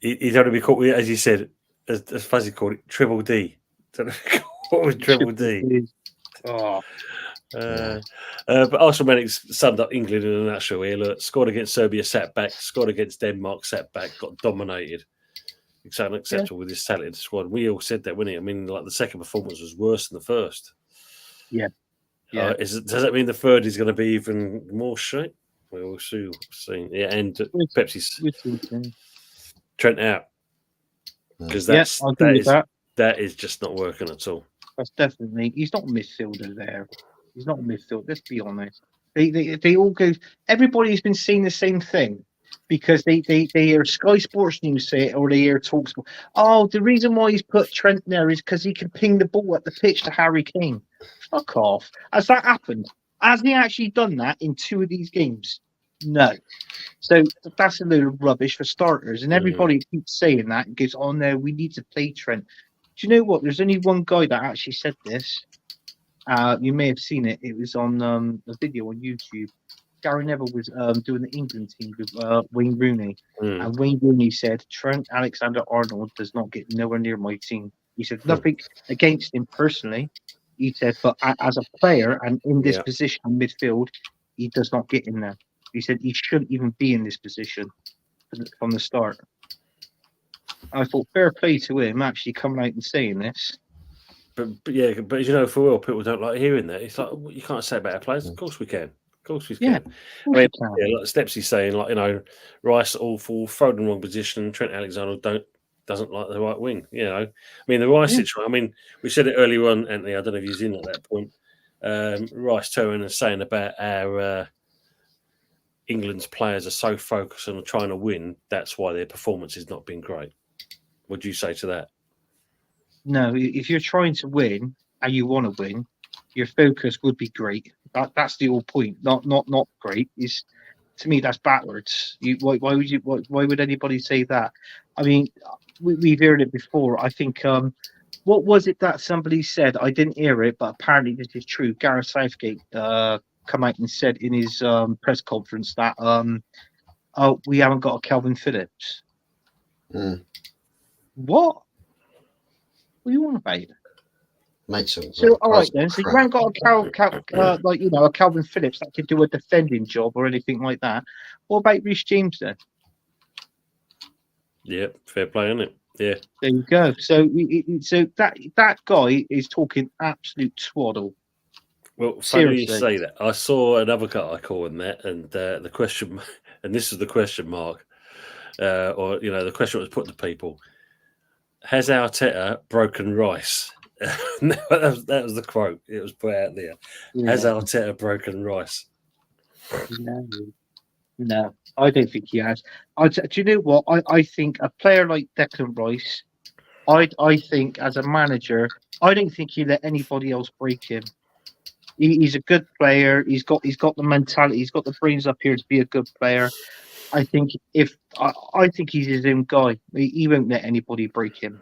he's only be caught with, as you said, as Fuzzy called it, Triple D. What was Triple D? Oh. But Arsenal Mannix summed up England in a nutshell here. Look, scored against Serbia, sat back. Scored against Denmark, sat back. Got dominated. It's unacceptable with this talented squad. We all said that, didn't it? I mean, the second performance was worse than the first. Yeah. Yeah. Does that mean the third is going to be even more shit? We'll see. Yeah, and Pepsi's Trent out, because that is just not working at all. That's definitely. He's not a midfielder there. He's not a midfielder. Let's be honest. They all go. Everybody's been saying the same thing because they hear Sky Sports News say it, or they hear Talksport. Oh, the reason why he's put Trent there is because he can ping the ball at the pitch to Harry Kane. Fuck off. Has that happened? Has he actually done that in 2 of these games? No. So that's a load of rubbish for starters. And everybody keeps saying that and goes, "Oh no, we need to play Trent." Do you know what? There's only one guy that actually said this. You may have seen it. It was on a video on YouTube. Gary Neville was doing the England team with Wayne Rooney. And Wayne Rooney said, "Trent Alexander-Arnold does not get nowhere near my team." He said, nothing against him personally. He said, but as a player and in this position in midfield, he does not get in there. He said he shouldn't even be in this position from the start. I thought fair play to him actually coming out and saying this. But for real, people don't like hearing that. It's like, you can't say about our players. Of course we can. Of course we can. Yeah, like Stepsy's saying, Rice awful, thrown in the wrong position. Trent Alexander doesn't like the right wing. I mean, the Rice situation. I mean, we said it earlier on, Anthony. I don't know if he's in at that point. Rice turning and saying about our England's players are so focused on trying to win. That's why their performance has not been great. What do you say to that? No, if you're trying to win and you want to win, your focus would be great. That's the whole point. Not great. Is to me that's backwards. Why would anybody say that? I mean, we've heard it before. I think What was it that somebody said? I didn't hear it, but apparently this is true. Gareth Southgate come out and said in his press conference that oh, we haven't got a Calvin Phillips. Mm. What? What are you on about? Makes it So all right quite then. So you crap. haven't got a Calvin Phillips that could do a defending job or anything like that. What about Reece James then? Yeah, fair play, isn't it? Yeah. There you go. So so that guy is talking absolute twaddle. Well, funny you Seriously. say that. I saw another article in that, and the question, and this is the question mark, or the question was put to people: has Arteta broken Rice? that was the quote. It was put out there. Has Yeah. Arteta broken Rice? No. No, I don't think he has. Do you know what? I think a player like Declan Rice, I think as a manager, I don't think he let anybody else break him. He's a good player. He's got the mentality. He's got the brains up here to be a good player. I think I think he's his own guy. He won't let anybody break him.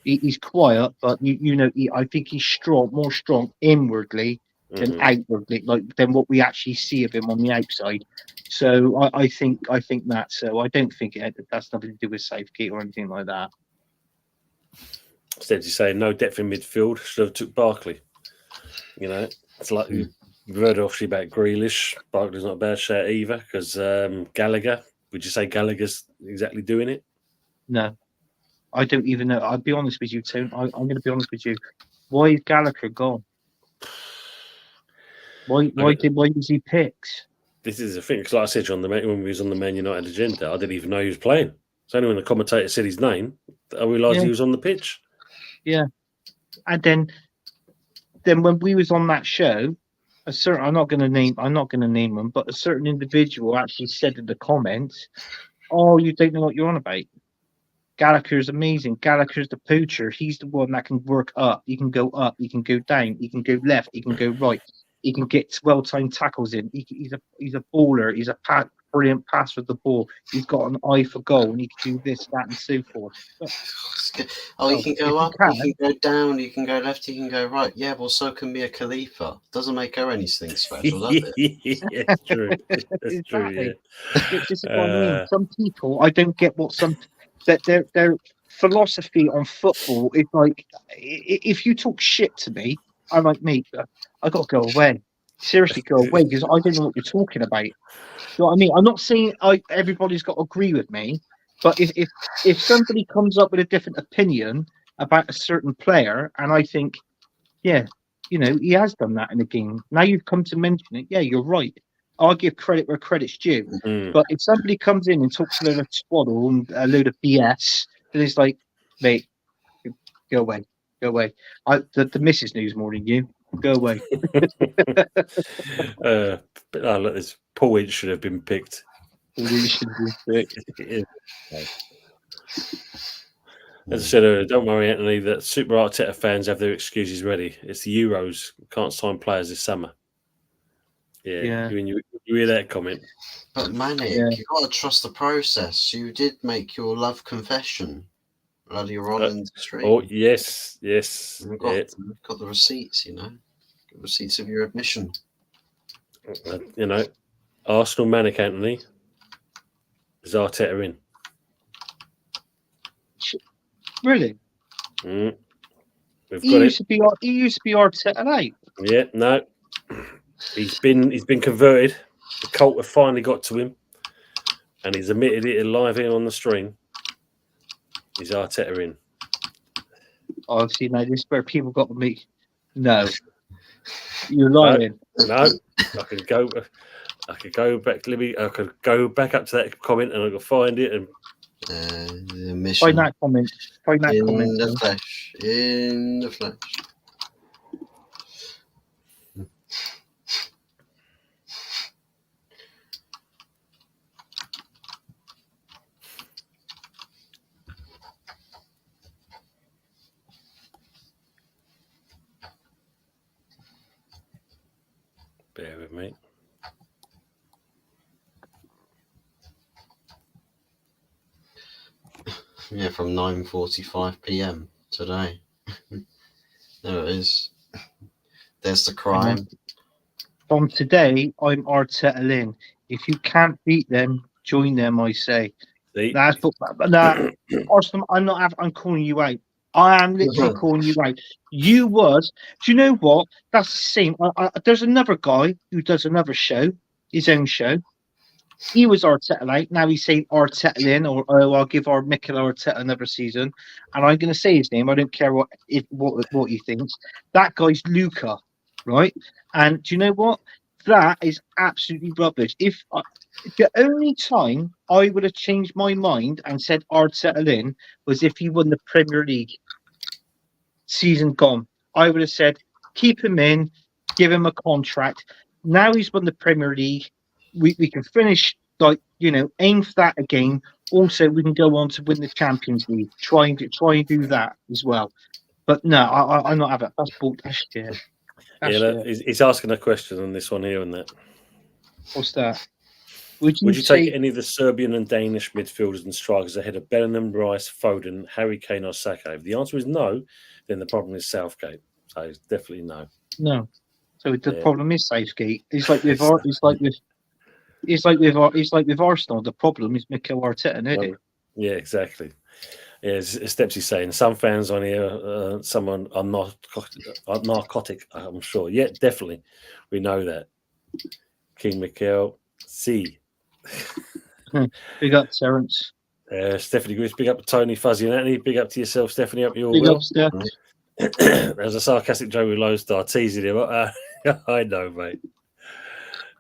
He's quiet, but I think he's strong, more strong inwardly than Mhm. outwardly, than what we actually see of him on the outside. So I think that. So I don't think that's nothing to do with Southgate or anything like that. Instead, you say no depth in midfield. Should have took Barkley. It's like you've heard obviously about Grealish. Barkley's not a bad shout either because Gallagher. Would you say Gallagher's exactly doing it? No, I don't even know. I'll be honest with you, Tone. I'm going to be honest with you. Why is Gallagher gone? Why was he picked? This is the thing, because like I said, when we was on the Man United agenda, I didn't even know he was playing. It's only when the commentator said his name that I realised he was on the pitch. Yeah, and then when we was on that show, I'm not going to name them, but a certain individual actually said in the comments, "Oh, you don't know what you're on about. Gallagher's amazing. Gallagher's the poacher. He's the one that can work up. He can go up. He can go down. He can go left. He can go right. He can get well-timed tackles in. He's a baller. He's a brilliant passer of the ball. He's got an eye for goal, and he can do this, that, and so forth." But, Oh, you can go if up, you can go down, you can go left, you can go right. Yeah, well, so can Mia Khalifa. Doesn't make her anything special, does it? It's true. That's true. Yeah. This is what I mean. Some people, I don't get that their philosophy on football is like, if you talk shit to me, I'm like, mate, I got to go away. Seriously, go away because I don't know what you're talking about. You know what I mean? I'm not saying everybody's got to agree with me, but if somebody comes up with a different opinion about a certain player, and I think, yeah, he has done that in the game. Now you've come to mention it. Yeah, you're right. I'll give credit where credit's due. Mm. But if somebody comes in and talks a load of twaddle and a load of BS, then it's like, mate, go away. Go away. The missus knows more than you. Go away. Look, this Paul Ince should have been picked. As I said, don't worry, Anthony, that Super Arteta fans have their excuses ready. It's the Euros. We can't sign players this summer. Yeah. You hear that comment. But Manic, you've got to trust the process. You did make your love confession earlier on in the stream. Oh, yes. We've got the receipts, receipts of your admission. Arsenal Manic, Anthony. Is Arteta in? Really? Mm. He used to be Arteta, right? Yeah, no. He's been converted. The cult have finally got to him, and he's admitted it live in on the stream. Is Arteta in? Oh, see, now this is where people got to me. No, you're lying. No, I could go back. I could go back up to that comment, and I could find it and Find that comment. In the flesh. In the flesh. Bear with me. Yeah, from 9:45 p.m. today. There it is. There's the crime. From today, I'm Arteta Lynn. If you can't beat them, join them, I say. That's Arsenal, I'm calling you out. I am literally calling you out. You was. Do you know what? That's the same. There's another guy who does another show, his own show. He was Arteta out. Now he's saying Arteta in, or I'll give our Mikel Arteta another season. And I'm going to say his name. I don't care what he thinks. That guy's Luca, right? And do you know what? That is absolutely rubbish. If the only time I would have changed my mind and said Arteta in was if he won the Premier League season gone. I would have said keep him in, give him a contract. Now he's won the Premier League. We can finish aim for that again. Also, we can go on to win the Champions League. Try and do that as well. But no, I'm not having it. That's bull. That's shit. He's asking a question on this one here and that. What's that? Would you take any of the Serbian and Danish midfielders and strikers ahead of Bellingham, Rice, Foden, Harry Kane, or Saka? If the answer is no, then the problem is Southgate. So it's definitely no. No. So the problem is Southgate. It's like with Arsenal. The problem is Mikel Arteta, isn't it? Yeah, exactly. Yeah, as Stepsy's saying, some fans on here, someone are narcotic, I'm sure. Yeah, definitely. We know that. King Mikel, C. Big up, Terence. Stephanie Griffiths, big up to Tony, Fuzzy, and Anthony. Big up to yourself, Stephanie. Up you all big well. Up, Steph. There's a sarcastic joke with Lone Star teasing him. I know, mate.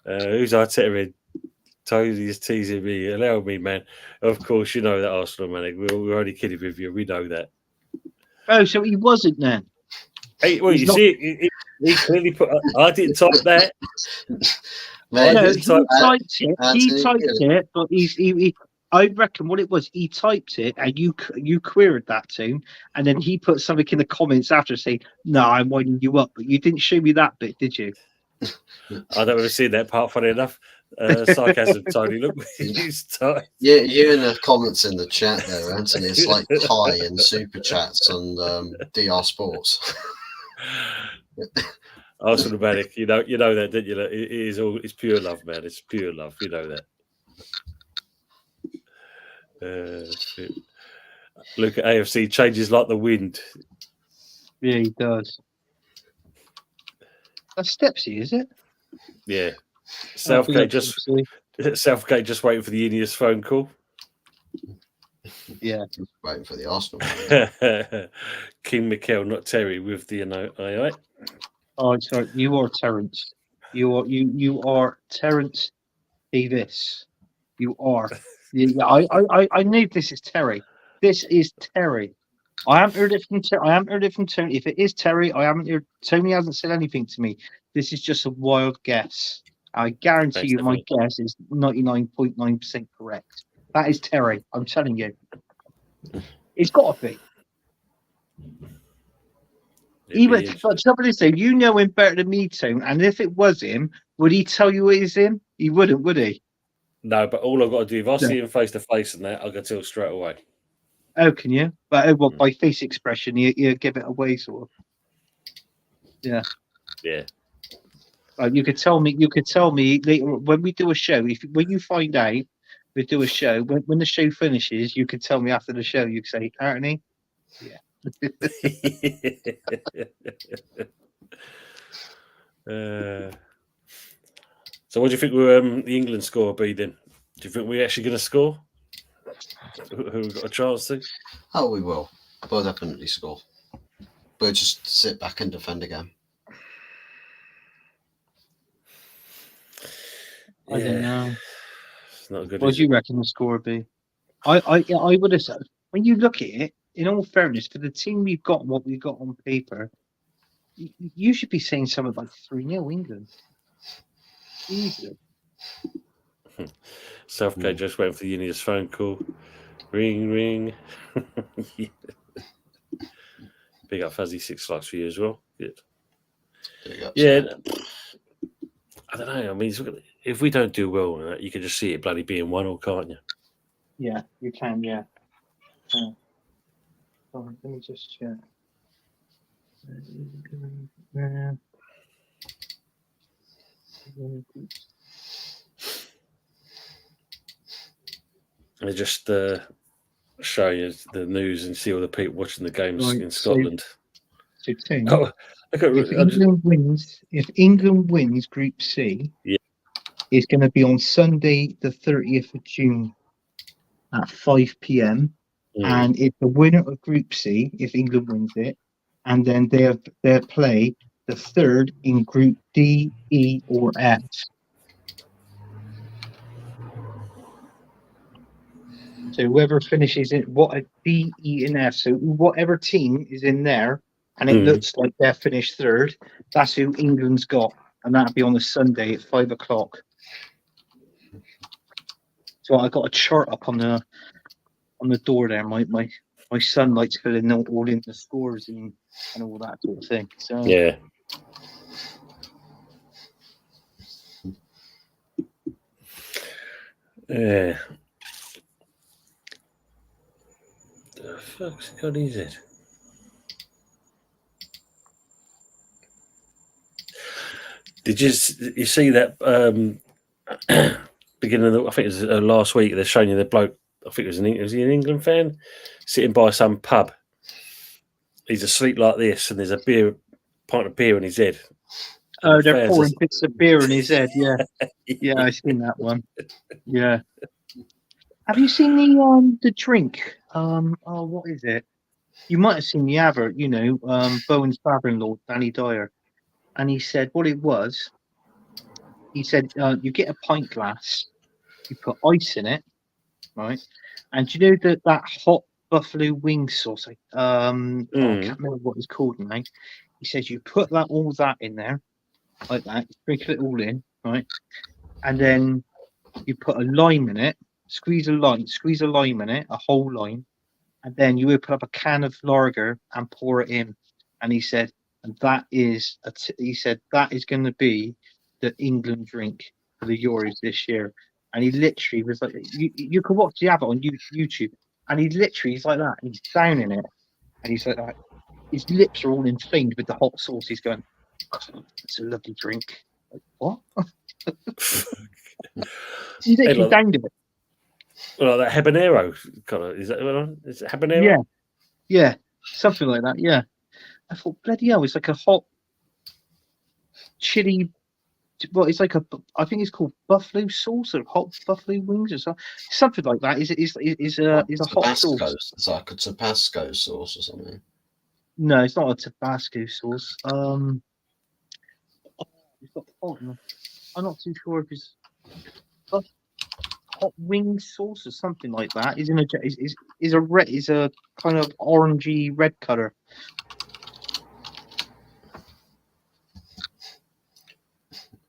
Who's Arteta in? Tony's teasing me. Allow me, man. Of course, you know that Arsenal, man. We're only kidding with you. We know that. Oh, so he wasn't then. Hey, well, you see, he clearly put. I didn't type that. Man, he typed it, but he I reckon what it was, he typed it and you queried that to him, and then he put something in the comments after saying, "No, I'm winding you up," but you didn't show me that bit, did you? I don't ever see that part. Funny enough, sarcasm, Tony. Look, he's typed. Yeah, you in the comments in the chat there, Anthony. It's like Kai and super chats on DR Sports. Arsenal Manic, you know that, didn't you? It's pure love, man. It's pure love. You know that. Look at AFC changes like the wind. Yeah, he does. That's Stepsy, is it? Yeah. Southgate just waiting for the Ineos phone call. Yeah. Just waiting for the Arsenal. King Mikel, not Terry, with the aye. Oh, sorry. You are Terence. You are Terence Davis. You are. Yeah, I knew this is Terry. This is Terry. I haven't heard it from Tony. If it is Terry, I haven't heard. Tony hasn't said anything to me. This is just a wild guess. I guarantee you, my guess is 99.9% correct. That is Terry. I'm telling you. It's got to be. But somebody say, you know him better than me, Tone. And if it was him, would he tell you it is him? He wouldn't, would he? No, but all I've got to do, if I see him face to face and that, I'll go tell straight away. Oh, can you? But by face expression, you give it away, sort of. Yeah. Yeah. You could tell me later when we do a show. When you find out we do a show, when the show finishes, you could tell me after the show. You could say, Anthony, yeah. So, what do you think the England score will be then? Do you think we're actually going to score? Who got a chance to? Oh, we will. We'll definitely score. We'll just sit back and defend again. I don't know. It's not good. What do you reckon the score would be? I would have said, when you look at it, in all fairness, for the team we've got and what we've got on paper, you should be saying something like 3-0 England. Easily. Southgate just went for the Ineos phone call. Ring. Big up Fuzzy, 6 likes for you as well. Good. Yeah. I don't know. I mean, if we don't do well, you can just see it bloody being 1-1, can't you? Yeah, you can, yeah. Let me just check. They just show you the news and see all the people watching the games Right, in Scotland. So Tim, Oh, look at, if England wins Group C, Yeah. it's going to be on Sunday, the 30th of June at 5 p.m. And it's the winner of Group C if England wins it, and then they'll play the third in Group D, E, or F. So whoever finishes it, what a D, E, and F. So whatever team is in there, and it looks like they're finished third, that's who England's got, and that'll be on the Sunday at 5 o'clock. So I got a chart up on the door there. My son likes filling all in the scores and all that sort of thing. So Yeah. Yeah. The fuck's God is it? Did you see that beginning of the, I think it was last week, they're showing you the bloke, I think was he an England fan, sitting by some pub. He's asleep like this, and there's a pint of beer in his head. oh, they're pouring bits of beer in his head. Yeah, yeah, I've seen that one. Yeah. Have you seen the drink? Oh, what is it? You might have seen the advert. Bowen's father-in-law, Danny Dyer, and he said what it was. He said you get a pint glass, you put ice in it, right? And do you know that hot buffalo wing sauce? I can't remember what it's called now. He says you put all that in there, like that, sprinkle it all in, right? And then you put a lime in it, squeeze a lime in it, a whole lime, and then you open up a can of lager and pour it in. And he said, and that is that is going to be the England drink for the Euros this year. And he literally was like, you can watch the advert on YouTube, and he's like that, and he's down in it, and he's like that. His lips are all inflamed with the hot sauce. He's going, God, it's a lovely drink. Like, what? He's literally down to it. Well, that habanero colour, is it habanero? Yeah, yeah, something like that. Yeah, I thought, bloody hell, it's like a hot chili. Well, it's like I think it's called buffalo sauce or hot buffalo wings or something like that. Is a hot sauce. It's like a Tabasco sauce or something. No, it's not a Tabasco sauce. It's got hot. I'm not too sure if it's hot wing sauce or something like that. Is a kind of orangey red color.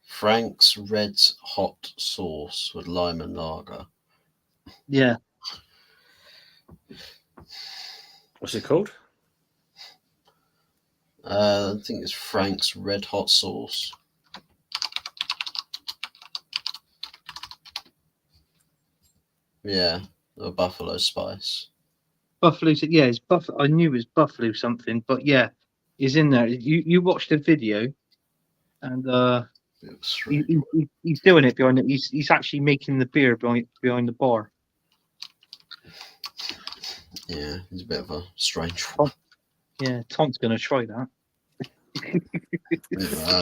Frank's Red Hot Sauce with lime and lager. Yeah. What's it called? I think it's Frank's Red Hot Sauce. Yeah, a buffalo spice. Buffalo, yeah, it's buffalo. I knew it was buffalo something, but yeah, it's in there. You watched the video, and he's doing it behind it. He's actually making the beer behind the bar. Yeah, he's a bit of a strange one. Yeah, Tom's gonna try that.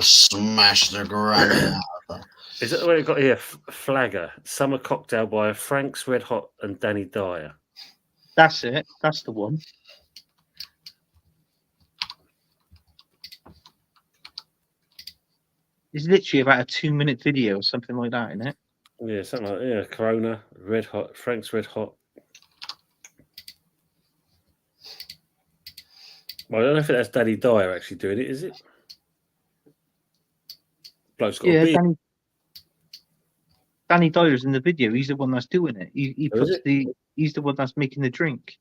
Smash the granny out of that. Is that what we've got here? Flagger, summer cocktail by Frank's Red Hot and Danny Dyer. That's it. That's the one. It's literally about a 2-minute video or something like that, isn't it? Yeah, something like that. Yeah, Corona, Red Hot, Frank's Red Hot. Well, I don't know if that's Danny Dyer actually doing it, is it? Bloke's got a beard. Danny Dyer's in the video. He's the one that's doing it. He's the one that's making the drink.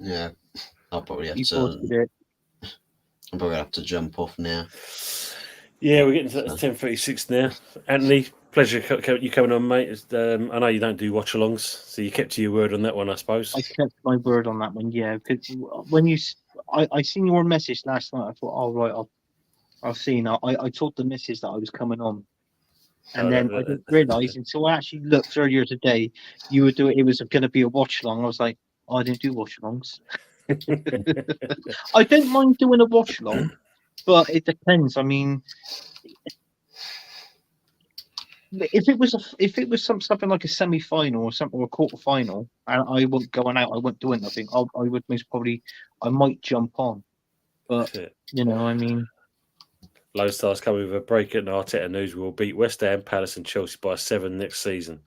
Yeah, I'll probably have You to. posted it. I'll probably have to jump off now. Yeah, we're getting to 10:36 now. Anthony, pleasure you coming on, mate. I know you don't do watch-alongs, so you kept to your word on that one, I suppose. I kept my word on that one. Yeah, because when I seen your message last night. I thought, oh right, I'll see now. I told the missus that I was coming on, and then I didn't realise until I actually looked earlier today. You were doing. It was going to be a watch along. I was like, oh, I didn't do watch alongs. I don't mind doing a watch along, but it depends. I mean, if it was something like a semi final or something, or a quarter final, and I wasn't going out, I wasn't doing nothing. I would most probably, I might jump on, but I mean, Low Stars coming with a break at Arteta news. We will beat West Ham, Palace, and Chelsea by 7 next season.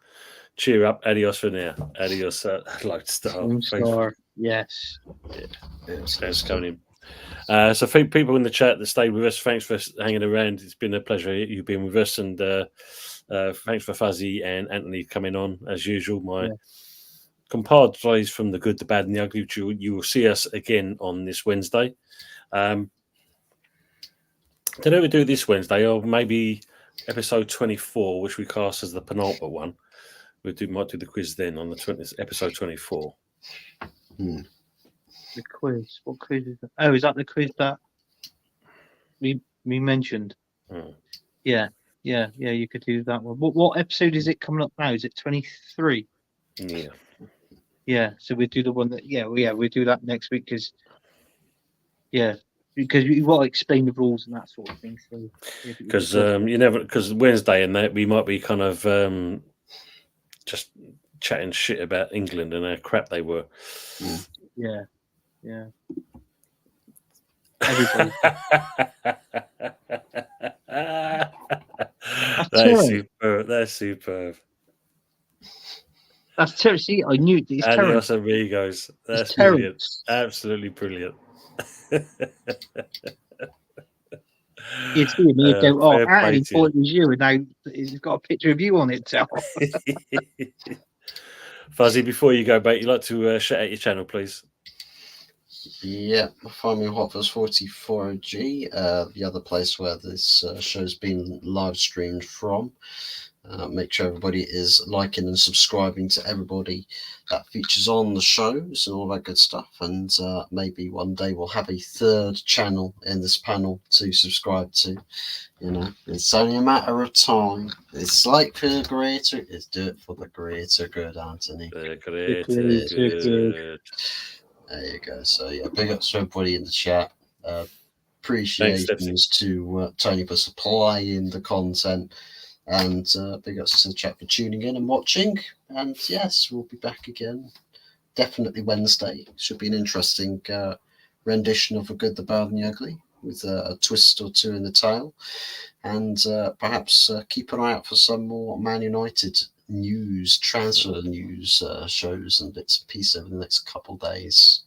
Cheer up, adios for now. Adios, Low Star. Star, yes. Thanks for coming in. So, for people in the chat that stayed with us, thanks for hanging around. It's been a pleasure you've been with us, and thanks for Fuzzy and Anthony coming on as usual. My compadres from the good, the bad, and the ugly. You will see us again on this Wednesday. Don't know what we do this Wednesday, or maybe episode 24, which we cast as the penultimate one. Might do the quiz then on the episode 24. The quiz. What quiz is that? Oh, is that the quiz that we mentioned? Yeah. You could do that one. What episode is it coming up now? Is it 23? Yeah. Yeah. So we do the one that. We do that next week because you got to explain the rules and that sort of thing. So because Wednesday and that we might be kind of just chatting shit about England and how crap they were. Yeah. Everybody. That's superb. That's superb. That's terrible. See, I knew it's terrible. Adios amigos. That's brilliant. Absolutely brilliant. You see me go, oh, Anthony thought it was you, and now he's got a picture of you on it. So. Fuzzy, before you go, mate, you'd like to shout out your channel, please? Yeah, find me on Hotfuzz44G, the other place where this show's been live streamed from. Make sure everybody is liking and subscribing to everybody that features on the shows and all that good stuff. And maybe one day we'll have a third channel in this panel to subscribe to. It's only a matter of time. It's like for the greater. It's do it for the greater good, Anthony. The greater good. There you go. So big ups to everybody in the chat. Appreciations to Tony for supplying the content. And big ups to the chat for tuning in and watching. And yes, we'll be back again. Definitely Wednesday. Should be an interesting rendition of A Good, the Bad, and the Ugly, with a twist or two in the tale. And perhaps keep an eye out for some more Man United news, transfer news shows and bits and pieces over the next couple of days.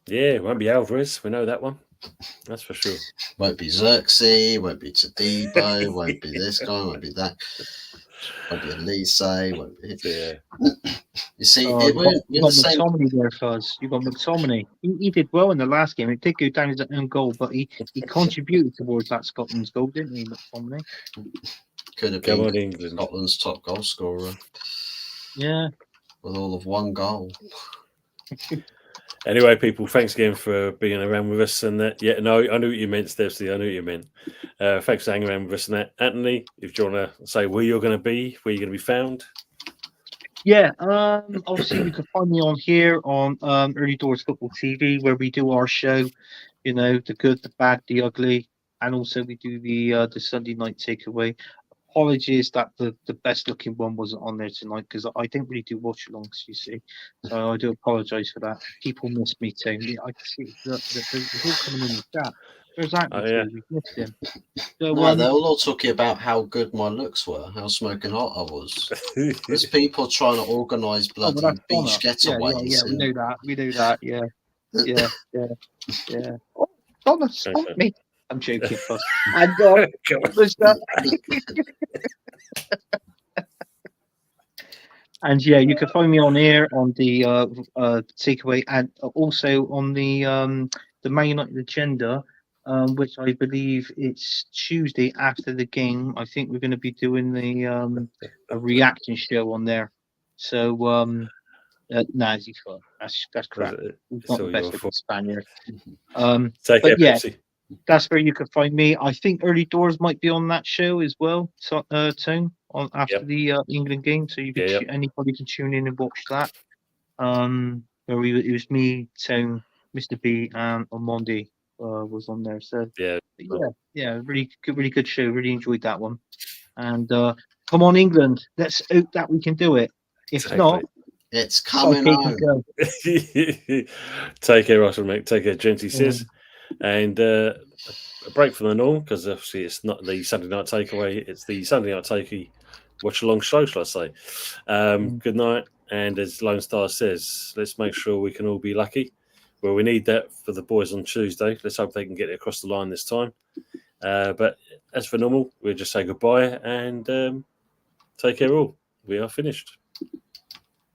Yeah, it won't be Alvarez. We know that one. That's for sure. Won't be Xerxes, won't be Tadibo, won't be this guy, won't be that, won't be Elise, won't be. Yeah. You see, you got McTominay there, Fuzz. You got McTominay. He did well in the last game. It did go down as an own goal, but he contributed towards that Scotland's goal, didn't he, McTominay? Could have been Scotland's top goal scorer. Yeah. With all of one goal. Anyway, people, thanks again for being around with us. And I knew what you meant, Stevie. I knew what you meant. Thanks for hanging around with us. And that, Anthony, if you want to say where you're going to be, where you're going to be found. Yeah, obviously you can find me on here on Early Doors Football TV, where we do our show, the good, the bad, the ugly, and also we do the Sunday night takeaway. Apologies that the best looking one wasn't on there tonight, because I didn't really do watch alongs, you see. So I do apologise for that. People miss me too. I can see it's all coming in the chat. There's Anthony, we've missed him. So, no, they were all talking about how good my looks were, how smoking hot I was. There's people trying to organise bloody beach getaways. Yeah, we know that. Yeah. Oh, Donna, stop me. I'm joking, Fuss. And was that? And yeah, you can find me on air on the takeaway, and also on the Man United agenda, which I believe it's Tuesday after the game. I think we're going to be doing the a reaction show on there. So no, that's crap. He's It's not the all best your looking fault. Spaniard. Take care, But yeah, Pepsi. that's where you can find me. I think Early Doors might be on that show as well, Tone, on after Yep. the England game, so you could Yeah, yep. anybody can tune in and watch that. Where it was me, Tone, Mr. B, and Omondi was on there. So Yeah. yeah, really good show. Really enjoyed that one. And come on, England, let's hope that we can do it. If not, It's I'll coming take and home. go. Take care, Russell, mate. Take care, Genty says. Yeah. And a break from the norm, because obviously it's not the Sunday night takeaway, it's the Sunday night takeaway watch along show, shall I say. Good night. And as Lone Star says, let's make sure we can all be lucky. Well, we need that for the boys on Tuesday. Let's hope they can get it across the line this time. But as for normal, we'll just say goodbye and take care all. We are finished.